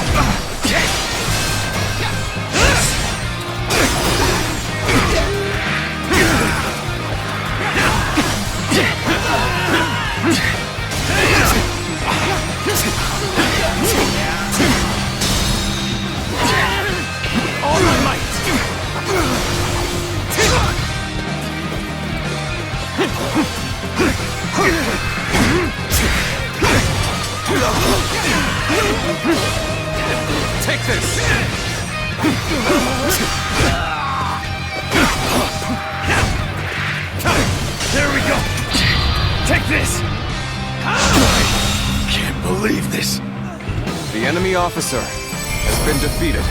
All my might! Take this! There we go! Take this! I can't believe this! The enemy officer has been defeated.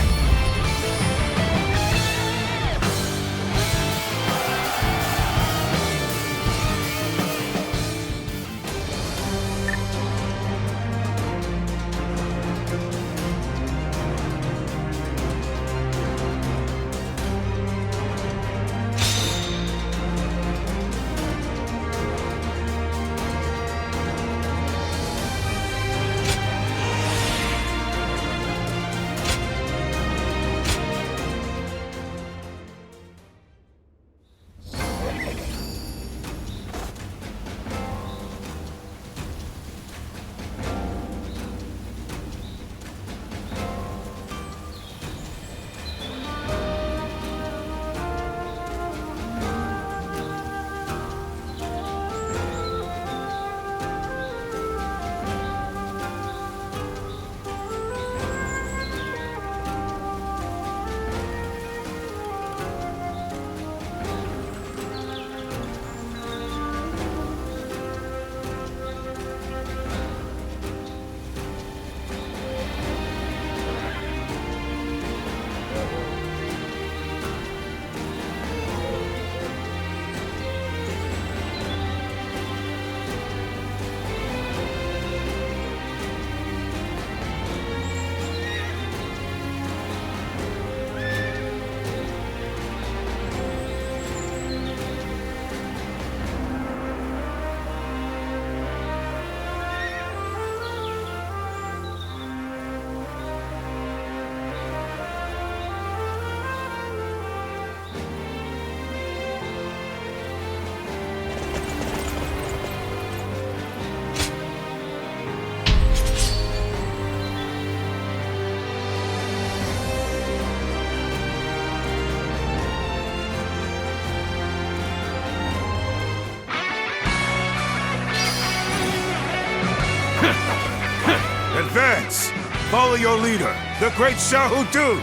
Follow your leader, the great Shahutun!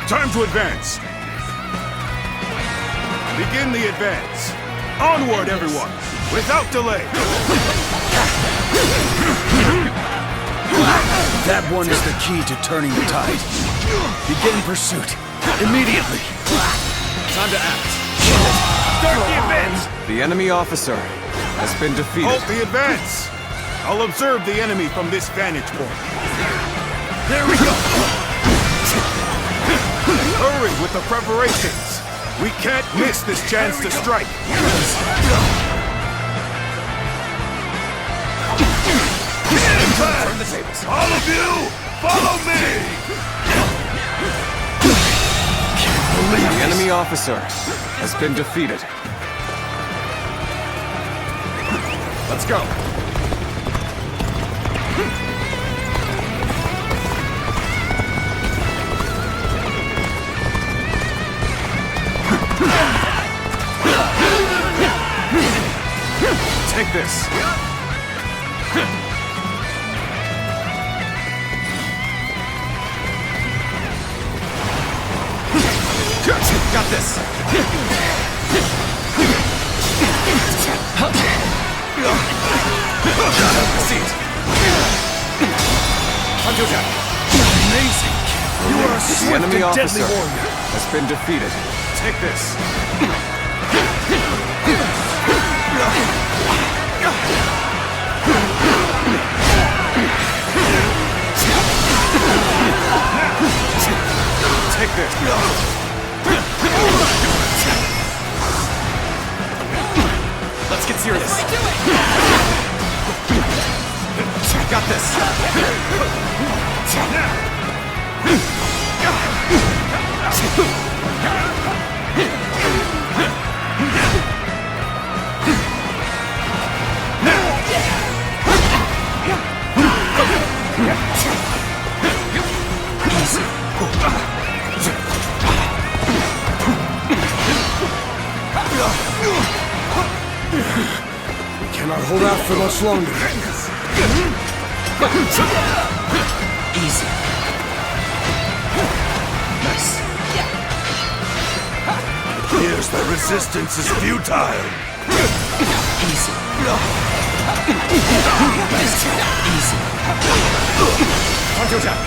Time to advance! Begin the advance! Onward, everyone! Without delay! That one is the key to turning the tide. Begin pursuit. Immediately. Time to act. Start the advance! The enemy officer has been defeated. Halt the advance! I'll observe the enemy from this vantage point. There we go! Hurry with the preparations! We can't miss this chance to strike! Turn the tables. All of you, follow me! The enemy officer has been defeated. Let's go. Take this. Got this. Seat. Amazing. You are a The swift enemy and officer deadly warrior. has been defeated. Take this. Take this. Let's get serious. Got this. We cannot hold out for much longer. Easy. Nice. Here's the resistance is futile. Easy. Easy. Counter attack.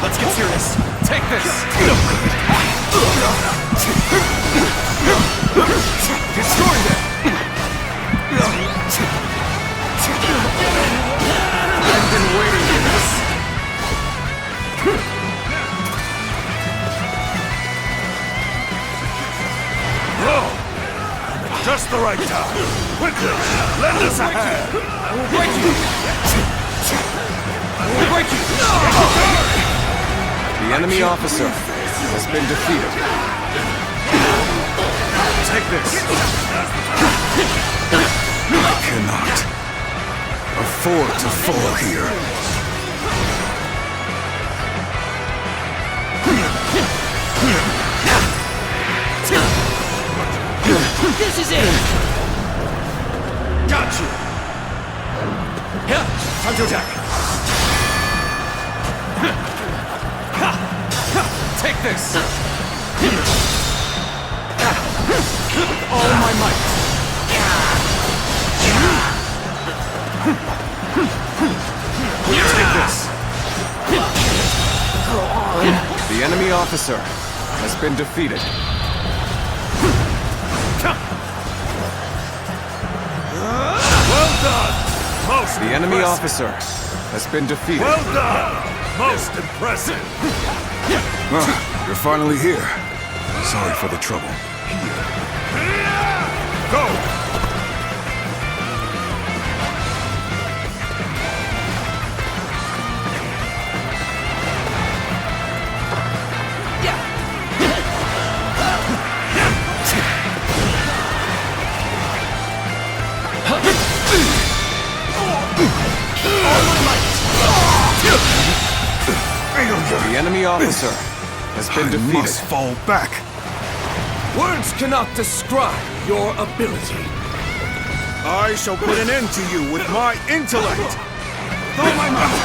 Let's get serious. Take this. Destroy them. I've been waiting for this. Bro! Just the right time. Quickly, lend us a hand. I will break you. I will break you. The enemy officer has been defeated. Take this. I cannot afford to fall here. This is it! Got you. Yeah, time to attack. Take this. all my might. Take this. The enemy officer has been defeated. Well done! Most The enemy impressive. officer has been defeated. Well done! Most impressive! You're finally here. Sorry for the trouble. Go! The enemy officer has been defeated. Must fall back. Words cannot describe your ability. I shall put an end to you with my intellect. Throw my mouth.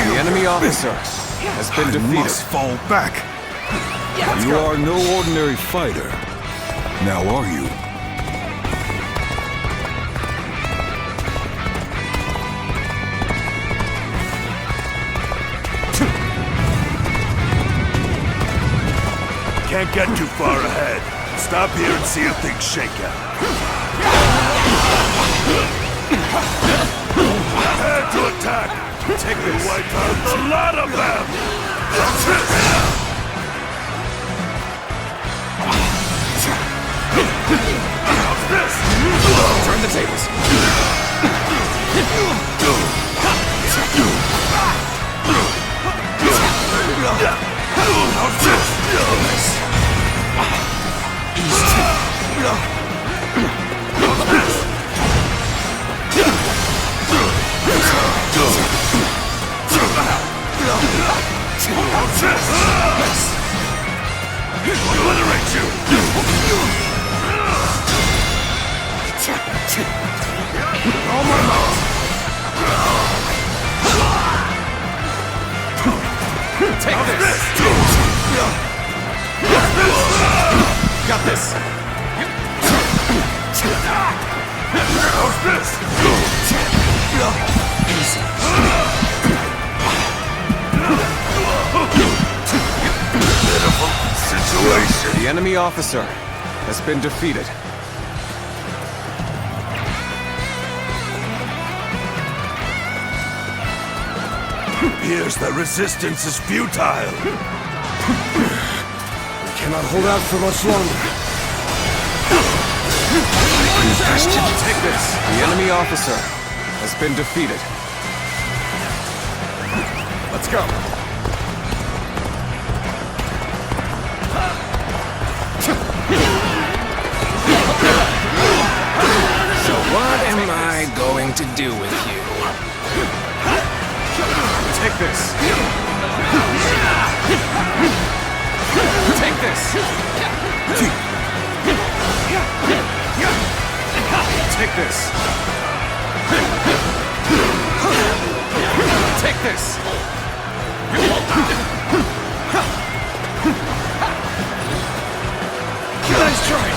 The enemy officer has been defeated. Must fall back. You are no ordinary fighter. Now are you? Can't get too far ahead. Stop here and see how things shake out. Prepare to attack! Take the wipe out the lot of them! How's this? Turn the tables. How's this? Obliterate you! All my might. Take this! Got this! How's this? Pitiful situation. The enemy officer has been defeated. Appears that resistance is futile. We cannot hold out for much longer. Take this! The enemy officer has been defeated. Let's go. So what am I going to do with you? Take this. Take this. Take this. Take this. Nice try.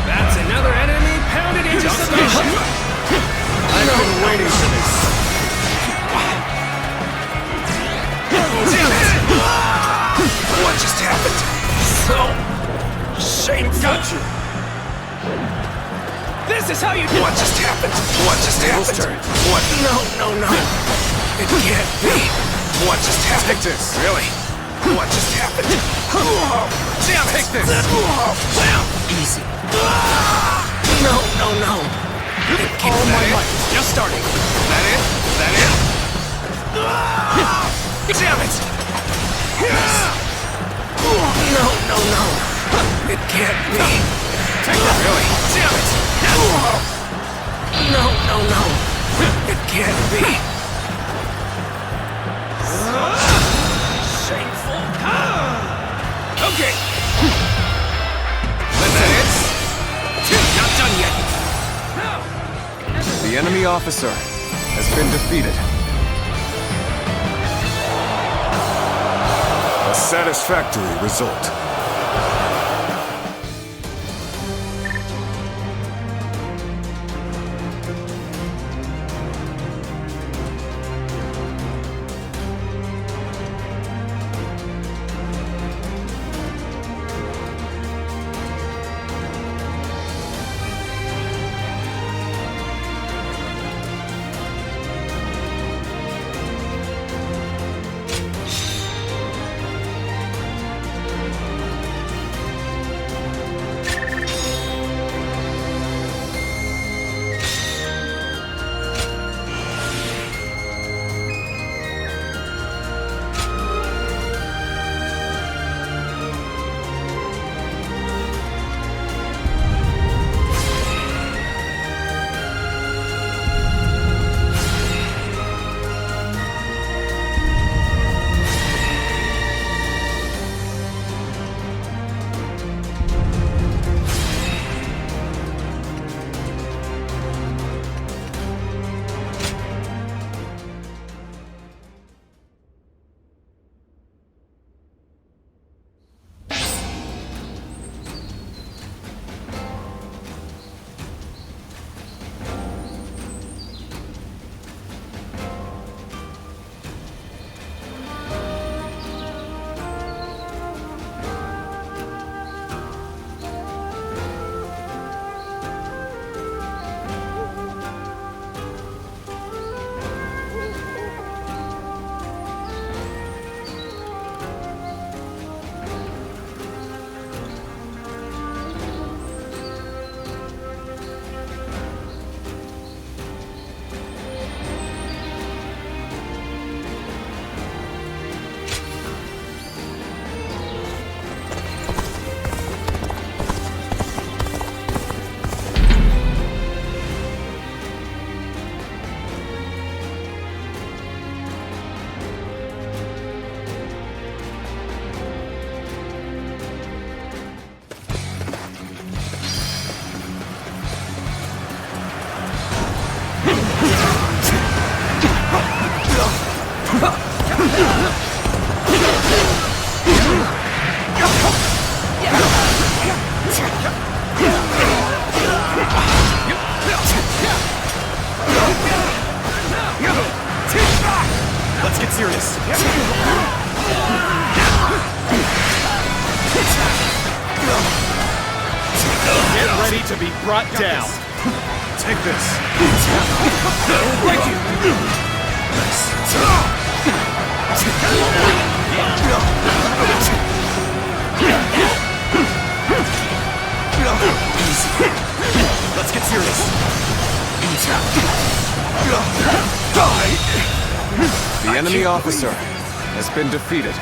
That's another enemy pounded into submission. I've been waiting for this. Damn it! What just happened? So shameful. Got you. This is how you do. What just happened? What just happened? What? No. It can't be. What just happened? Take this. Really? What just happened? Damn it! Take this. Easy. No. It can't. All my might. Just starting. That it? Damn it! No. It can't be. Take it. Really? Damn it! No. It can't be. Shameful. Okay. The enemy officer has been defeated. A satisfactory result. Let's get serious. Get ready to be brought down. Take this. Break you. Easy. Let's get serious. The enemy officer has been defeated.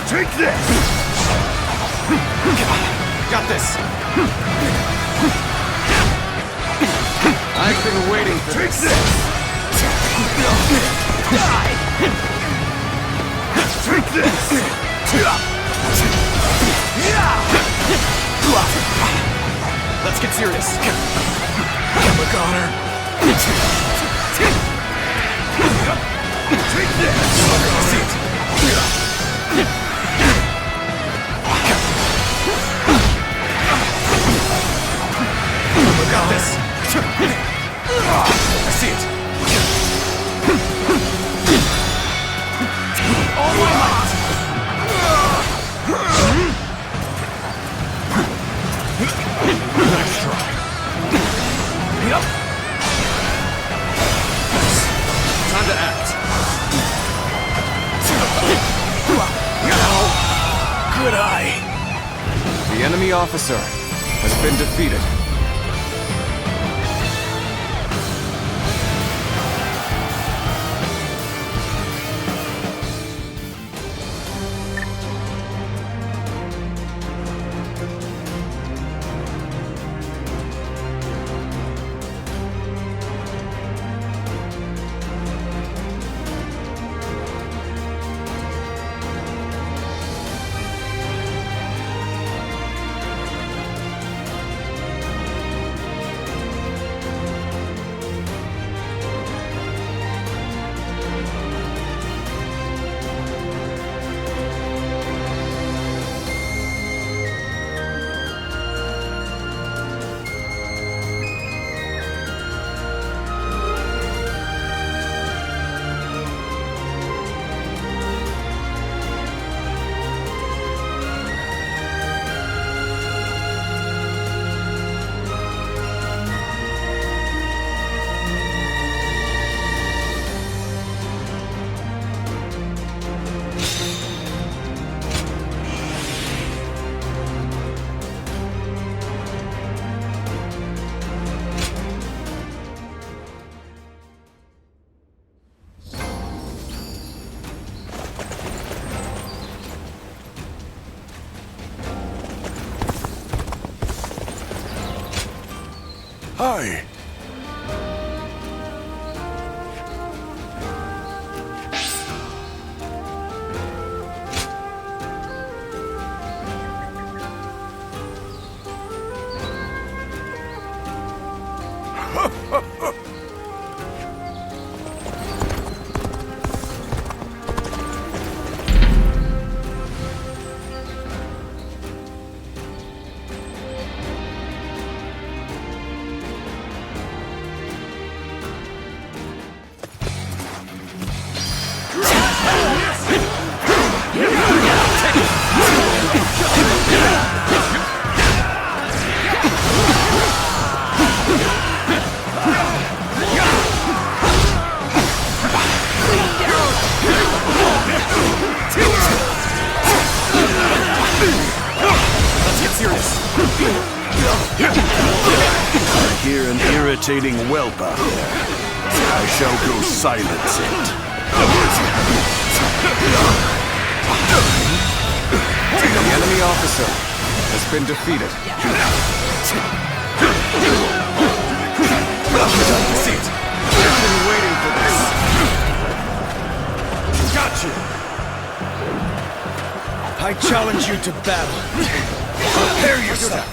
Take this! Got this! I've been waiting for Take this! Take this! Let's get serious! Look on her! Take this! See it! Look at this! I see it! All my might! Nice try. Yep. Time to act. How could I? The enemy officer has been defeated. Hi. I hear an irritating whelp out there. I shall go silence it. The enemy officer has been defeated. Seat. I've been waiting for this. Got you. I challenge you to battle. Prepare yourself.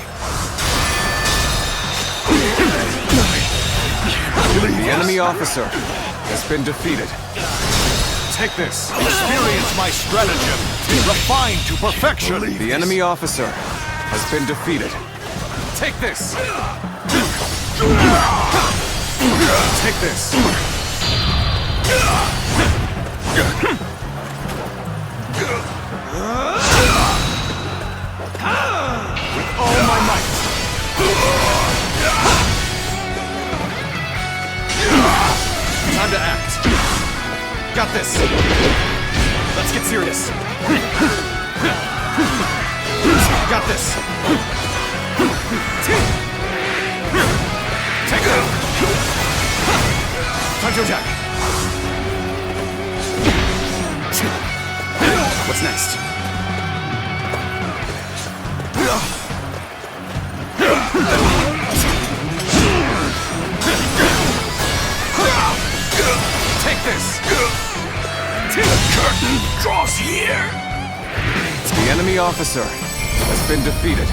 The enemy officer has been defeated. Take this. Experience my stratagem. Refined to perfection. The enemy officer has been defeated. Take this. Take this. With all my might. Time to act. Got this. Let's get serious. Got this. Take that. Time to attack. What's next? Take this! The curtain draws here! The enemy officer has been defeated.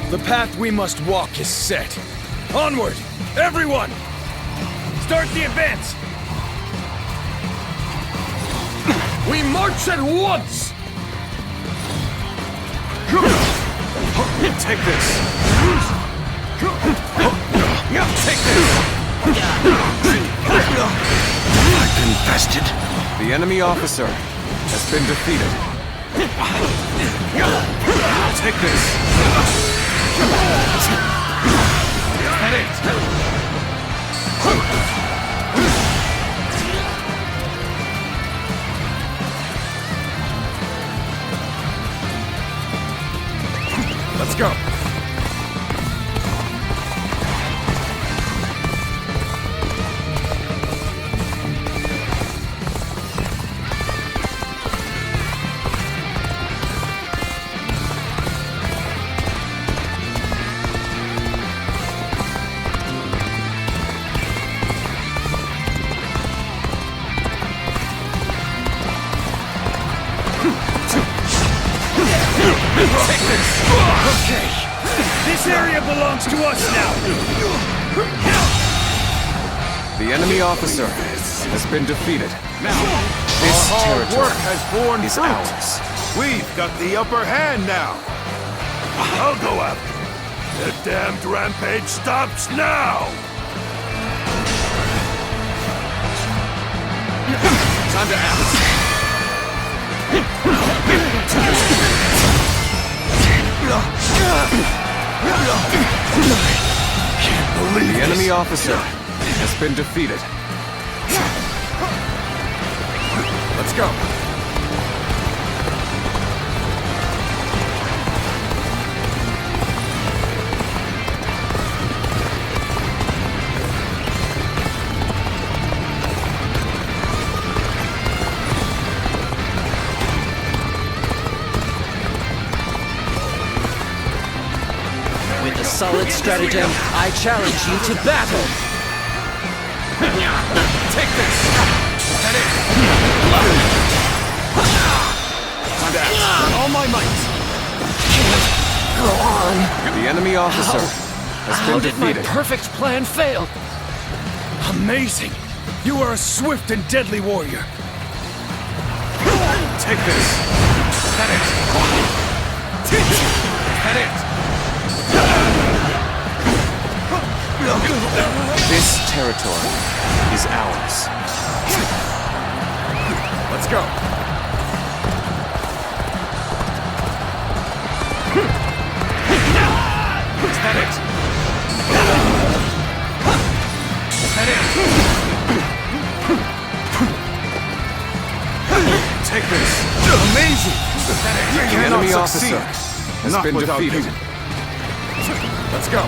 The path we must walk is set. Onward, everyone! Start the advance! We march at once! Take this! Take this! I confessed it. The enemy officer has been defeated. Take this! That it! Let's go! Take this! Okay. This area belongs to us now! The enemy officer has been defeated. Now, this territory is ours. We've got the upper hand now. I'll go after it. The damned rampage stops now! Time to act. Can't believe the enemy officer has been defeated. Let's go. With a solid stratagem, I challenge you to battle! Take this! That it! Time to act. All my might! Go on! The enemy officer has How been did my defeated. perfect plan fail? Amazing! You are a swift and deadly warrior. Take this! That it! That it! This territory is ours. Let's go. Is that it? Is that it? Take this. Amazing! The enemy officer has been defeated. Let's go.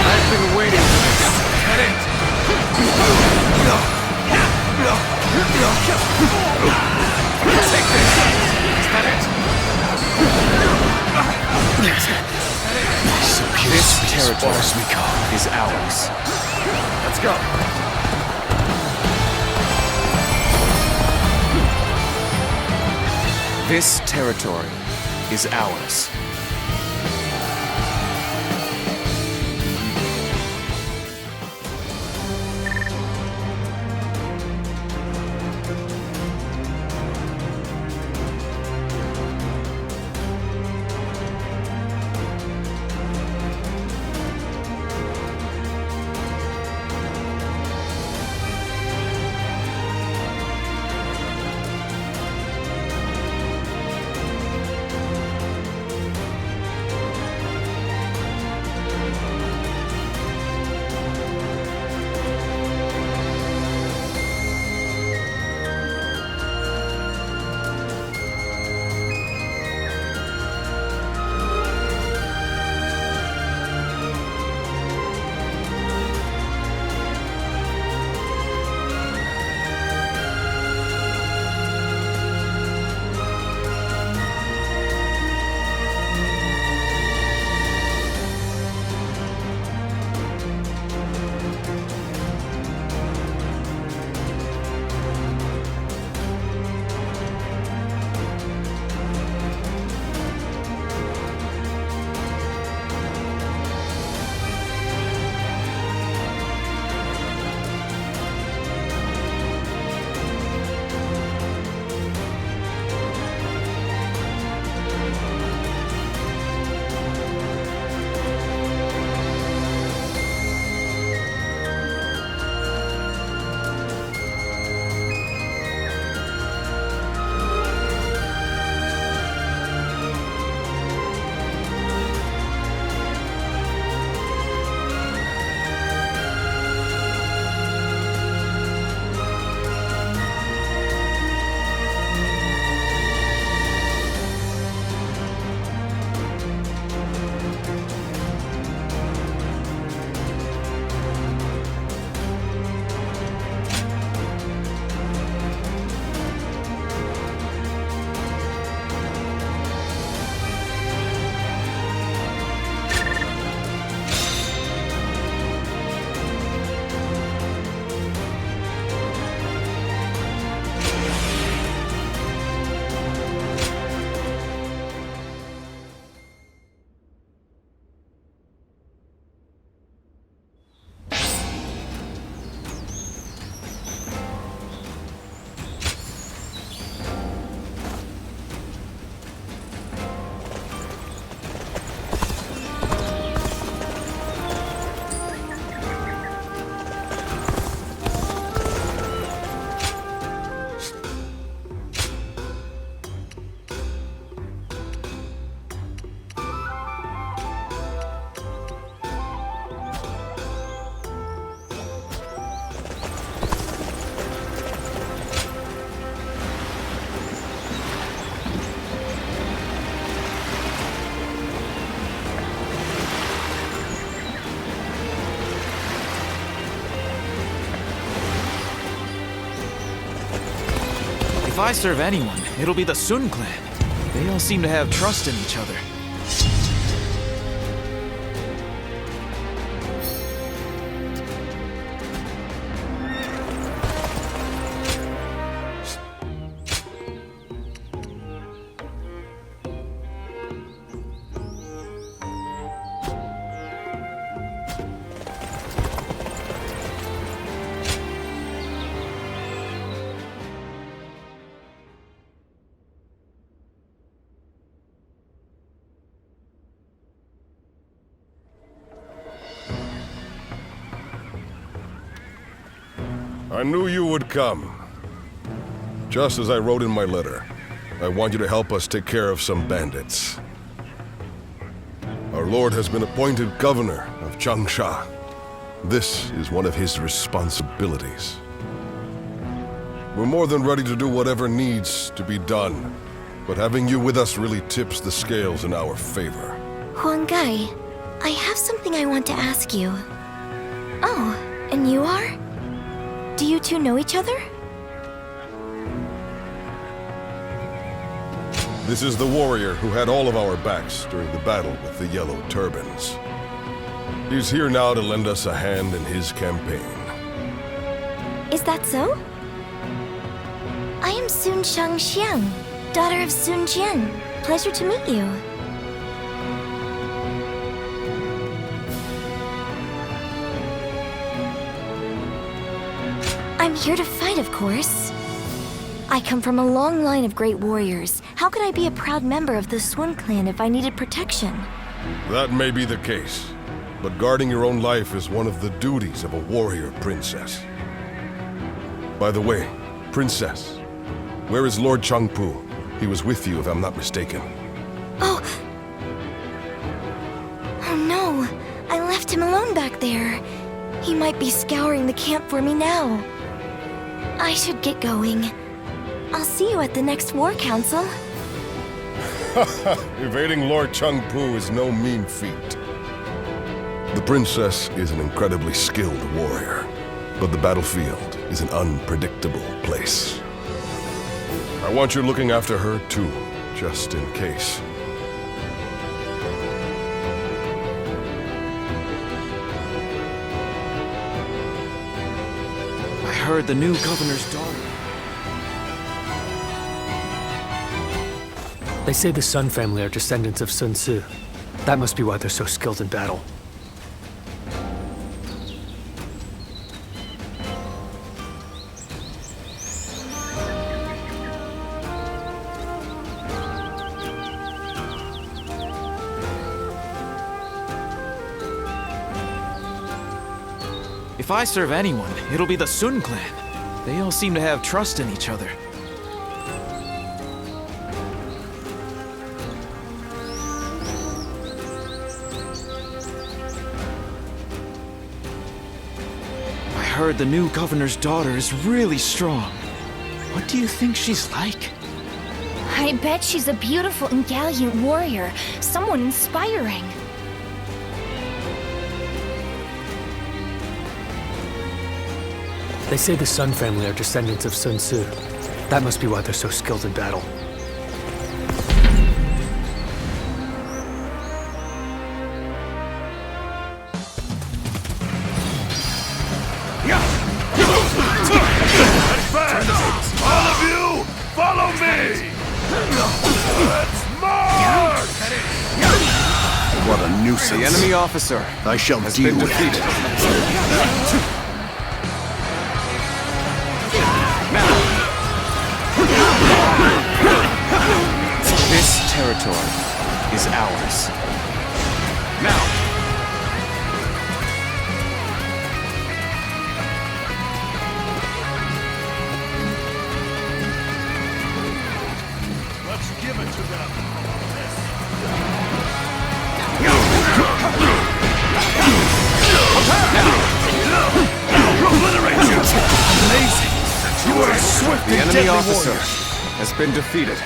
I've been waiting for this. Get it! Take this! Is that it? This territory is ours. Let's go. This territory is ours. I serve anyone, it'll be the Sun clan. They all seem to have trust in each other. I knew you would come. Just as I wrote in my letter, I want you to help us take care of some bandits. Our lord has been appointed governor of Changsha. This is one of his responsibilities. We're more than ready to do whatever needs to be done, but having you with us really tips the scales in our favor. Huang Gai, I have something I want to ask you. Oh, and you are? Do you two know each other? This is the warrior who had all of our backs during the battle with the Yellow Turbans. He's here now to lend us a hand in his campaign. Is that so? I am Sun Shangxiang, daughter of Sun Jian. Pleasure to meet you. I'm here to fight, of course. I come from a long line of great warriors. How could I be a proud member of the Sun clan if I needed protection? That may be the case, but guarding your own life is one of the duties of a warrior princess. By the way, princess, where is Lord Changpu? He was with you, if I'm not mistaken. Oh no, I left him alone back there. He might be scouring the camp for me now. I should get going. I'll see you at the next war council. Evading Lord Changpu is no mean feat. The princess is an incredibly skilled warrior, but the battlefield is an unpredictable place. I want you looking after her too, just in case. I heard the new governor's daughter. They say the Sun family are descendants of Sun Tzu. That must be why they're so skilled in battle. If I serve anyone, it'll be the Sun clan. They all seem to have trust in each other. I heard the new governor's daughter is really strong. What do you think she's like? I bet she's a beautiful and gallant warrior. Someone inspiring. They say the Sun family are descendants of Sun Tzu. That must be why they're so skilled in battle. All of you, follow me! Let's march! What a nuisance. The enemy officer I shall has deal been with defeated. it. This territory is ours. Now! Let's give it to them. Obliterate you! Amazing! You are a swift The and enemy deadly officer warrior. has been defeated.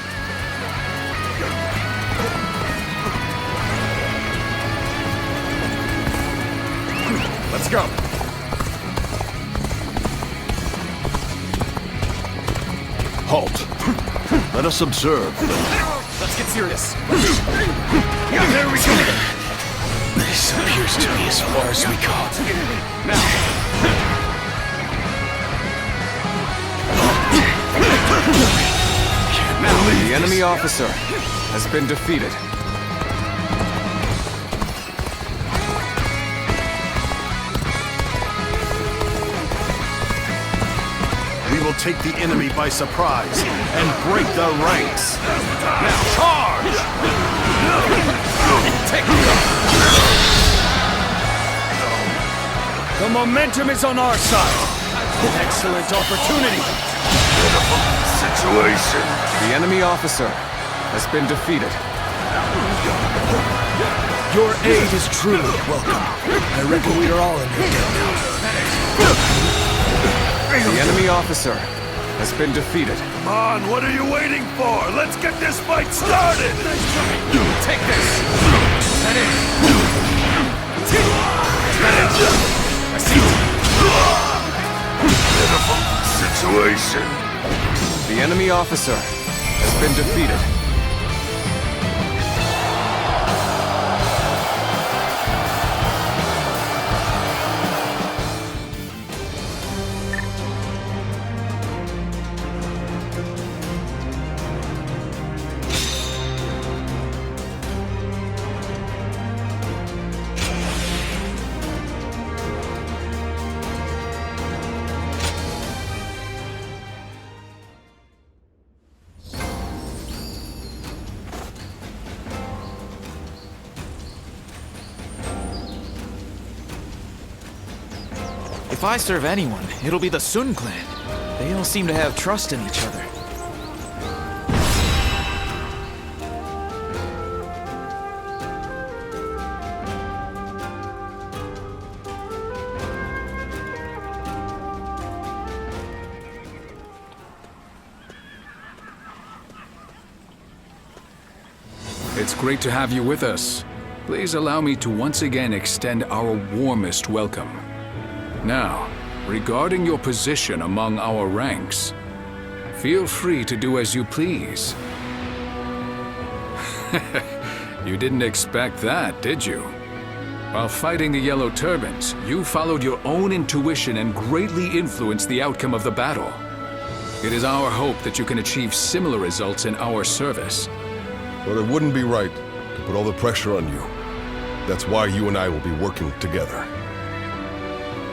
Let's go. Halt. Let us observe. Let's get serious. Yeah, there we go. This appears to be as far as we go. Now, the enemy officer has been defeated. We will take the enemy by surprise and break their ranks. Now, charge! Take The momentum is on our side. Excellent opportunity. Situation. The enemy officer has been defeated. Your aid is truly welcome. I reckon we are all in your debt now. The enemy officer has been defeated. Come on, what are you waiting for? Let's get this fight started! Take this! That is. I see you. Pitiful situation. The enemy officer has been defeated. If I serve anyone, it'll be the Sun clan. They all seem to have trust in each other. It's great to have you with us. Please allow me to once again extend our warmest welcome. Now, regarding your position among our ranks, feel free to do as you please. You didn't expect that, did you? While fighting the Yellow Turbans, you followed your own intuition and greatly influenced the outcome of the battle. It is our hope that you can achieve similar results in our service. But it wouldn't be right to put all the pressure on you. That's why you and I will be working together.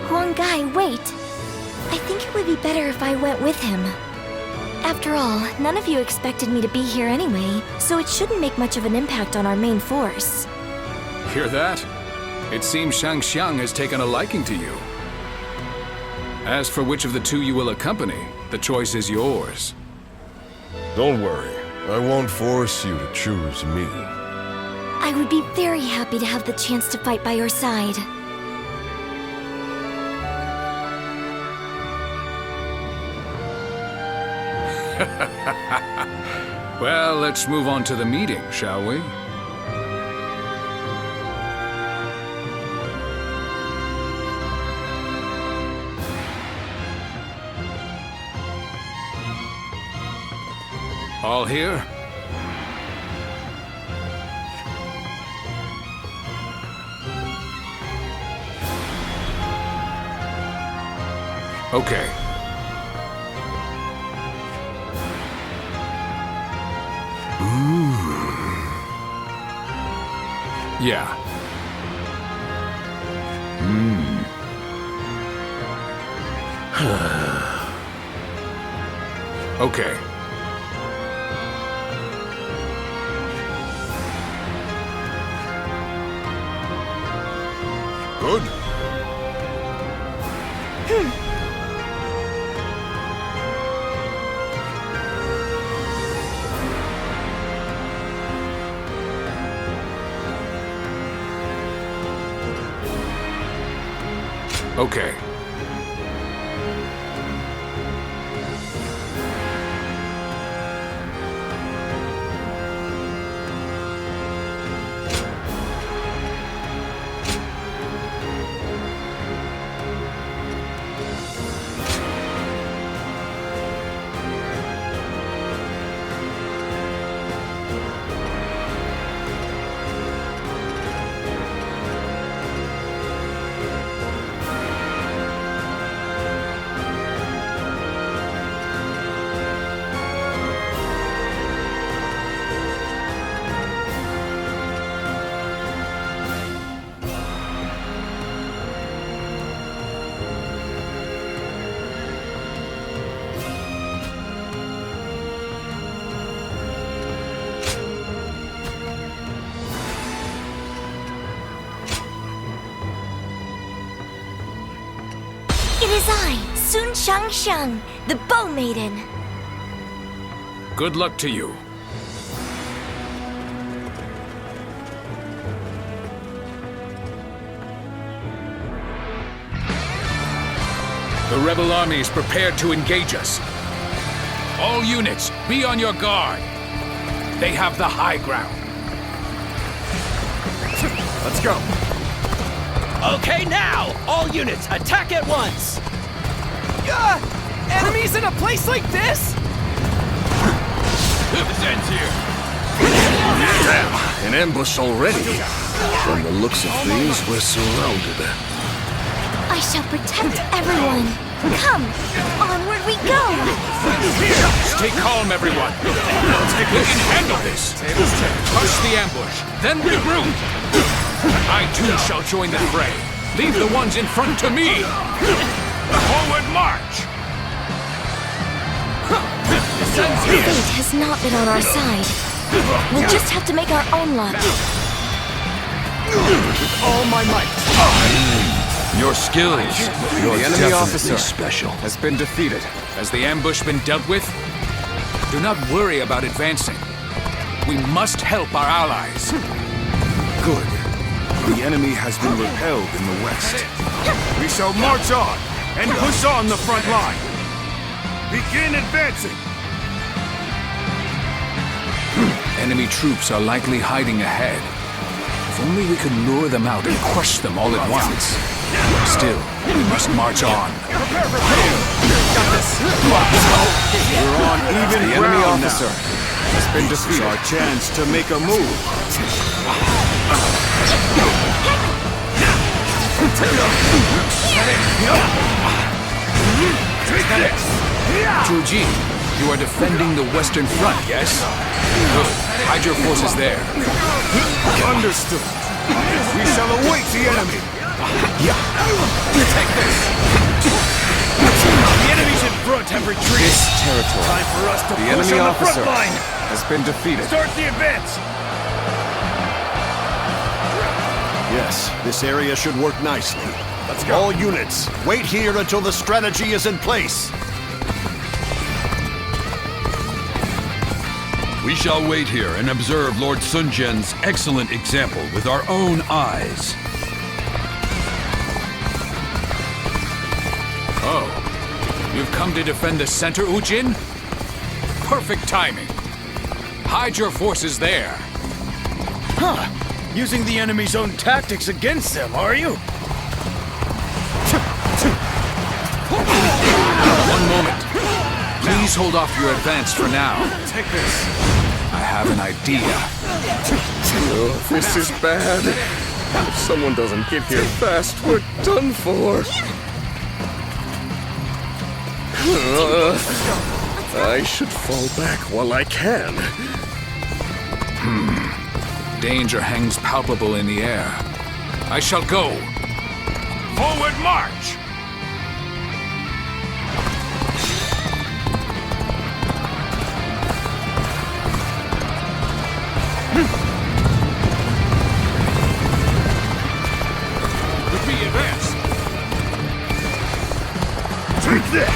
Huang Gai, wait. I think it would be better if I went with him. After all, none of you expected me to be here anyway, so it shouldn't make much of an impact on our main force. Hear that? It seems Shangxiang has taken a liking to you. As for which of the two you will accompany, the choice is yours. Don't worry. I won't force you to choose me. I would be very happy to have the chance to fight by your side. Well, let's move on to the meeting, shall we? All here? Okay. Yeah. Okay. Good. Okay. is I, Sun Shangshang, the Bow Maiden. Good luck to you. The rebel army is prepared to engage us. All units, be on your guard. They have the high ground. Let's go. Okay, now! All units, attack at once! Enemies in a place like this? This ends here. Damn, an ambush already. From the looks of things, we're surrounded. I shall protect everyone. Come, onward we go. Stay calm, everyone. We can handle this. Crush the ambush, then regroup. I too shall join the fray. Leave the ones in front to me. Forward march. Fate has not been on our side. We'll just have to make our own luck. With all my might. Your skills. You're The enemy definitely officer special. has been defeated. Has the ambush been dealt with? Do not worry about advancing. We must help our allies. Good. The enemy has been repelled in the west. We shall march on and push on the front line. Begin advancing. Enemy troops are likely hiding ahead. If only we could lure them out and crush them all at once. Still, we must march on. Got this. We're on even The ground enemy now. officer has been defeated. Our chance to make a move. Chuji, you are defending the Western Front, yes? Good. Hide your forces there. Understood. We shall await the enemy. Take this. The enemies in front have retreated. This territory. Time for us to The push enemy on the officer front line. has been defeated. Start the advance. Yes, this area should work nicely. Let's go. All units, wait here until the strategy is in place. We shall wait here and observe Lord Sun Jian's excellent example with our own eyes. Oh, you've come to defend the center, Ujin? Perfect timing. Hide your forces there. Huh. Using the enemy's own tactics against them, are you? One moment. Please hold off your advance for now. Take this. I have an idea. Oh, this is bad. If someone doesn't get here fast, we're done for. I should fall back while I can. Danger hangs palpable in the air. I shall go. Forward march! With me, advance! Take this!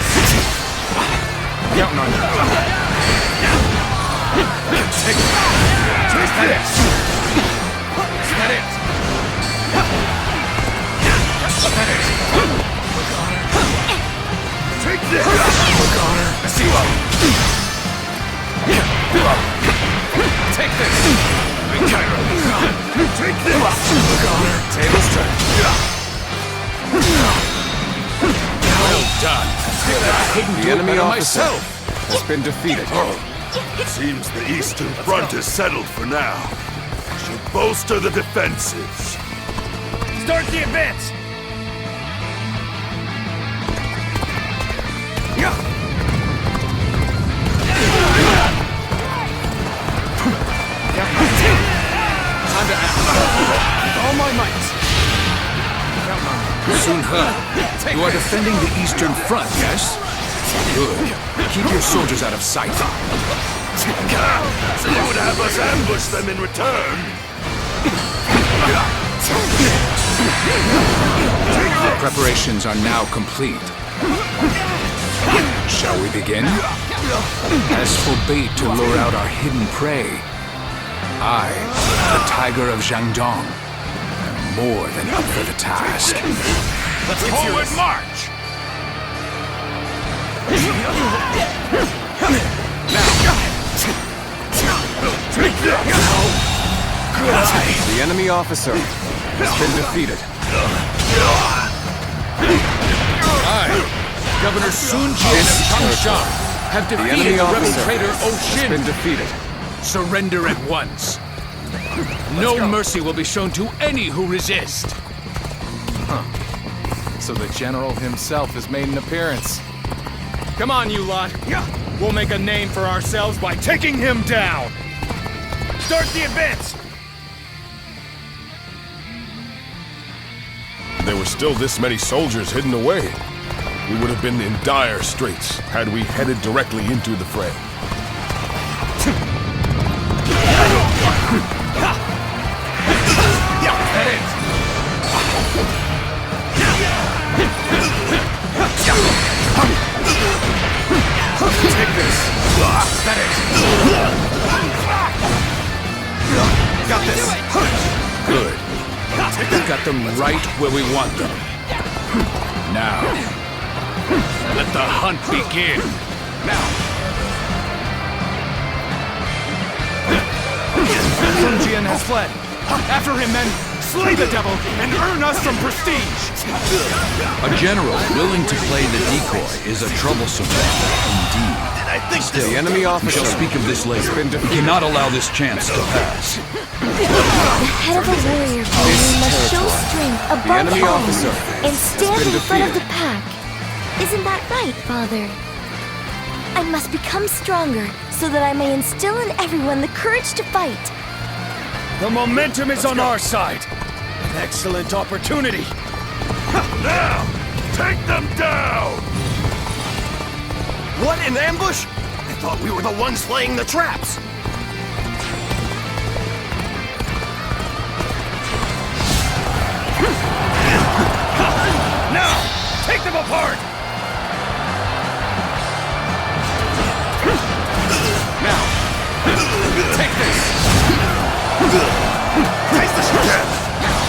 Counting on you. Take this. Is that it? Take this! I see you. Take this. Take this! Tables turn. Well done. I couldn't The do it enemy better officer myself. has been defeated. Seems the Eastern Front is settled for now. We should bolster the defenses. Start the advance! Time to act. With all my might. Sun He, you are defending the Eastern Front, yes? Good. Keep your soldiers out of sight. They would have us ambush them in return. Preparations are now complete. Shall we begin? As for bait to lure out our hidden prey, I, the Tiger of Jiangdong, am more than up for the task. Let's get forward march! The enemy officer has been defeated. I, Governor Sun Jian of Changsha, have defeated the rebel traitor Oshin. Been defeated. Surrender at once. No mercy will be shown to any who resist. So the general himself has made an appearance. Come on, you lot. We'll make a name for ourselves by taking him down. Start the advance! There were still this many soldiers hidden away. We would have been in dire straits had we headed directly into the fray. Take this. That is. Got this. Good. We've got them right where we want them. Now, let the hunt begin. Now. Sun Jian has fled. After him, men. Slay the devil and earn us some prestige. A general willing to play the decoy is a troublesome man indeed. Still, The enemy officer we shall speak of this later. We cannot allow this chance to pass. The head of a warrior family must show strength above enemy all officer and stand been in front of the defeated. pack. Isn't that right, Father? I must become stronger so that I may instill in everyone the courage to fight. The momentum is on our side. An excellent opportunity. Now, take them down! What, an ambush? I thought we were the ones laying the traps. Now, take them apart! Now, take this. Taste the shit!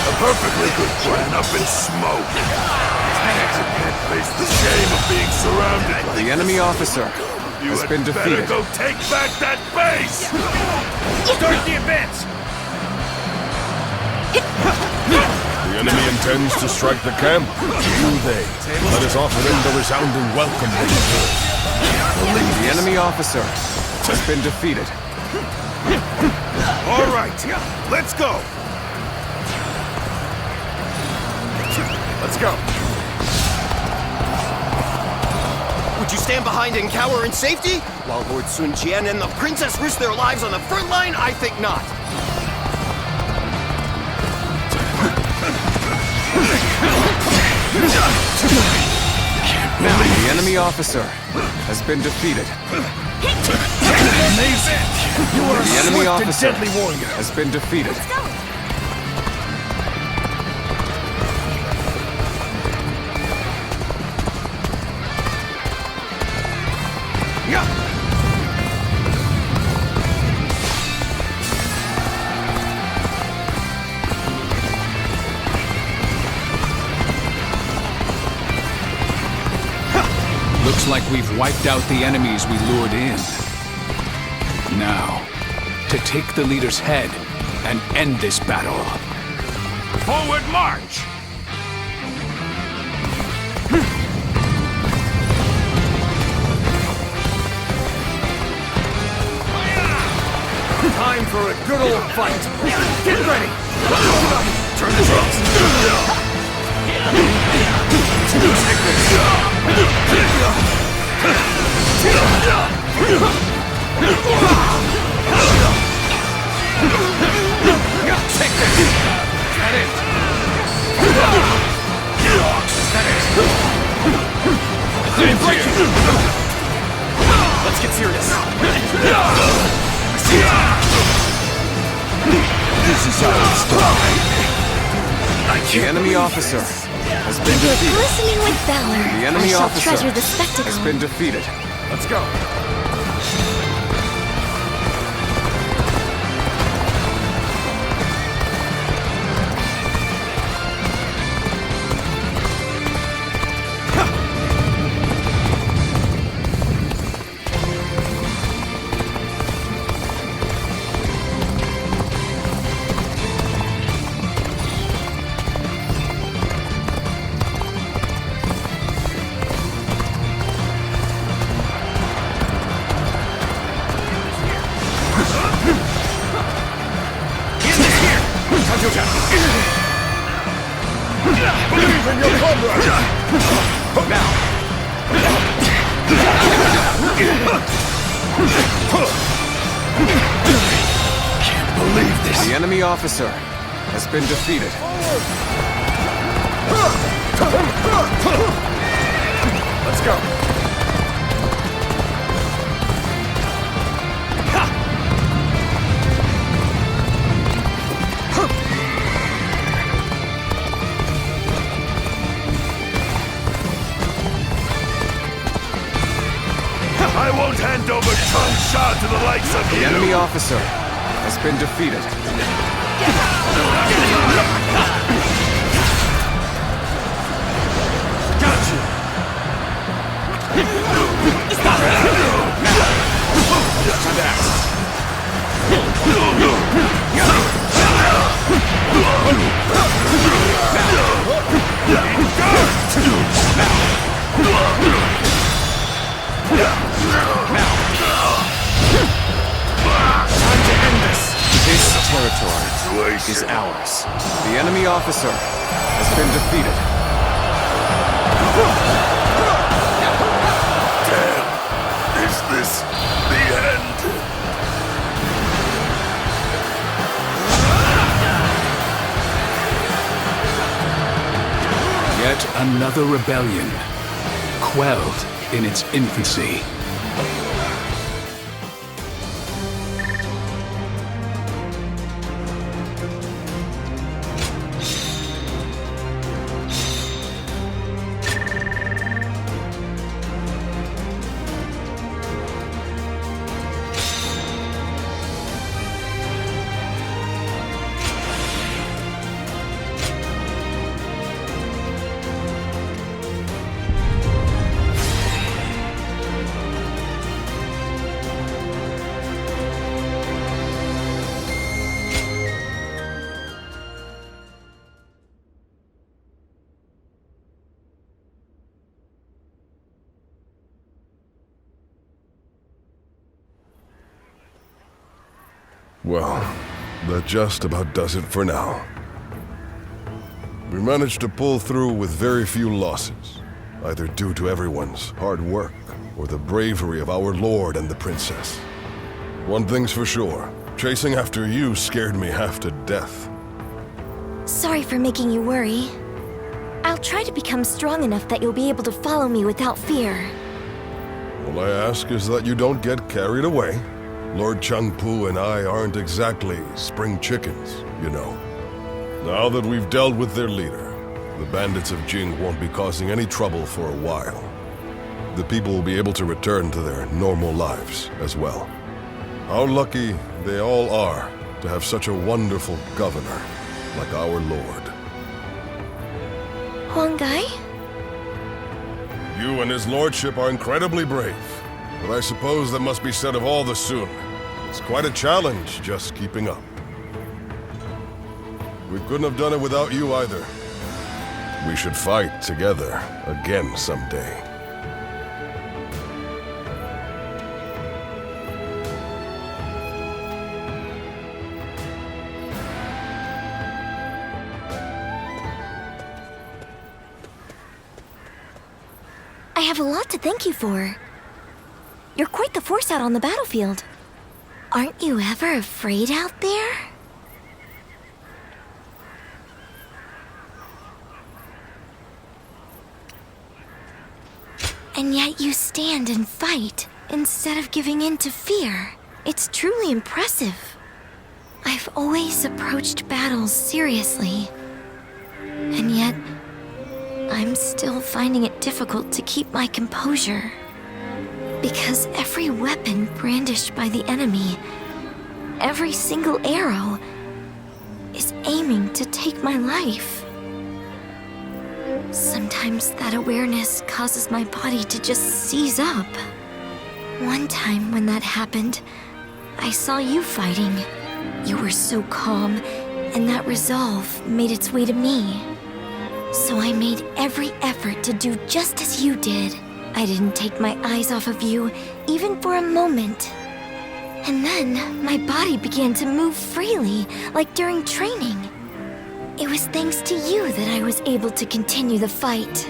A perfectly good plan up in smoke. Can't face the shame of being surrounded. The enemy officer You has had been better defeated. go take back that base! Start the advance! The enemy intends to strike the camp. Do they? Let us offer them the resounding welcome they deserve. The enemy officer has been defeated. All right, let's go! Let's go. Would you stand behind and cower in safety? While Lord Sun Jian and the princess risk their lives on the front line? I think not. The enemy officer has been defeated. Amazing! You are a The enemy swift and officer deadly warrior. has been defeated. Looks like we've wiped out the enemies we lured in. Now, to take the leader's head and end this battle. Forward march! Time for a good old fight. Get ready. Turn the tables. Take this! That it! That it! I'm breaking. Let's get serious. This is how it's done. The enemy officer has been You're defeated. glistening with valor. The enemy I shall officer treasure the spectacle. has been defeated. Let's go. Believe in your comrade! Now! Can't believe this. The enemy officer has been defeated. Let's go. I won't hand over Chung Sha to the likes of The you! enemy officer has been defeated. Gotcha! Stop it! Time to act. This territory is ours. The enemy officer has been defeated. Damn! Is this the end? Yet another rebellion, quelled in its infancy. Well, that just about does it for now. We managed to pull through with very few losses, either due to everyone's hard work or the bravery of our lord and the princess. One thing's for sure, chasing after you scared me half to death. Sorry for making you worry. I'll try to become strong enough that you'll be able to follow me without fear. All I ask is that you don't get carried away. Lord Changpu and I aren't exactly spring chickens, you know. Now that we've dealt with their leader, the bandits of Jing won't be causing any trouble for a while. The people will be able to return to their normal lives as well. How lucky they all are to have such a wonderful governor like our lord. Huanggai? You and his lordship are incredibly brave, but I suppose that must be said of all the Sun. It's quite a challenge just keeping up. We couldn't have done it without you either. We should fight together again someday. I have a lot to thank you for. You're quite the force out on the battlefield. Aren't you ever afraid out there? And yet you stand and fight instead of giving in to fear. It's truly impressive. I've always approached battles seriously. And yet, still finding it difficult to keep my composure. Because every weapon brandished by the enemy, every single arrow, is aiming to take my life. Sometimes that awareness causes my body to just seize up. One time when that happened, I saw you fighting. You were so calm, and that resolve made its way to me. So I made every effort to do just as you did. I didn't take my eyes off of you, even for a moment. And then, my body began to move freely, like during training. It was thanks to you that I was able to continue the fight.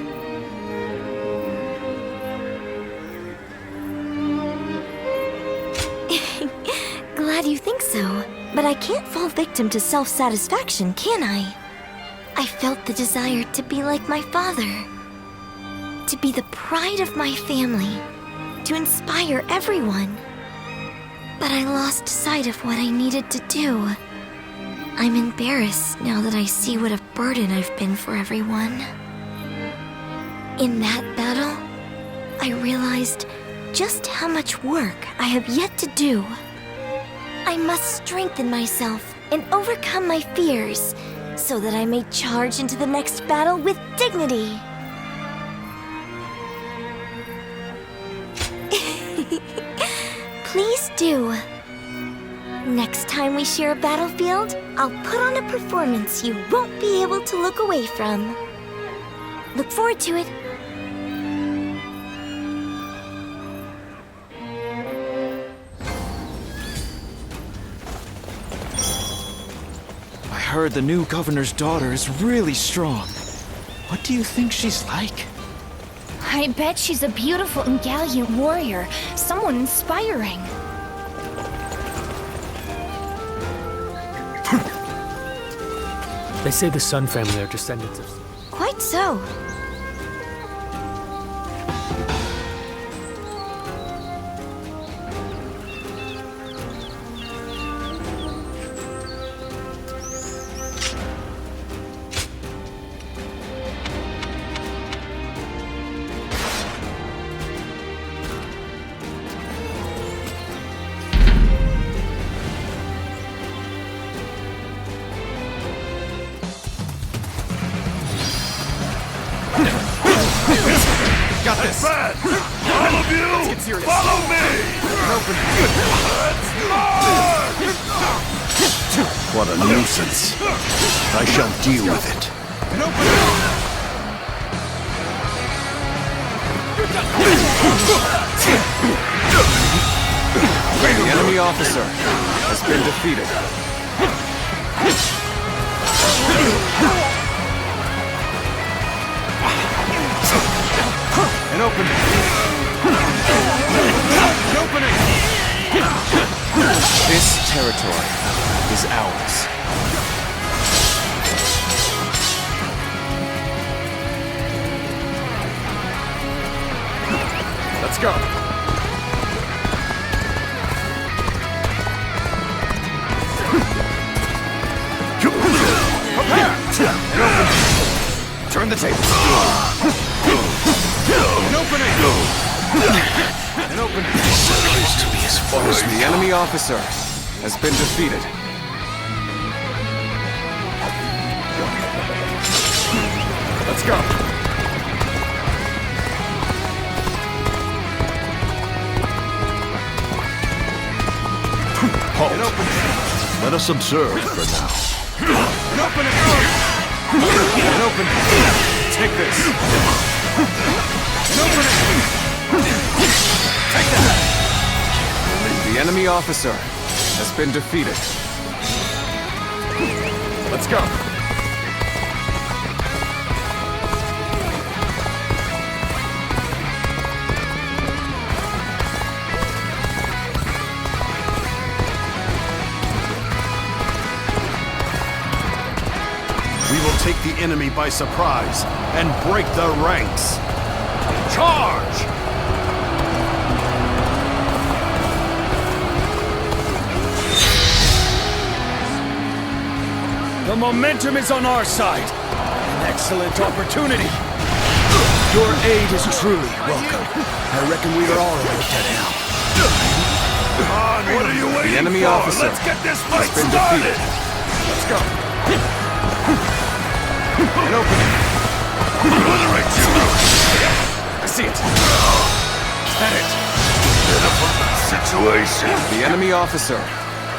Glad you think so, but I can't fall victim to self-satisfaction, can I? I felt the desire to be like my father. To be the pride of my family. To inspire everyone. But I lost sight of what I needed to do. I'm embarrassed now that I see what a burden I've been for everyone. In that battle, I realized just how much work I have yet to do. I must strengthen myself and overcome my fears so that I may charge into the next battle with dignity. Please do. Next time we share a battlefield, I'll put on a performance you won't be able to look away from. Look forward to it. I heard the new governor's daughter is really strong. What do you think she's like? I bet she's a beautiful and gallant warrior, someone inspiring. They say the Sun family are descendants of... Quite so. Got this! All of you, Let's get serious. follow me! Let's march! What a nuisance. I shall deal with it. The enemy officer has been defeated. An opening. An opening. This territory is ours. Let's go. Turn the tables. An opening. An opening. This appears to be as far as The enemy officer has been defeated. Let's go. Halt. Let us observe for now. An opening. An opening. Take this. An opening. Take that. The enemy officer has been defeated. Let's go. We will take the enemy by surprise and break their ranks. Charge! The momentum is on our side. An excellent opportunity. Your aid is truly welcome. I reckon we are all ready to now. Come on, what are you waiting The enemy for? officer Let's get this fight has been started! defeated. Let's go. An opening. Obliterate you! I see it. At it. Pitiful situation. The enemy officer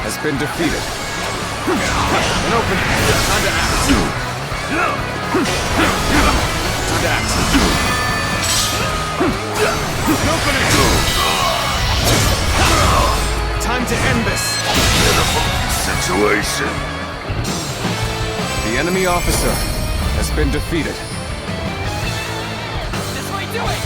has been defeated. An opening. Time to act. Time to act. An opening. Time to end this. Pitiful situation. The enemy officer has been defeated. This way, do it!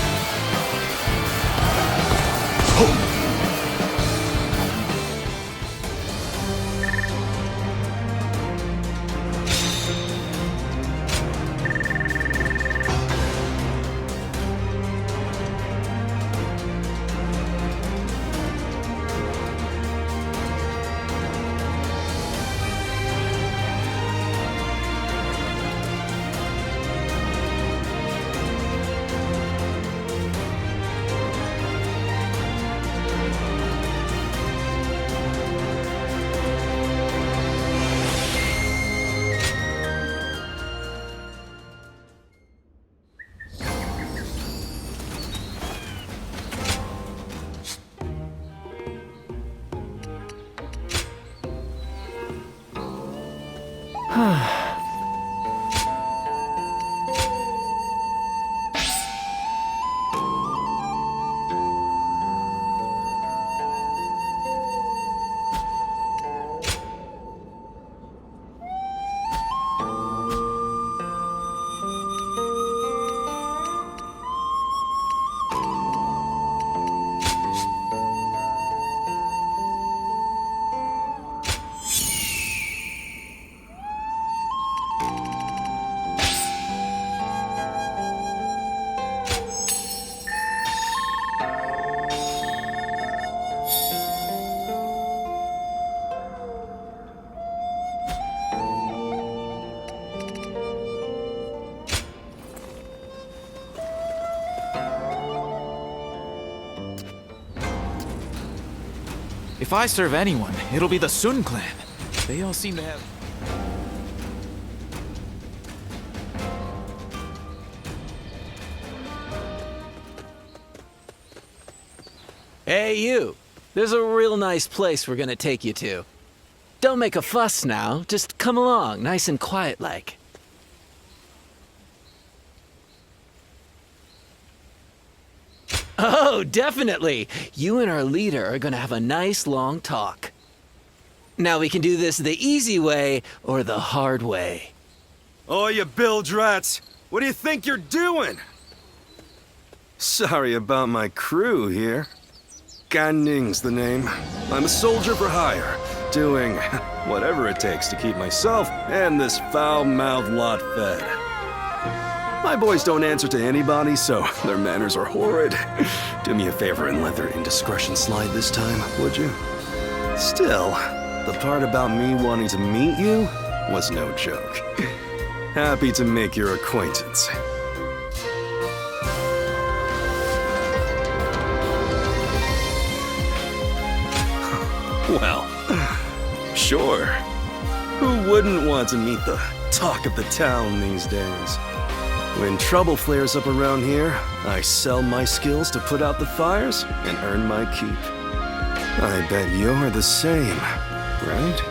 If I serve anyone, it'll be the Sun clan. They all seem to have... Hey, you! There's a real nice place we're gonna take you to. Don't make a fuss now, just come along, nice and quiet like. Oh, definitely! You and our leader are gonna have a nice long talk. Now we can do this the easy way or the hard way. Oh, you bilge rats! What do you think you're doing? Sorry about my crew here. Gan Ning's the name. I'm a soldier for hire, doing whatever it takes to keep myself and this foul-mouthed lot fed. My boys don't answer to anybody, so their manners are horrid. Do me a favor and let their indiscretion slide this time, would you? Still, the part about me wanting to meet you was no joke. Happy to make your acquaintance. Well, sure. Who wouldn't want to meet the talk of the town these days? When trouble flares up around here, I sell my skills to put out the fires and earn my keep. I bet you're the same, right?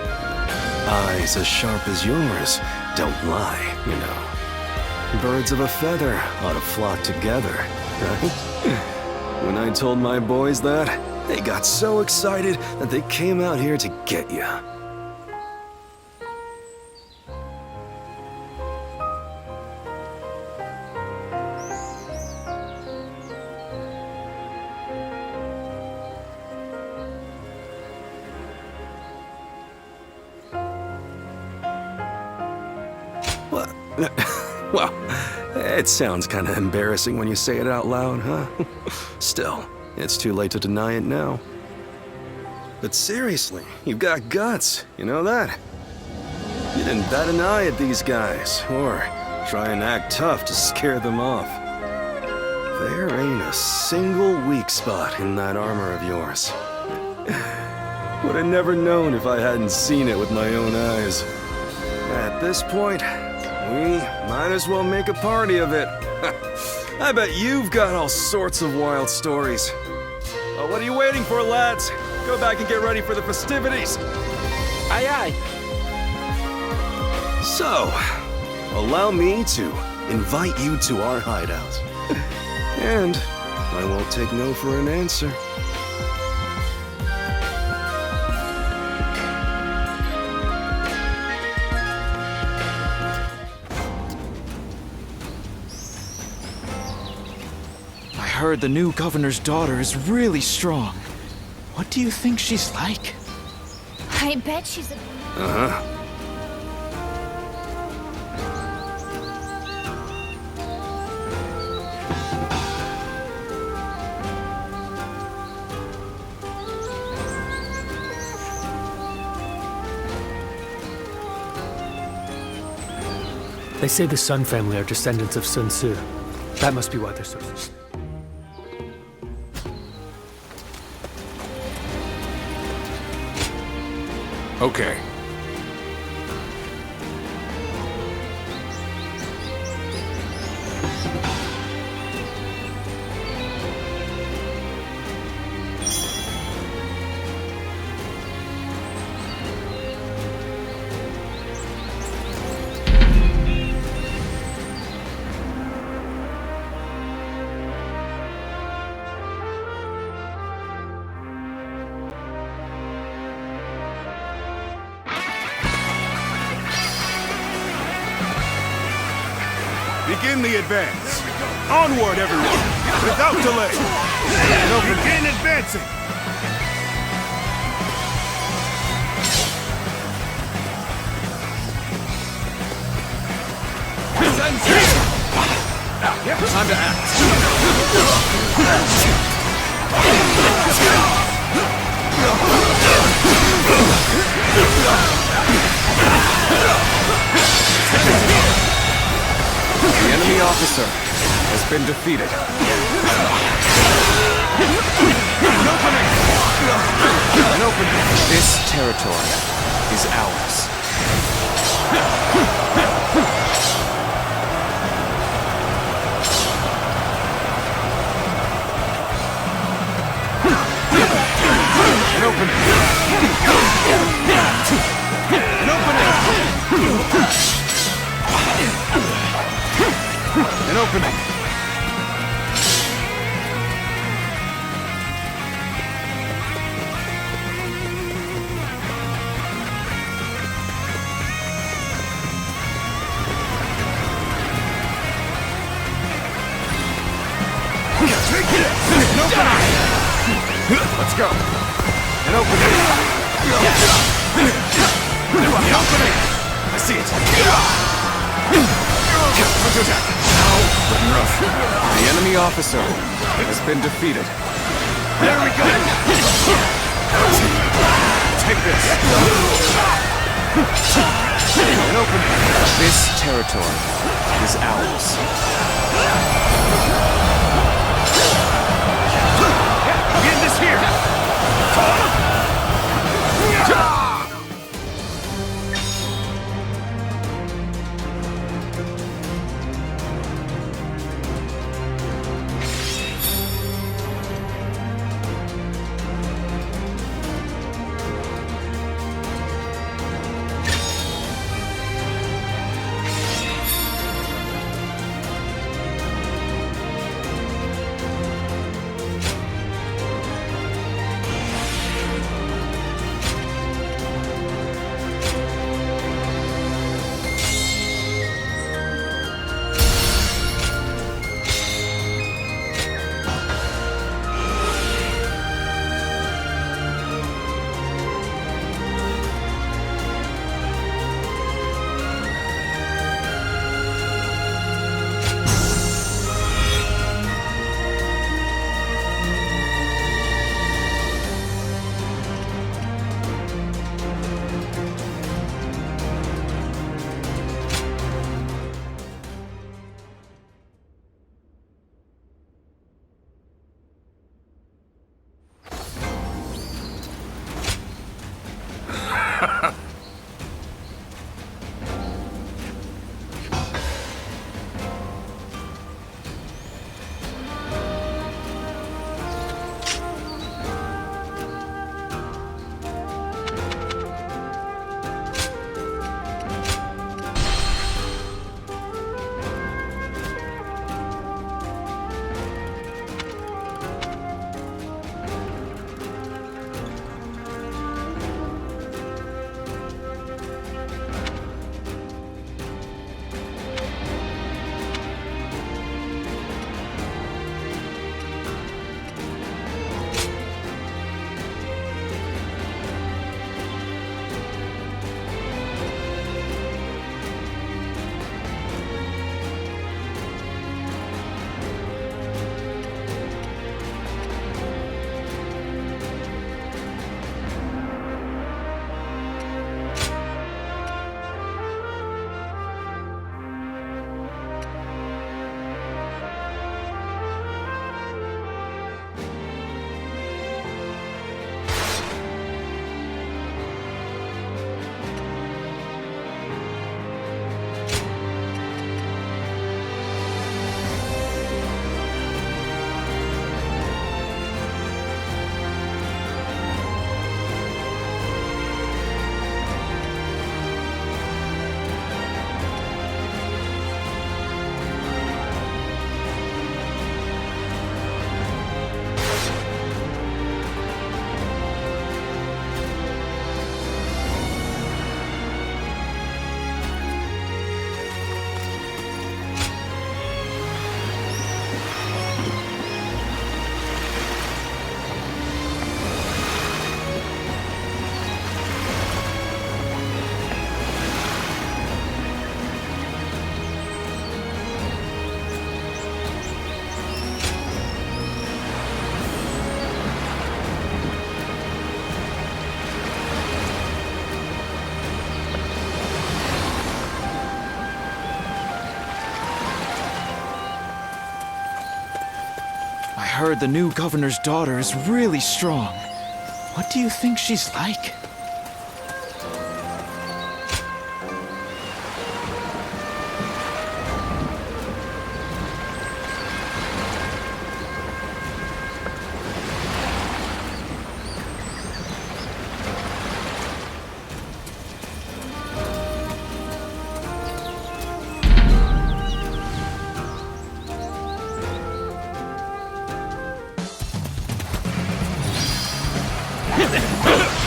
Eyes as sharp as yours don't lie, you know. Birds of a feather ought to flock together, right? When I told my boys that, they got so excited that they came out here to get you. What? Well, it sounds kind of embarrassing when you say it out loud, huh? Still, it's too late to deny it now. But seriously, you've got guts, you know that? You didn't bat an eye at these guys, or try and act tough to scare them off. There ain't a single weak spot in that armor of yours. Would have never known if I hadn't seen it with my own eyes. At this point, we might as well make a party of it. I bet you've got all sorts of wild stories. Oh, what are you waiting for, lads? Go back and get ready for the festivities. Aye, aye. So, allow me to invite you to our hideout. And I won't take no for an answer. I heard the new governor's daughter is really strong. What do you think she's like? I bet she's a... Uh-huh. They say the Sun family are descendants of Sun Tzu. That must be why they're so... Okay. Begin the advance. Onward, everyone, without delay. Begin advancing. Time to act. The enemy officer has been defeated. An opening. This territory is ours. An opening. An opening. An opening. Let's go. An opening. An opening. I see it. Counter attack. Rough. The enemy officer has been defeated. There we go. Take this. An opening. This territory is ours. We end this here. heard the new governor's daughter is really strong. What do you think she's like?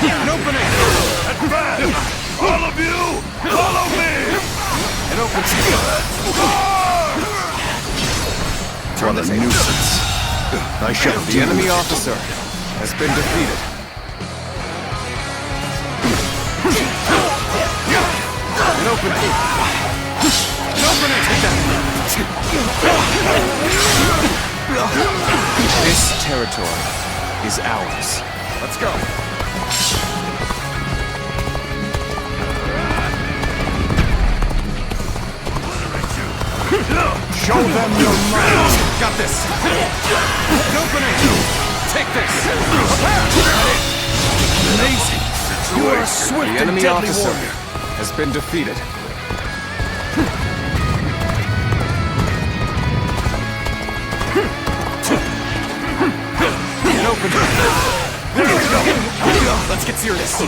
An opening! Advance! All of you, follow me! An opening! What a nuisance. I shall The enemy officer has been defeated. An opening! An opening! This territory is ours. Let's go. Show them your might! Got this! An opening! Take this! Amazing! You are a swift The enemy and deadly officer warrior. has been defeated. An opening! There we go! Let's get serious. An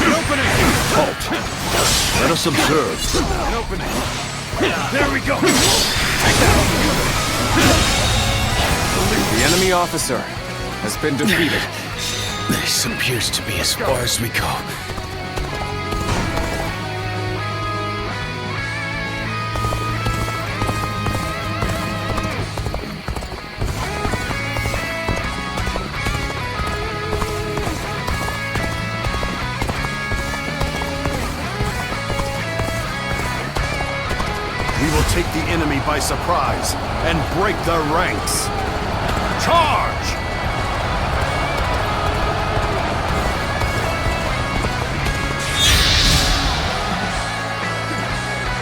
opening! Halt. Let us observe. An opening! There we go! The enemy officer has been defeated. This appears to be as far as we go. We will take the enemy by surprise and break their ranks. Charge!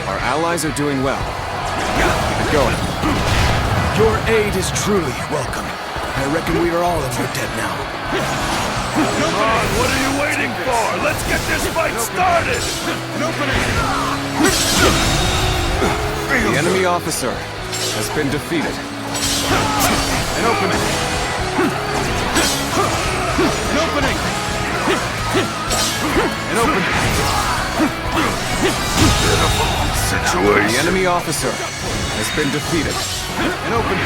Our allies are doing well. Keep it going. Your aid is truly welcome. I reckon we are all in your debt now. Come on, what are you waiting for? Let's get this fight started! An opening! The enemy officer has been defeated. An opening! An opening! An opening! Situation. The enemy officer has been defeated. An opening!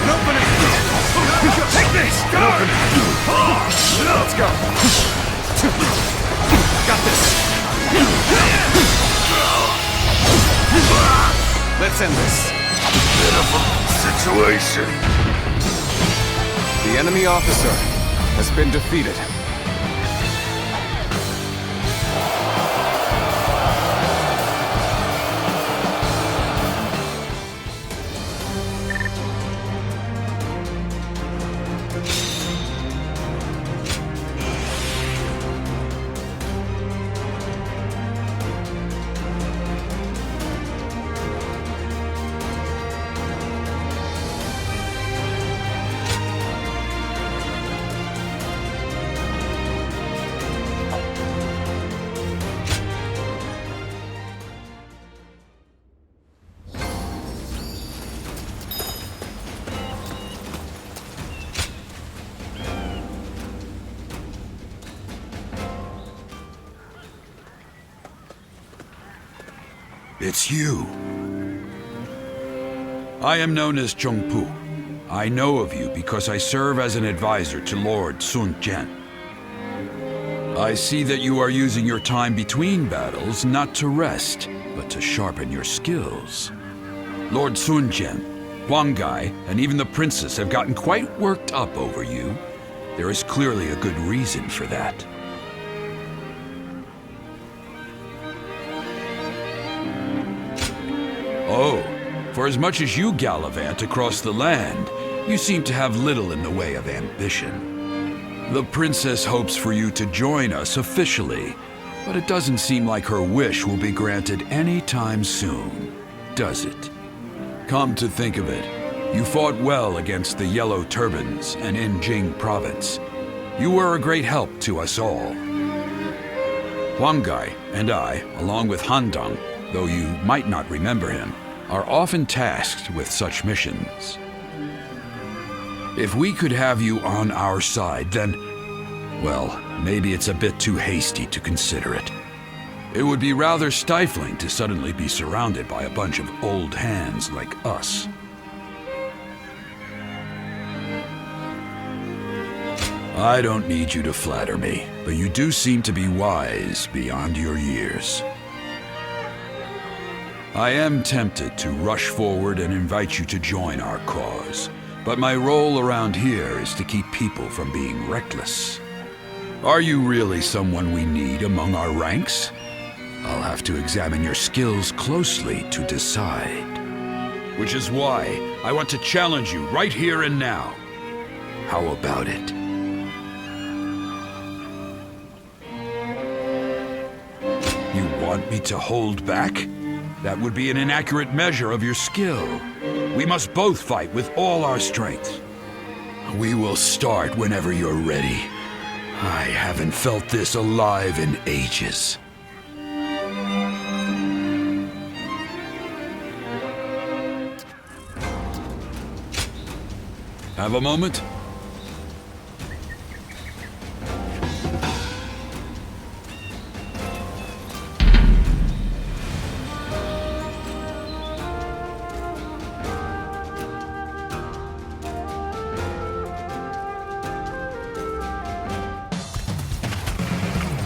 An opening! Take this! An opening! Let's go! Got this! Let's end this. Pitiful situation. The enemy officer has been defeated. It's you. I am known as Chongpu. I know of you because I serve as an advisor to Lord Sun Jian. I see that you are using your time between battles not to rest, but to sharpen your skills. Lord Sun Jian, Huang Gai, and even the princess have gotten quite worked up over you. There is clearly a good reason for that. Oh, for as much as you gallivant across the land, you seem to have little in the way of ambition. The princess hopes for you to join us officially, but it doesn't seem like her wish will be granted any time soon, does it? Come to think of it, You fought well against the Yellow Turbans and in Jing Province. You were a great help to us all. Huangai and I, along with Handong, though you might not remember him, are often tasked with such missions. If we could have you on our side, then, well, maybe it's a bit too hasty to consider it. It would be rather stifling to suddenly be surrounded by a bunch of old hands like us. I don't need you to flatter me, but you do seem to be wise beyond your years. I am tempted to rush forward and invite you to join our cause, but my role around here is to keep people from being reckless. Are you really someone we need among our ranks? I'll have to examine your skills closely to decide. Which is why I want to challenge you right here and now. How about it? You want me to hold back? That would be an inaccurate measure of your skill. We must both fight with all our strength. We will start whenever you're ready. I haven't felt this alive in ages. Have a moment?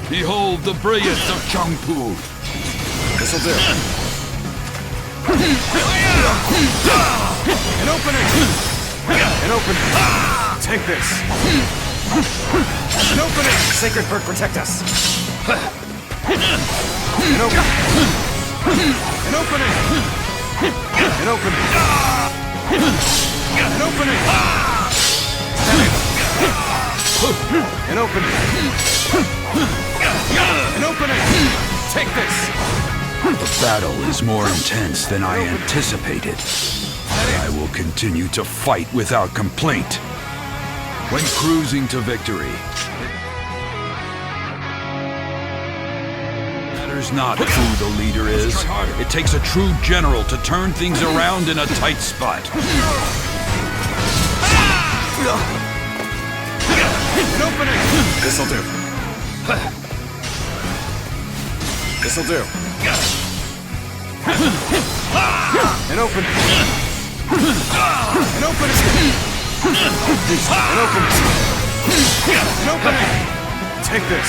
Behold the brilliance of Changpu! This'll do. An opening! An opening! Take this! An opening! Sacred Bird, protect us! An opening! An opening! An opening! An opening! An opening! An opening! Take this! The battle is more intense than I anticipated. I will continue to fight without complaint. When cruising to victory, it matters not who the leader is. It takes a true general to turn things around in a tight spot. An opening! This'll do. This'll do. An opening! An opening! An opening! An opening! Take this!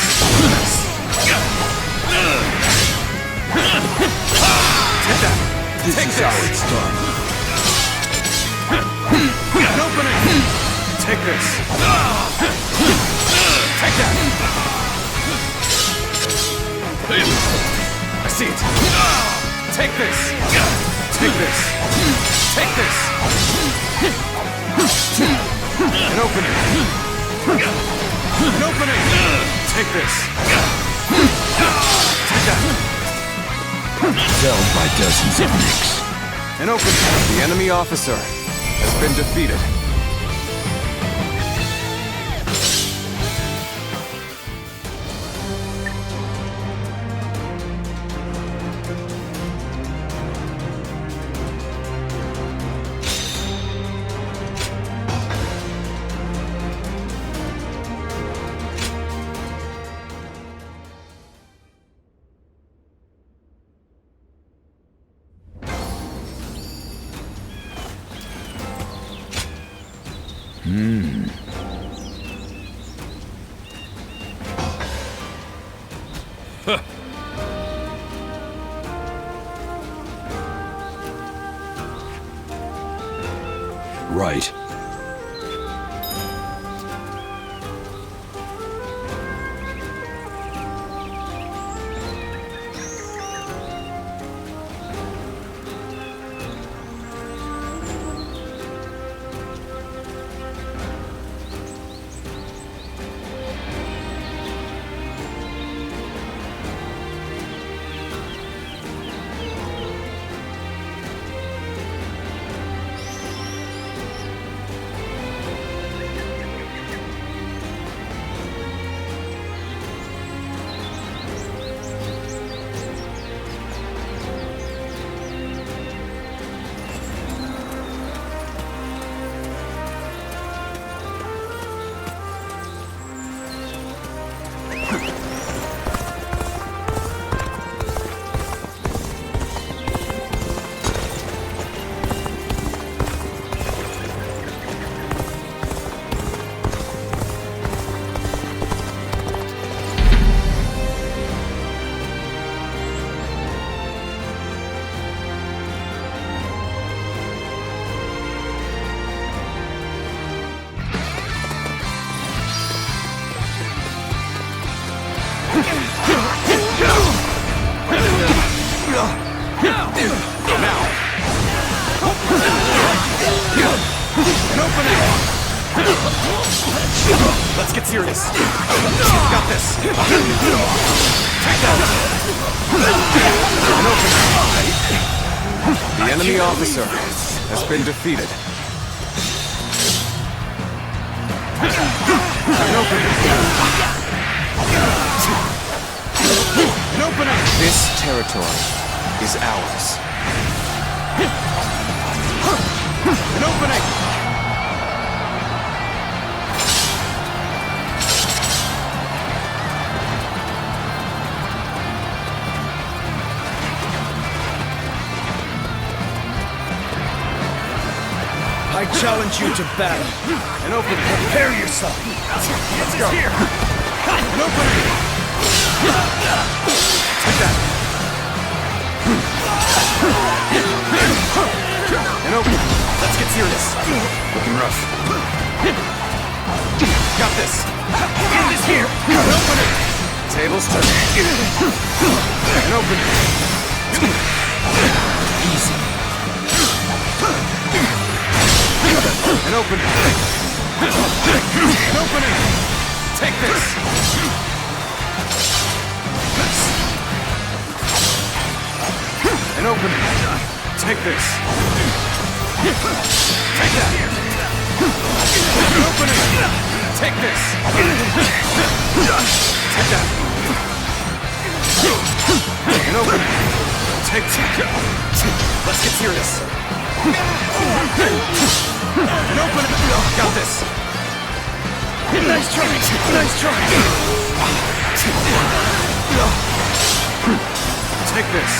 Take that! This Take is how it's done. An opening! Take this! Take that! I see it! Take this! Take this! Take this! An opening! An opening! Take this! Take that! Felled by dozens of nicks. An opening! The enemy officer has been defeated. Huh. Right. Let's get serious. Got this. Take that. An opening. The enemy officer has been defeated. An opening. An opening. This territory is ours. An opening. I challenge you to battle. An opening. Prepare yourself. Let's go. Here. An opening. Take that. An opening. Let's get serious. Looking rough. Got this. End is here. An opening. Tables turn. An opening. Easy. An opening. An opening. Take this. An opening. Take this. Take that. An opening. Take this. Take that. An opening. Take that. Let's get serious. An opening. Got this. Nice try. Nice try. Take this.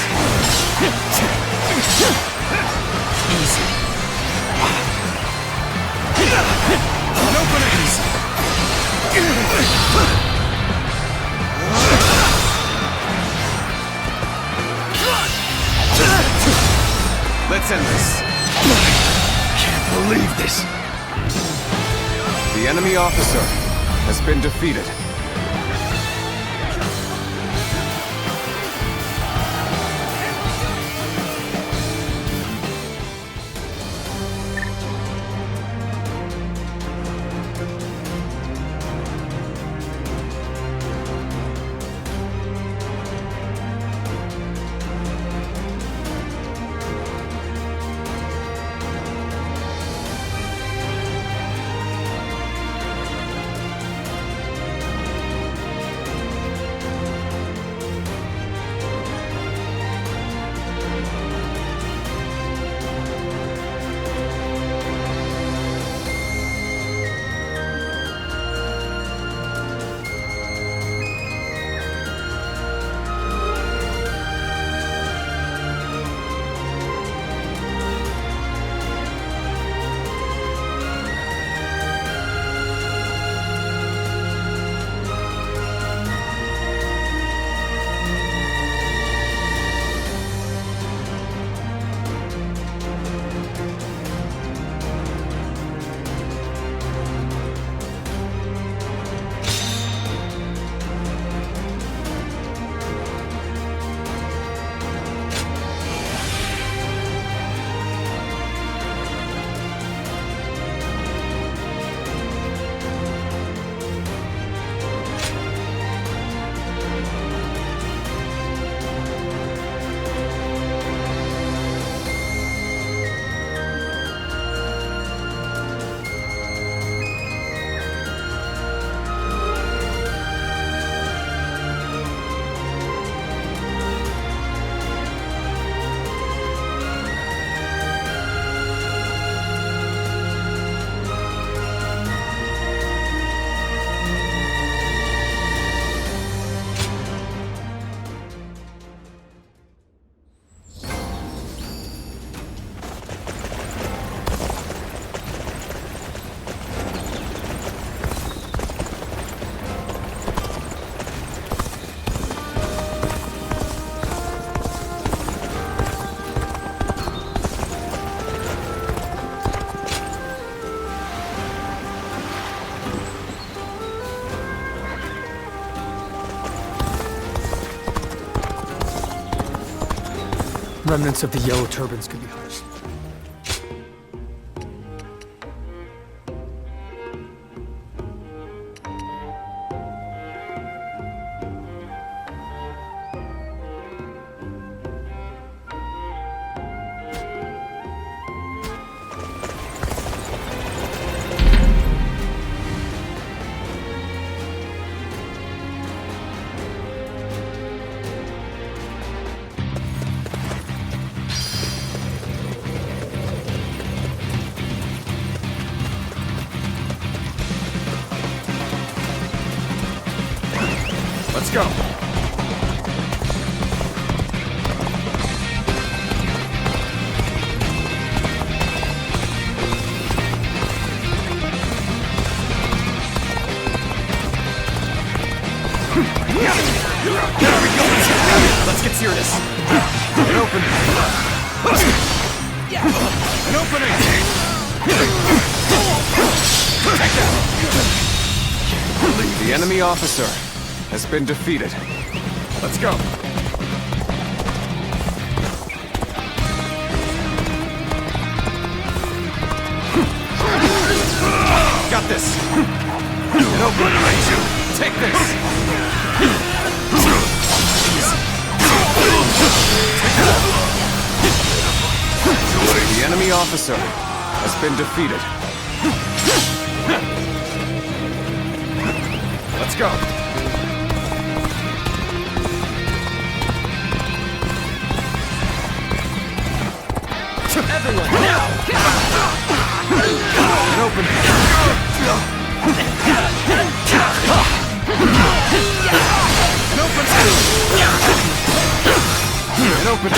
Easy. An opening. Let's end this. Can't believe this. The enemy officer has been defeated. Remnants of the yellow turbans could be hushed. Let's go! There we go! Let's get serious! An opening! An opening! The enemy officer has been defeated. Let's go! Got this! An opening! Take this! The enemy officer has been defeated. Let's go. Everyone, now! An open. An open.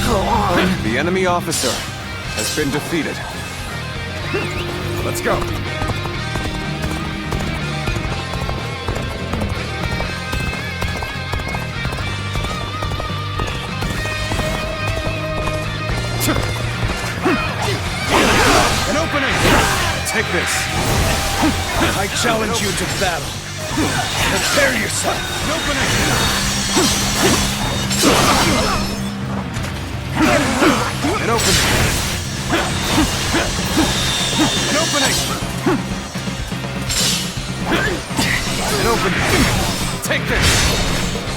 Go on. The enemy officer has been defeated. Let's go. An opening! Take this. I challenge you to battle. Prepare yourself. An opening! An opening! An opening! An opening! Take this!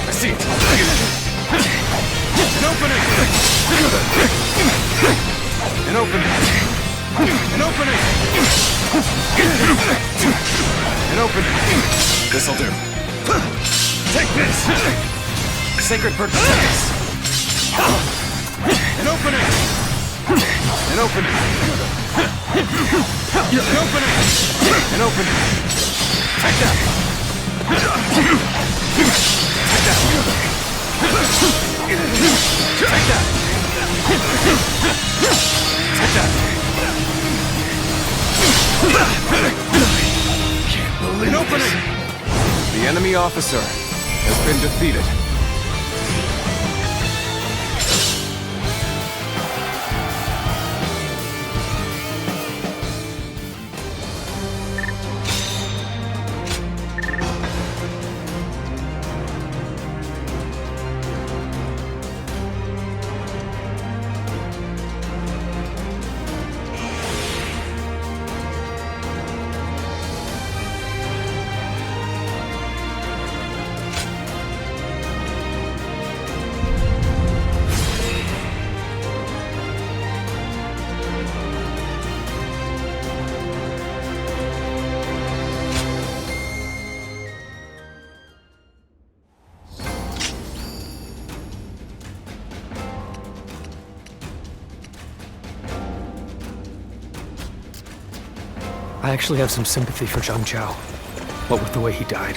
I see it! An opening! An opening! An opening! An opening! This'll do. Take this! Sacred purpose! An opening! An opening! An opening! An opening! Take that! Take that! Take that! Take that! Can't believe an opening! The enemy officer has been defeated. I actually have some sympathy for Zhang Zhao, what with the way he died.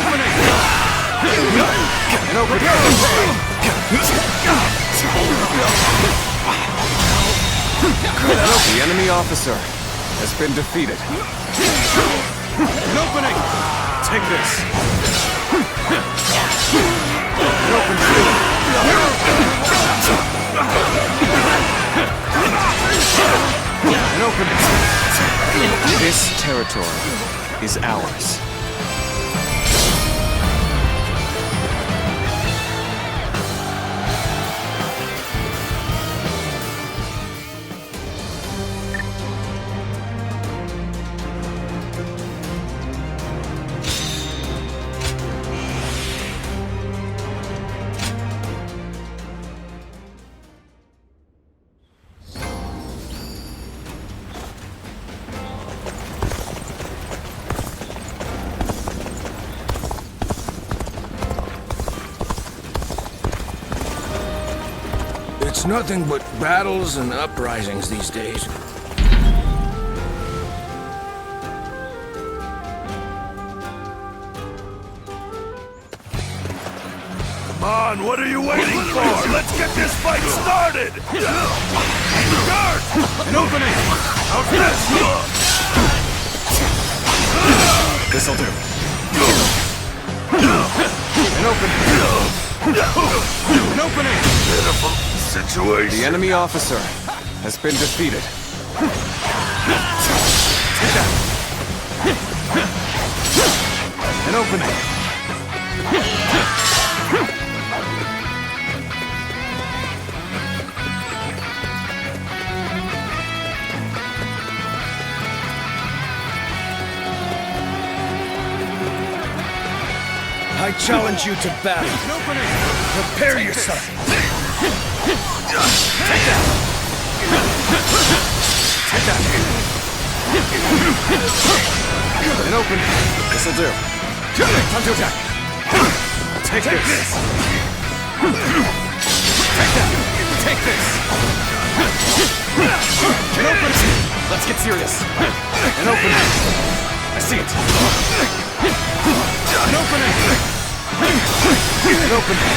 An opening! The enemy officer has been defeated. An opening! Take this! An open field! An opening! This territory is ours. It's nothing but battles and uprisings these days. Come on, what are you waiting for? Let's get this fight started! Guard! An opening! How's this? This'll do. An opening! An opening! Pitiful situation. The enemy officer has been defeated. Take that! An opening! I challenge you to battle. Prepare yourself. Take that! Take that! An opening. This'll do. Time to attack. Take this. Take that. Take this. An opening. Let's get serious. An opening. I see it. An opening. An opening.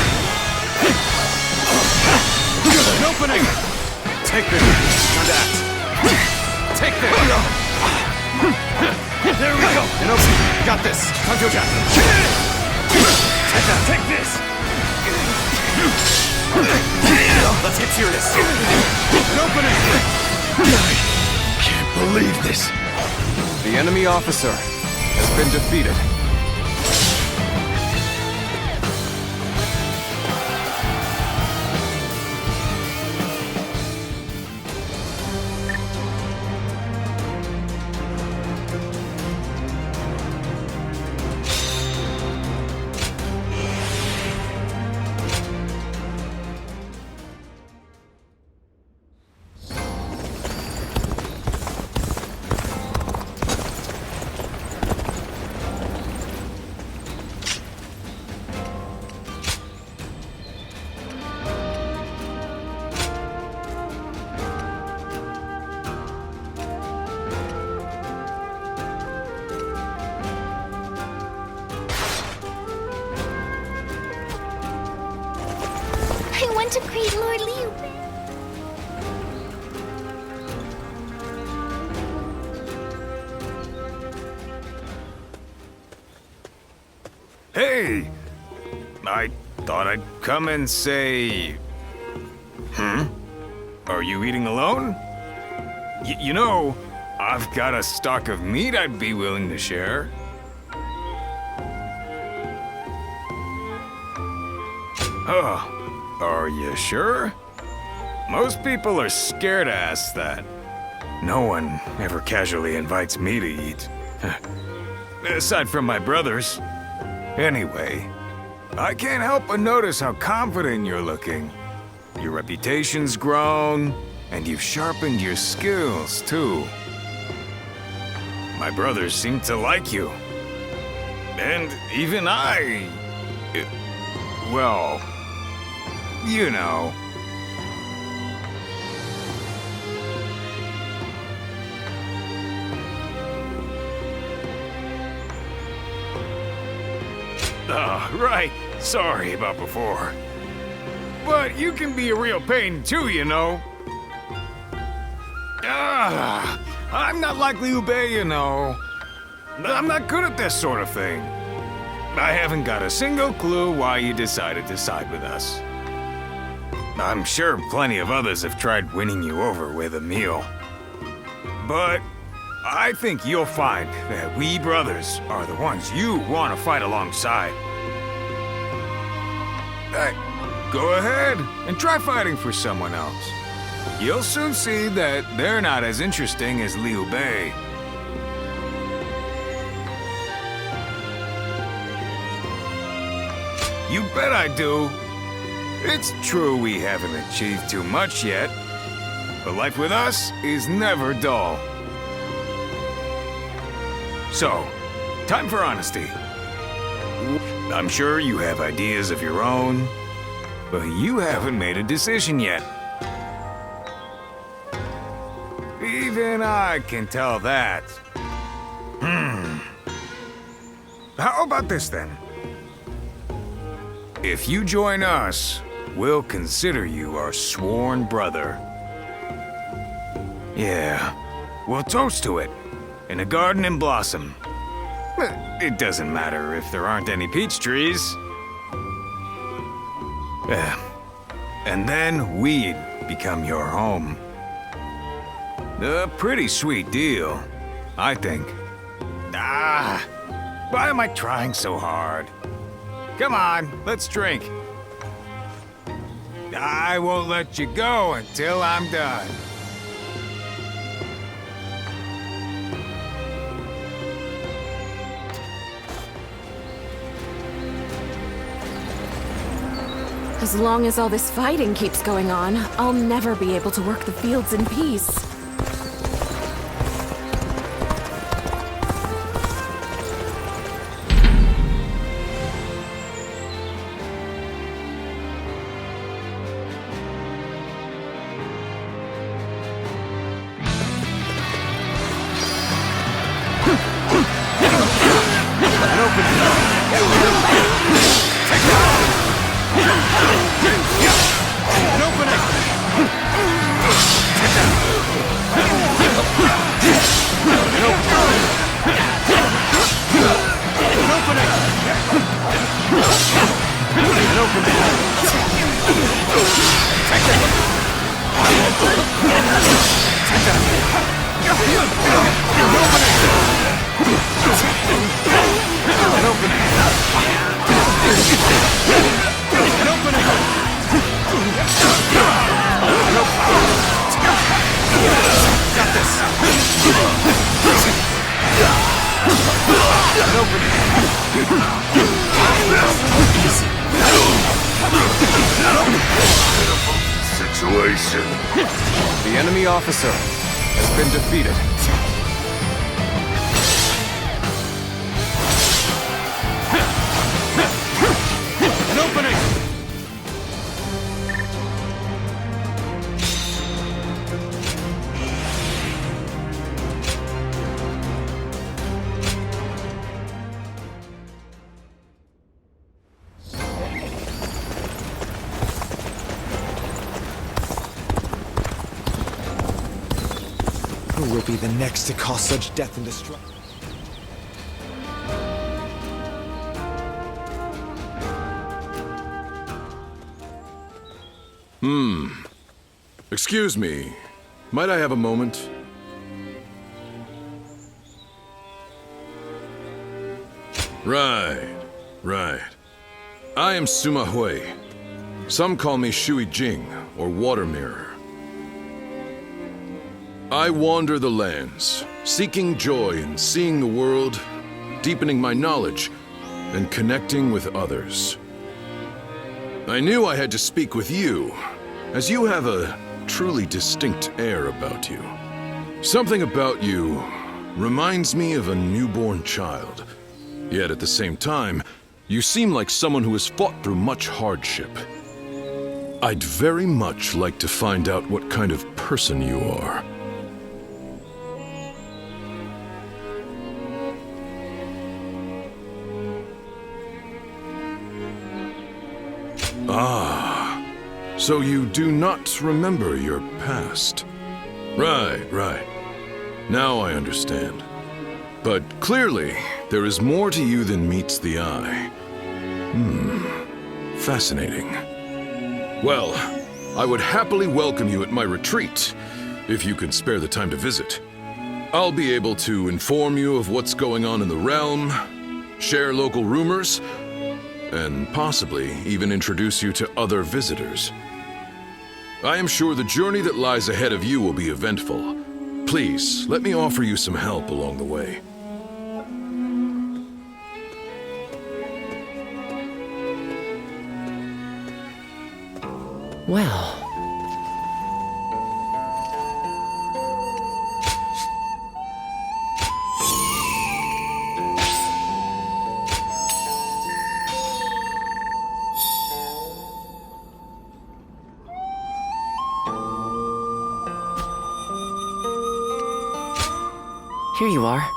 An opening. Take this. Time to act. Take this. There we go. An opening. Got this. Time to attack. Take that. Take this. Let's get serious. An opening. I can't believe this. The enemy officer has been defeated. I want to greet Lord Liu. Hey! I thought I'd come and say... Are you eating alone? You know, I've got a stock of meat I'd be willing to share. Oh, are you sure? Most people are scared to ask that. No one ever casually invites me to eat. Aside from my brothers. Anyway, I can't help but notice how confident you're looking. Your reputation's grown, and you've sharpened your skills, too. My brothers seem to like you. And even I... well... you know... Oh, right. Sorry about before. But you can be a real pain too, you know. I'm not like Liu Bei, you know. I'm not good at this sort of thing. I haven't got a single clue why you decided to side with us. I'm sure plenty of others have tried winning you over with a meal. But I think you'll find that we brothers are the ones you want to fight alongside. Go ahead and try fighting for someone else. You'll soon see that they're not as interesting as Liu Bei. You bet I do. It's true we haven't achieved too much yet, but life with us is never dull. So, time for honesty. I'm sure you have ideas of your own, but you haven't made a decision yet. Even I can tell that. How about this then? If you join us, we'll consider you our sworn brother. Yeah, we'll toast to it in a garden in blossom. It doesn't matter if there aren't any peach trees. And then we'd become your home. A pretty sweet deal, I think. Why am I trying so hard? Come on, let's drink. I won't let you go until I'm done. As long as all this fighting keeps going on, I'll never be able to work the fields in peace. Situation. The enemy officer has been defeated. An opening! Who will be the next to cause such death and destruction? Excuse me. Might I have a moment? Right. I am Sima Hui. Some call me Shui Jing, or Water Mirror. I wander the lands, seeking joy in seeing the world, deepening my knowledge, and connecting with others. I knew I had to speak with you, as you have a truly distinct air about you. Something about you reminds me of a newborn child. Yet at the same time, you seem like someone who has fought through much hardship. I'd very much like to find out what kind of person you are. Ah, so you do not remember your past. Right. Now I understand. But clearly, there is more to you than meets the eye. Fascinating. Well, I would happily welcome you at my retreat, if you could spare the time to visit. I'll be able to inform you of what's going on in the realm, share local rumors, and possibly even introduce you to other visitors. I am sure the journey that lies ahead of you will be eventful. Please, let me offer you some help along the way. Well. Here you are.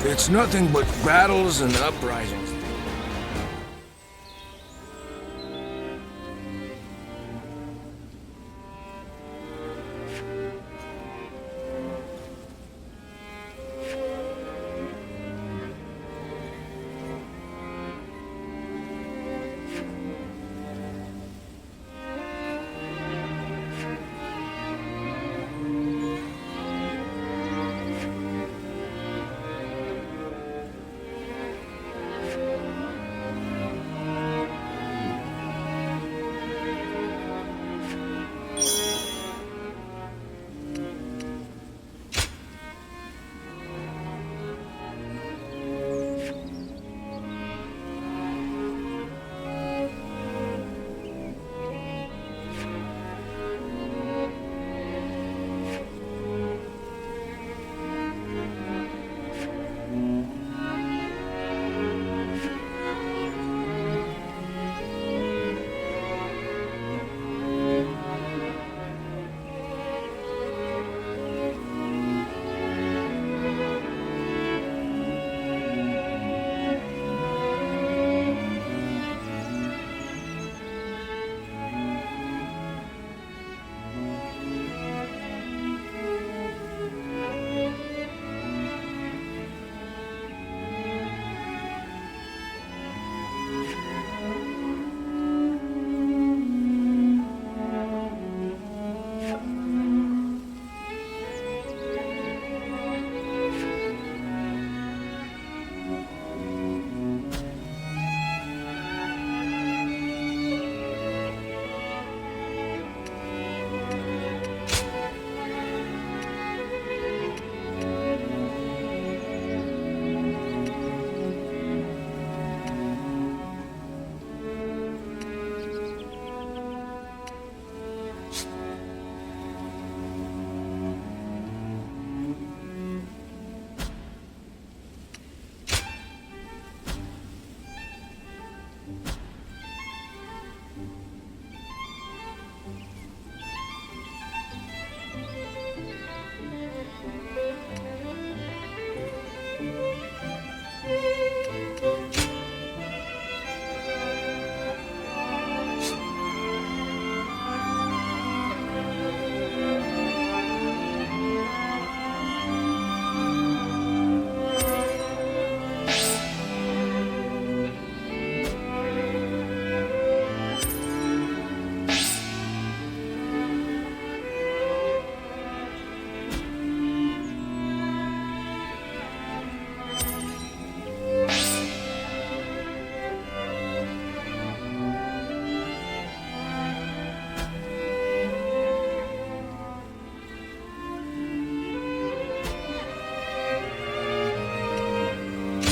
It's nothing but battles and uprisings.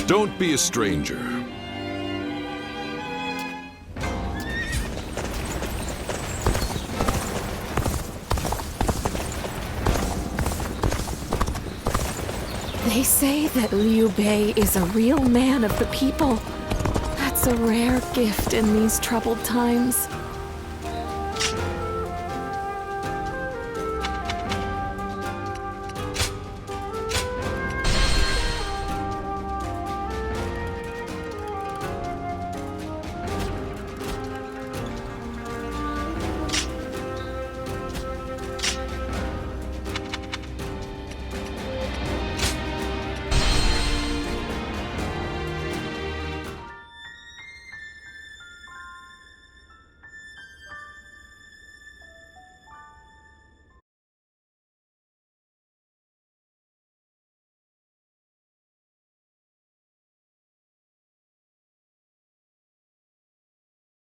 Don't be a stranger. They say that Liu Bei is a real man of the people. That's a rare gift in these troubled times.